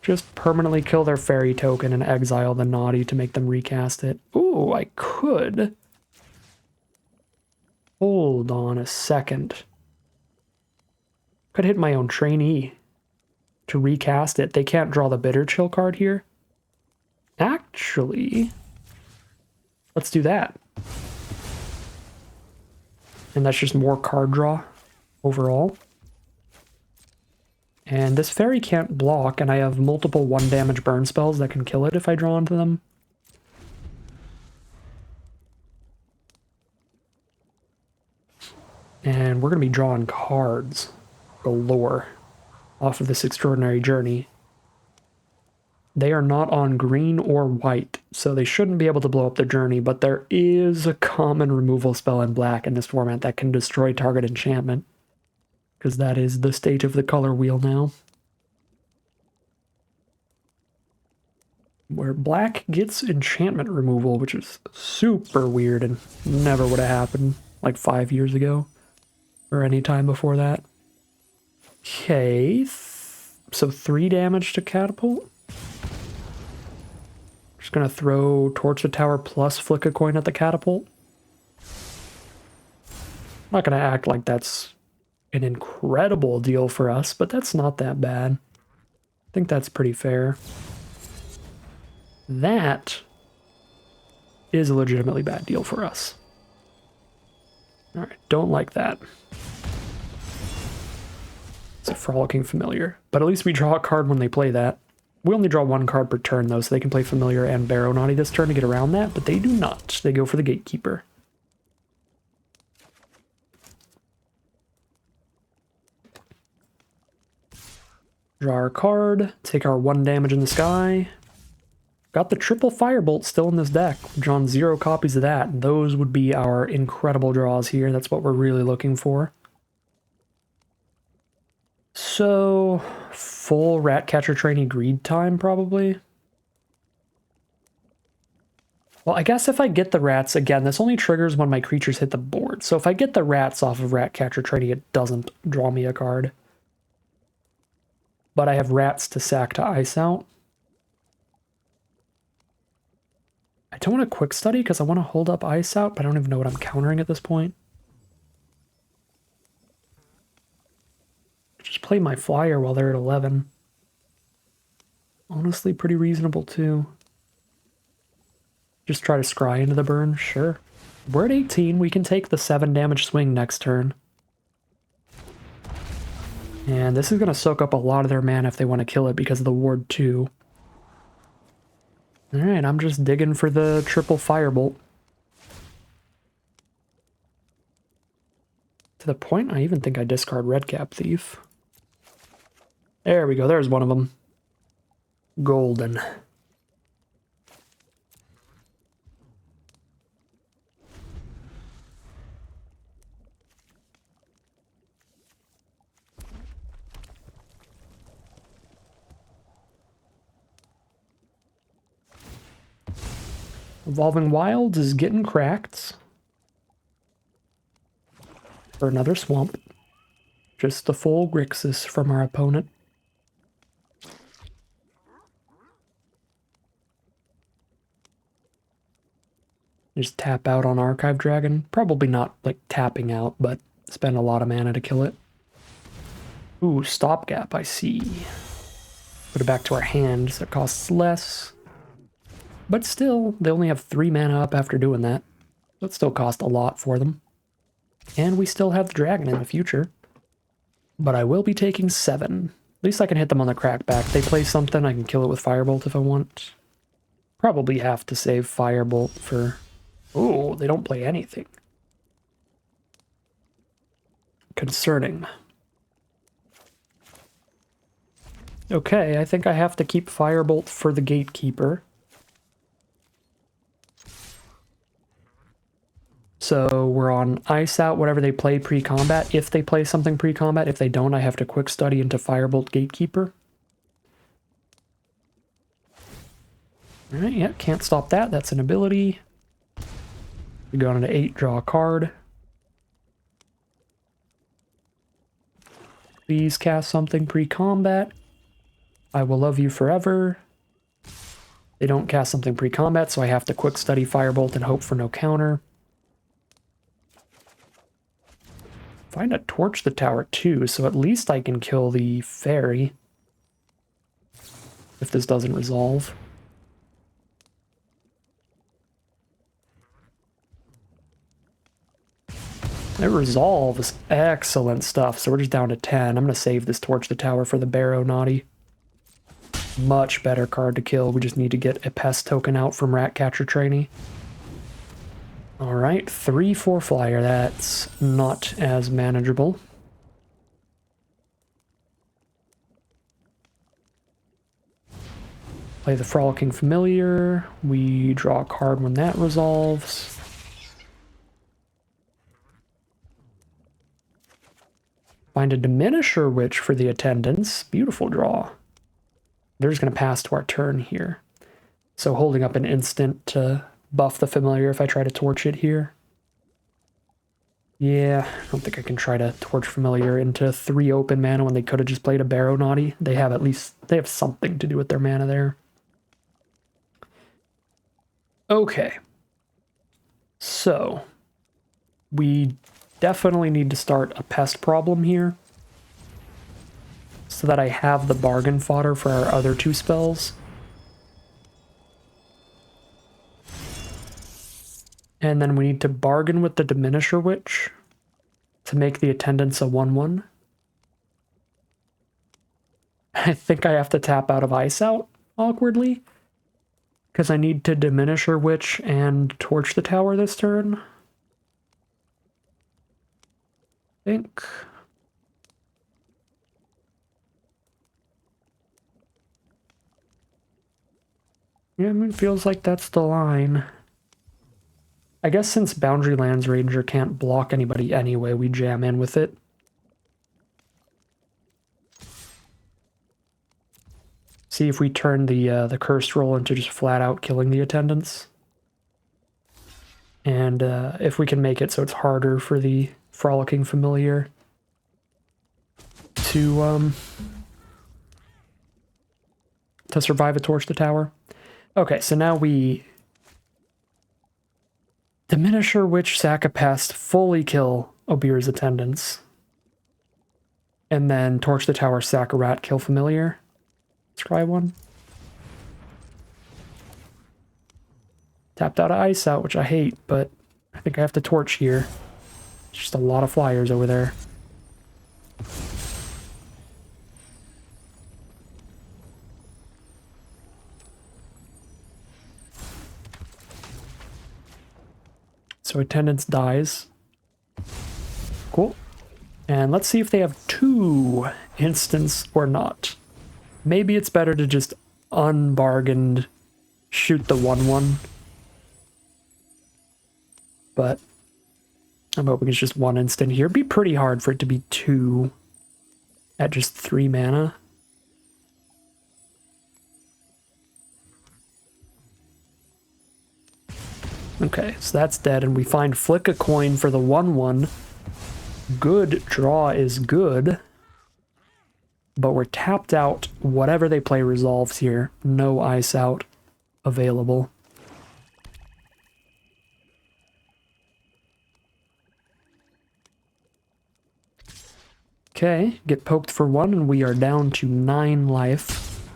Just permanently kill their fairy token and exile the Naughty to make them recast it. Ooh, I could. Hold on a second. Could hit my own trainee to recast it. They can't draw the Bitter Chill card here. Actually, let's do that. And that's just more card draw overall. And this fairy can't block, and I have multiple 1 damage burn spells that can kill it if I draw onto them. And we're going to be drawing cards galore off of this Extraordinary Journey. They are not on green or white, so they shouldn't be able to blow up the journey, but there is a common removal spell in black in this format that can destroy target enchantment, because that is the state of the color wheel now. Where black gets enchantment removal, which is super weird and never would have happened like 5 years ago or any time before that. Okay, so 3 damage to catapult. Just gonna throw Torch the Tower plus flick a coin at the catapult. I'm not gonna act like that's an incredible deal for us, but that's not that bad. I think that's pretty fair. That is a legitimately bad deal for us. Alright, don't like that. It's a Frolicking Familiar, but at least we draw a card when they play that. We only draw 1 card per turn, though, so they can play Familiar and Baronati this turn to get around that, but they do not. They go for the Gatekeeper. Draw our card, take our 1 damage in the sky. Got the triple Firebolt still in this deck. We've drawn 0 copies of that. Those would be our incredible draws here. That's what we're really looking for. So, full Ratcatcher Trainee Greed time, probably. Well, I guess if I get the rats, again, this only triggers when my creatures hit the board. So if I get the rats off of Ratcatcher Trainee, it doesn't draw me a card. But I have rats to sack to Ice Out. I don't want a Quick Study because I want to hold up Ice Out, but I don't even know what I'm countering at this point. Just play my flyer while they're at 11. Honestly, pretty reasonable too. Just try to scry into the burn, sure. We're at 18, we can take the 7 damage swing next turn. And this is going to soak up a lot of their mana if they want to kill it because of the ward 2. Alright, I'm just digging for the triple Firebolt. To the point I even think I discard Redcap Thief. There we go, there's one of them. Golden. Evolving Wilds is getting cracked. For another swamp. Just the full Grixis from our opponent. Just tap out on Archive Dragon. Probably not like tapping out, but spend a lot of mana to kill it. Ooh, Stopgap, I see. Put it back to our hand, so it costs less. But still, they only have 3 mana up after doing that. So it still cost a lot for them. And we still have the dragon in the future. But I will be taking 7. At least I can hit them on the crackback. They play something, I can kill it with Firebolt if I want. Probably have to save Firebolt for... Oh, they don't play anything. Concerning. Okay, I think I have to keep Firebolt for the Gatekeeper. So we're on Ice Out, whatever they play pre-combat. If they play something pre-combat, if they don't, I have to quick study into Firebolt Gatekeeper. Alright, yeah, can't stop that. That's an ability. We go on to 8, draw a card. Please cast something pre-combat. I will love you forever. They don't cast something pre-combat, so I have to quick study Firebolt and hope for no counter. Find a Torch the Tower too, so at least I can kill the fairy if this doesn't resolve. It resolves. Excellent stuff. So we're just down to 10. I'm going to save this Torch the Tower for the Barrow Naughty. Much better card to kill. We just need to get a Pest token out from Ratcatcher Trainee. Alright, 3/4 flyer. That's not as manageable. Play the Frolicking Familiar. We draw a card when that resolves. Find a Diminisher Witch for the Attendants. Beautiful draw. They're just going to pass to our turn here. So holding up an instant to buff the Familiar if I try to torch it here. Yeah, I don't think I can try to torch Familiar into 3 open mana when they could have just played a Barrow Naughty. They have something to do with their mana there. Okay. So, we definitely need to start a Pest problem here, so that I have the bargain fodder for our other 2 spells. And then we need to bargain with the Diminisher Witch to make the Attendants a 1/1. I think I have to tap out of Ice Out, awkwardly, because I need to Diminisher Witch and Torch the Tower this turn. I think. Yeah, I mean, it feels like that's the line. I guess since Boundary Lands Ranger can't block anybody anyway, we jam in with it. See if we turn the Cursed roll into just flat out killing the Attendants. And if we can make it so it's harder for the Frolicking Familiar to survive a Torch the Tower. Okay, so now we Diminisher Witch, sack a Pest, fully kill Obir's Attendants. And then Torch the Tower, sack a Rat, kill Familiar. Let's try one. Tapped out of Ice Out, which I hate, but I think I have to Torch here. It's just a lot of flyers over there. So Attendants dies. Cool. And let's see if they have 2 instants or not. Maybe it's better to just unbargained shoot the 1/1. But I'm hoping it's just 1 instant here. It'd be pretty hard for it to be 2 at just 3 mana. Okay, so that's dead, and we find Flick a Coin for the 1/1. Good draw is good, but we're tapped out. Whatever they play resolves here. No Ice Out available. Okay, get poked for 1, and we are down to 9 life.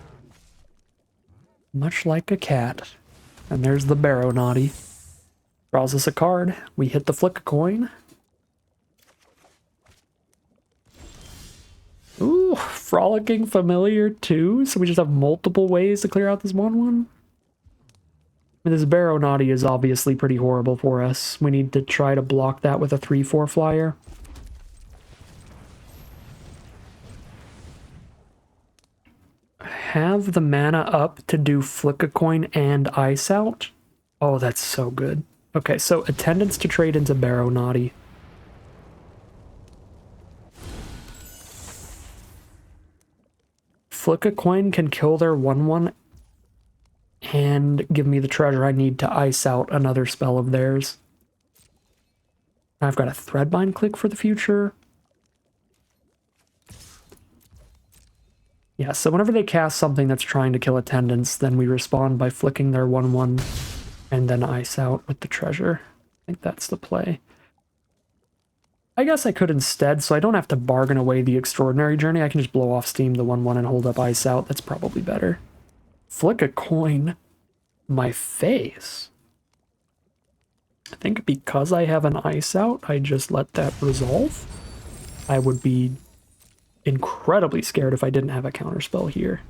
Much like a cat. And there's the Barrow Naughty. Draws us a card. We hit the Flick a Coin. Ooh, Frolicking Familiar too. So we just have multiple ways to clear out this 1/1. I mean, this Barrow Naughty is obviously pretty horrible for us. We need to try to block that with a 3/4 flyer. have the mana up to do Flick a Coin and Ice Out. Oh, that's so good. Okay, so Attendance to trade into Barrow Naughty. Flick a Coin can kill their 1/1 and give me the treasure I need to ice out another spell of theirs. I've got a Threadbind click for the future. Yeah, so whenever they cast something that's trying to kill Attendance, then we respond by flicking their 1/1 and then ice out with the treasure. I think that's the play. I guess I could instead, so I don't have to bargain away the Extraordinary Journey. I can just blow off Steam the 1/1 and hold up ice out. That's probably better. Flick a Coin. My face. I think because I have an ice out, I just let that resolve. I would be incredibly scared if I didn't have a counterspell here.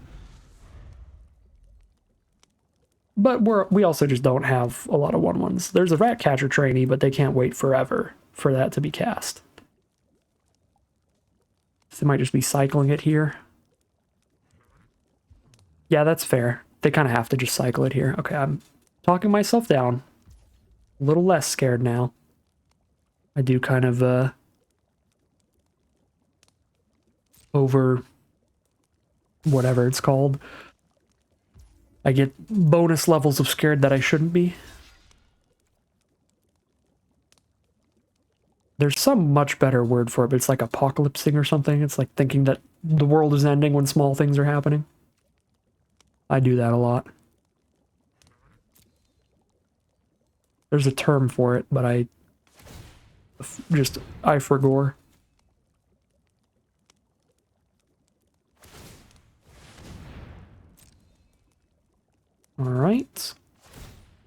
But we also just don't have a lot of 1/1s. There's a Ratcatcher trainee, but they can't wait forever for that to be cast. So they might just be cycling it here. Yeah, that's fair. They kind of have to just cycle it here. Okay, I'm talking myself down. A little less scared now. I do kind of over whatever it's called. I get bonus levels of scared that I shouldn't be. There's some much better word for it, but it's like apocalypsing or something. It's like thinking that the world is ending when small things are happening. I do that a lot. There's a term for it, but I forgot. Alright.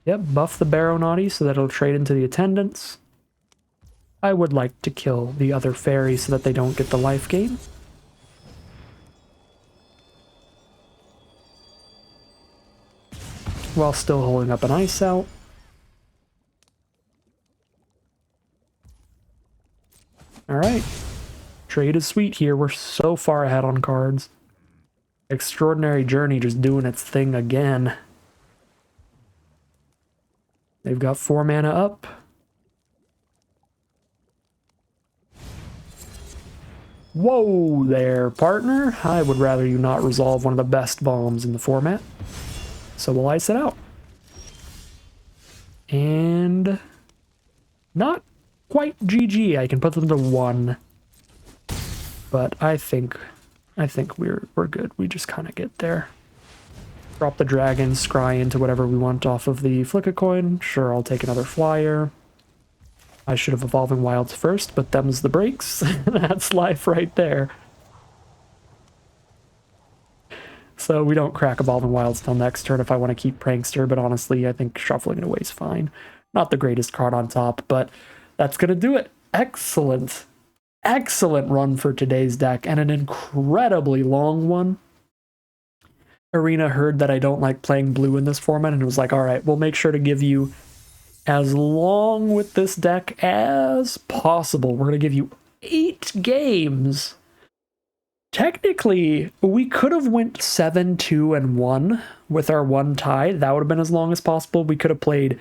Yep, buff the Barrow Naughty so that it'll trade into the Attendants. I would like to kill the other fairy so that they don't get the life gain. While still holding up an ice out. Alright. Trade is sweet here. We're so far ahead on cards. Extraordinary Journey just doing its thing again. They've got 4 mana up. Whoa there, partner. I would rather you not resolve one of the best bombs in the format. So we'll ice it out. And not quite GG. I can put them to 1. But I think we're good. We just kind of get there. Drop the dragon, scry into whatever we want off of the Flick a Coin. Sure, I'll take another flyer. I should have Evolving Wilds first, but them's the breaks. That's life right there. So we don't crack Evolving Wilds till next turn if I want to keep Prankster, but honestly, I think shuffling it away is fine. Not the greatest card on top, but that's going to do it. Excellent. Excellent run for today's deck, and an incredibly long one. Arena heard that I don't like playing blue in this format, and was like, alright, we'll make sure to give you as long with this deck as possible. We're going to give you 8 games. Technically, we could have went 7-2-1 with our 1 tie. That would have been as long as possible. We could have played,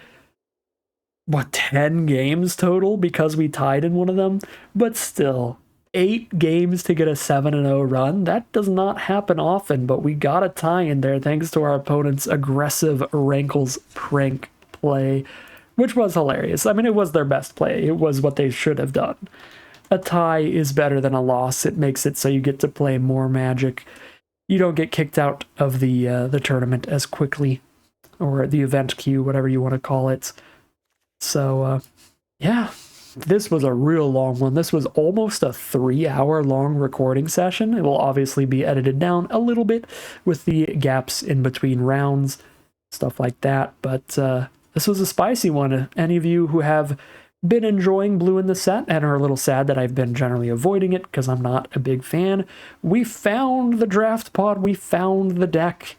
10 games total because we tied in one of them? But still, 8 games to get a 7-0 run. That does not happen often, but we got a tie in there thanks to our opponent's aggressive Rankles prank play, which was hilarious. I mean, it was their best play. It was what they should have done. A tie is better than a loss. It makes it so you get to play more Magic. You don't get kicked out of the tournament as quickly, or the event queue, whatever you want to call it. So, yeah, this was a real long one. This was almost a 3-hour long recording session. It will obviously be edited down a little bit with the gaps in between rounds, stuff like that. But this was a spicy one. Any of you who have been enjoying blue in the set and are a little sad that I've been generally avoiding it because I'm not a big fan, we found the draft pod, we found the deck.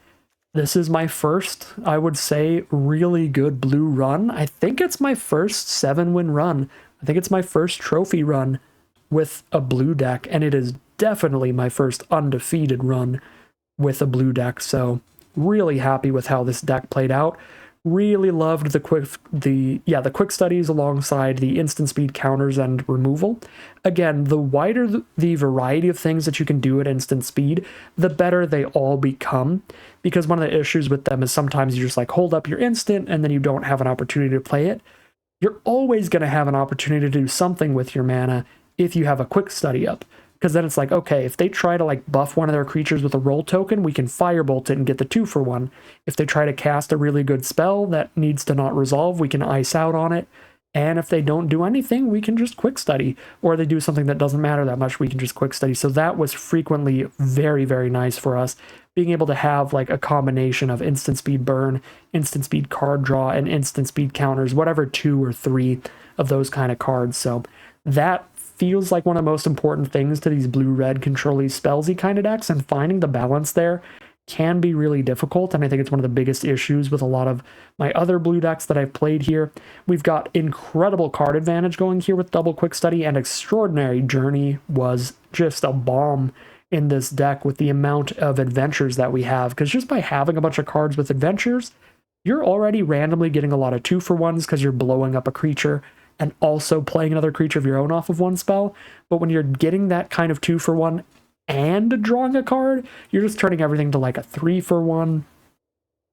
This is my first, I would say, really good blue run. I think it's my first 7-win run. I think it's my first trophy run with a blue deck, and it is definitely my first undefeated run with a blue deck. So really happy with how this deck played out. Really loved the quick studies alongside the instant speed counters and removal. Again, the wider the variety of things that you can do at instant speed, the better they all become. Because one of the issues with them is sometimes you just like hold up your instant and then you don't have an opportunity to play it. You're always going to have an opportunity to do something with your mana if you have a quick study up. Because then it's like, okay, if they try to like buff one of their creatures with a roll token, we can firebolt it and get the 2-for-1. If they try to cast a really good spell that needs to not resolve, we can ice out on it. And if they don't do anything, we can just quick study. Or they do something that doesn't matter that much, we can just quick study. So that was frequently very, very nice for us. Being able to have like a combination of instant speed burn, instant speed card draw, and instant speed counters, whatever 2 or 3 of those kind of cards. So that feels like one of the most important things to these blue-red control-y spellsy kind of decks, and finding the balance there can be really difficult, and I think it's one of the biggest issues with a lot of my other blue decks that I've played here. We've got incredible card advantage going here with double quick study, and Extraordinary Journey was just a bomb in this deck with the amount of adventures that we have, because just by having a bunch of cards with adventures, you're already randomly getting a lot of 2-for-1s because you're blowing up a creature and also playing another creature of your own off of one spell. But when you're getting that kind of 2-for-1 and drawing a card, you're just turning everything to like a 3-for-1.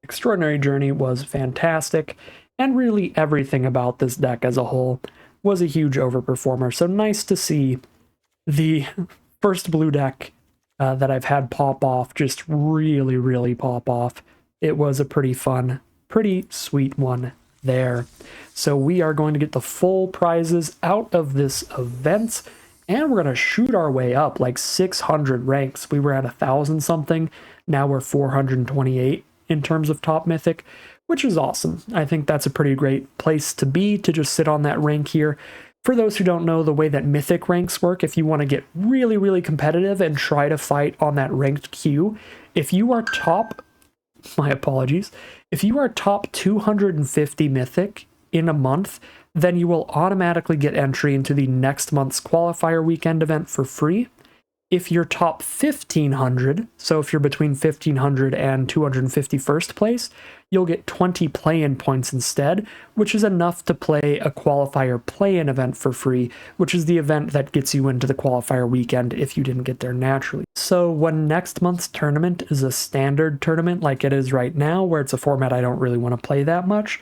Extraordinary Journey was fantastic, and really everything about this deck as a whole was a huge overperformer. So nice to see the first blue deck that I've had pop off just really, really pop off. It was a pretty fun, pretty sweet one there. So we are going to get the full prizes out of this event, and we're going to shoot our way up like 600 ranks. We were at 1,000 something. Now we're 428 in terms of top mythic, which is awesome. I think that's a pretty great place to be, to just sit on that rank here. For those who don't know the way that mythic ranks work, if you want to get really, really competitive and try to fight on that ranked queue, if you are top, my apologies, if you are top 250 mythic in a month, then you will automatically get entry into the next month's qualifier weekend event for free. If you're top 1,500, so if you're between 1,500 and 251st place, you'll get 20 play-in points instead, which is enough to play a qualifier play-in event for free, which is the event that gets you into the qualifier weekend if you didn't get there naturally. So when next month's tournament is a standard tournament like it is right now, where it's a format I don't really want to play that much,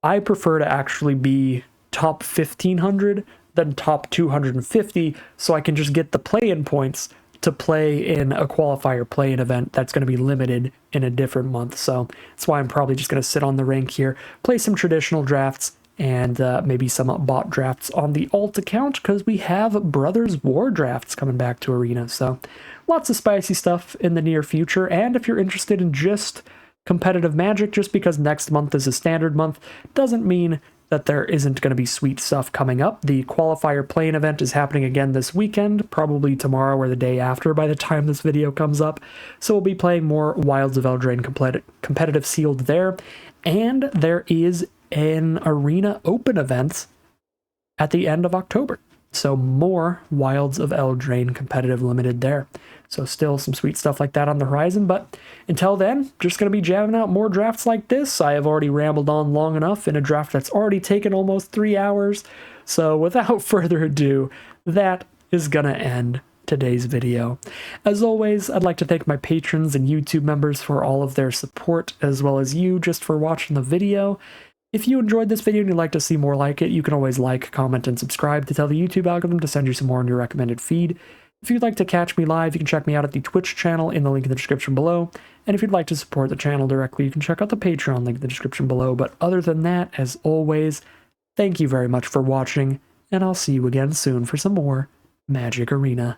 I prefer to actually be top 1,500 than top 250, so I can just get the play-in points to play in a qualifier play-in event that's going to be limited in a different month. So that's why I'm probably just going to sit on the rank here, play some traditional drafts, and maybe some bot drafts on the alt account, because we have Brothers War drafts coming back to Arena. So lots of spicy stuff in the near future, and if you're interested in just competitive Magic, just because next month is a standard month doesn't mean that there isn't going to be sweet stuff coming up. The qualifier play-in event is happening again this weekend, probably tomorrow or the day after by the time this video comes up. So we'll be playing more Wilds of Eldraine competitive sealed there. And there is an Arena Open event at the end of October. So more Wilds of Eldraine competitive limited there. So still some sweet stuff like that on the horizon, but until then, just going to be jamming out more drafts like this. I have already rambled on long enough in a draft that's already taken almost 3 hours. So without further ado, that is going to end today's video. As always, I'd like to thank my patrons and YouTube members for all of their support, as well as you just for watching the video. If you enjoyed this video and you'd like to see more like it, you can always like, comment, and subscribe to tell the YouTube algorithm to send you some more on your recommended feed. If you'd like to catch me live, you can check me out at the Twitch channel in the link in the description below. And if you'd like to support the channel directly, you can check out the Patreon link in the description below. But other than that, as always, thank you very much for watching, and I'll see you again soon for some more Magic Arena.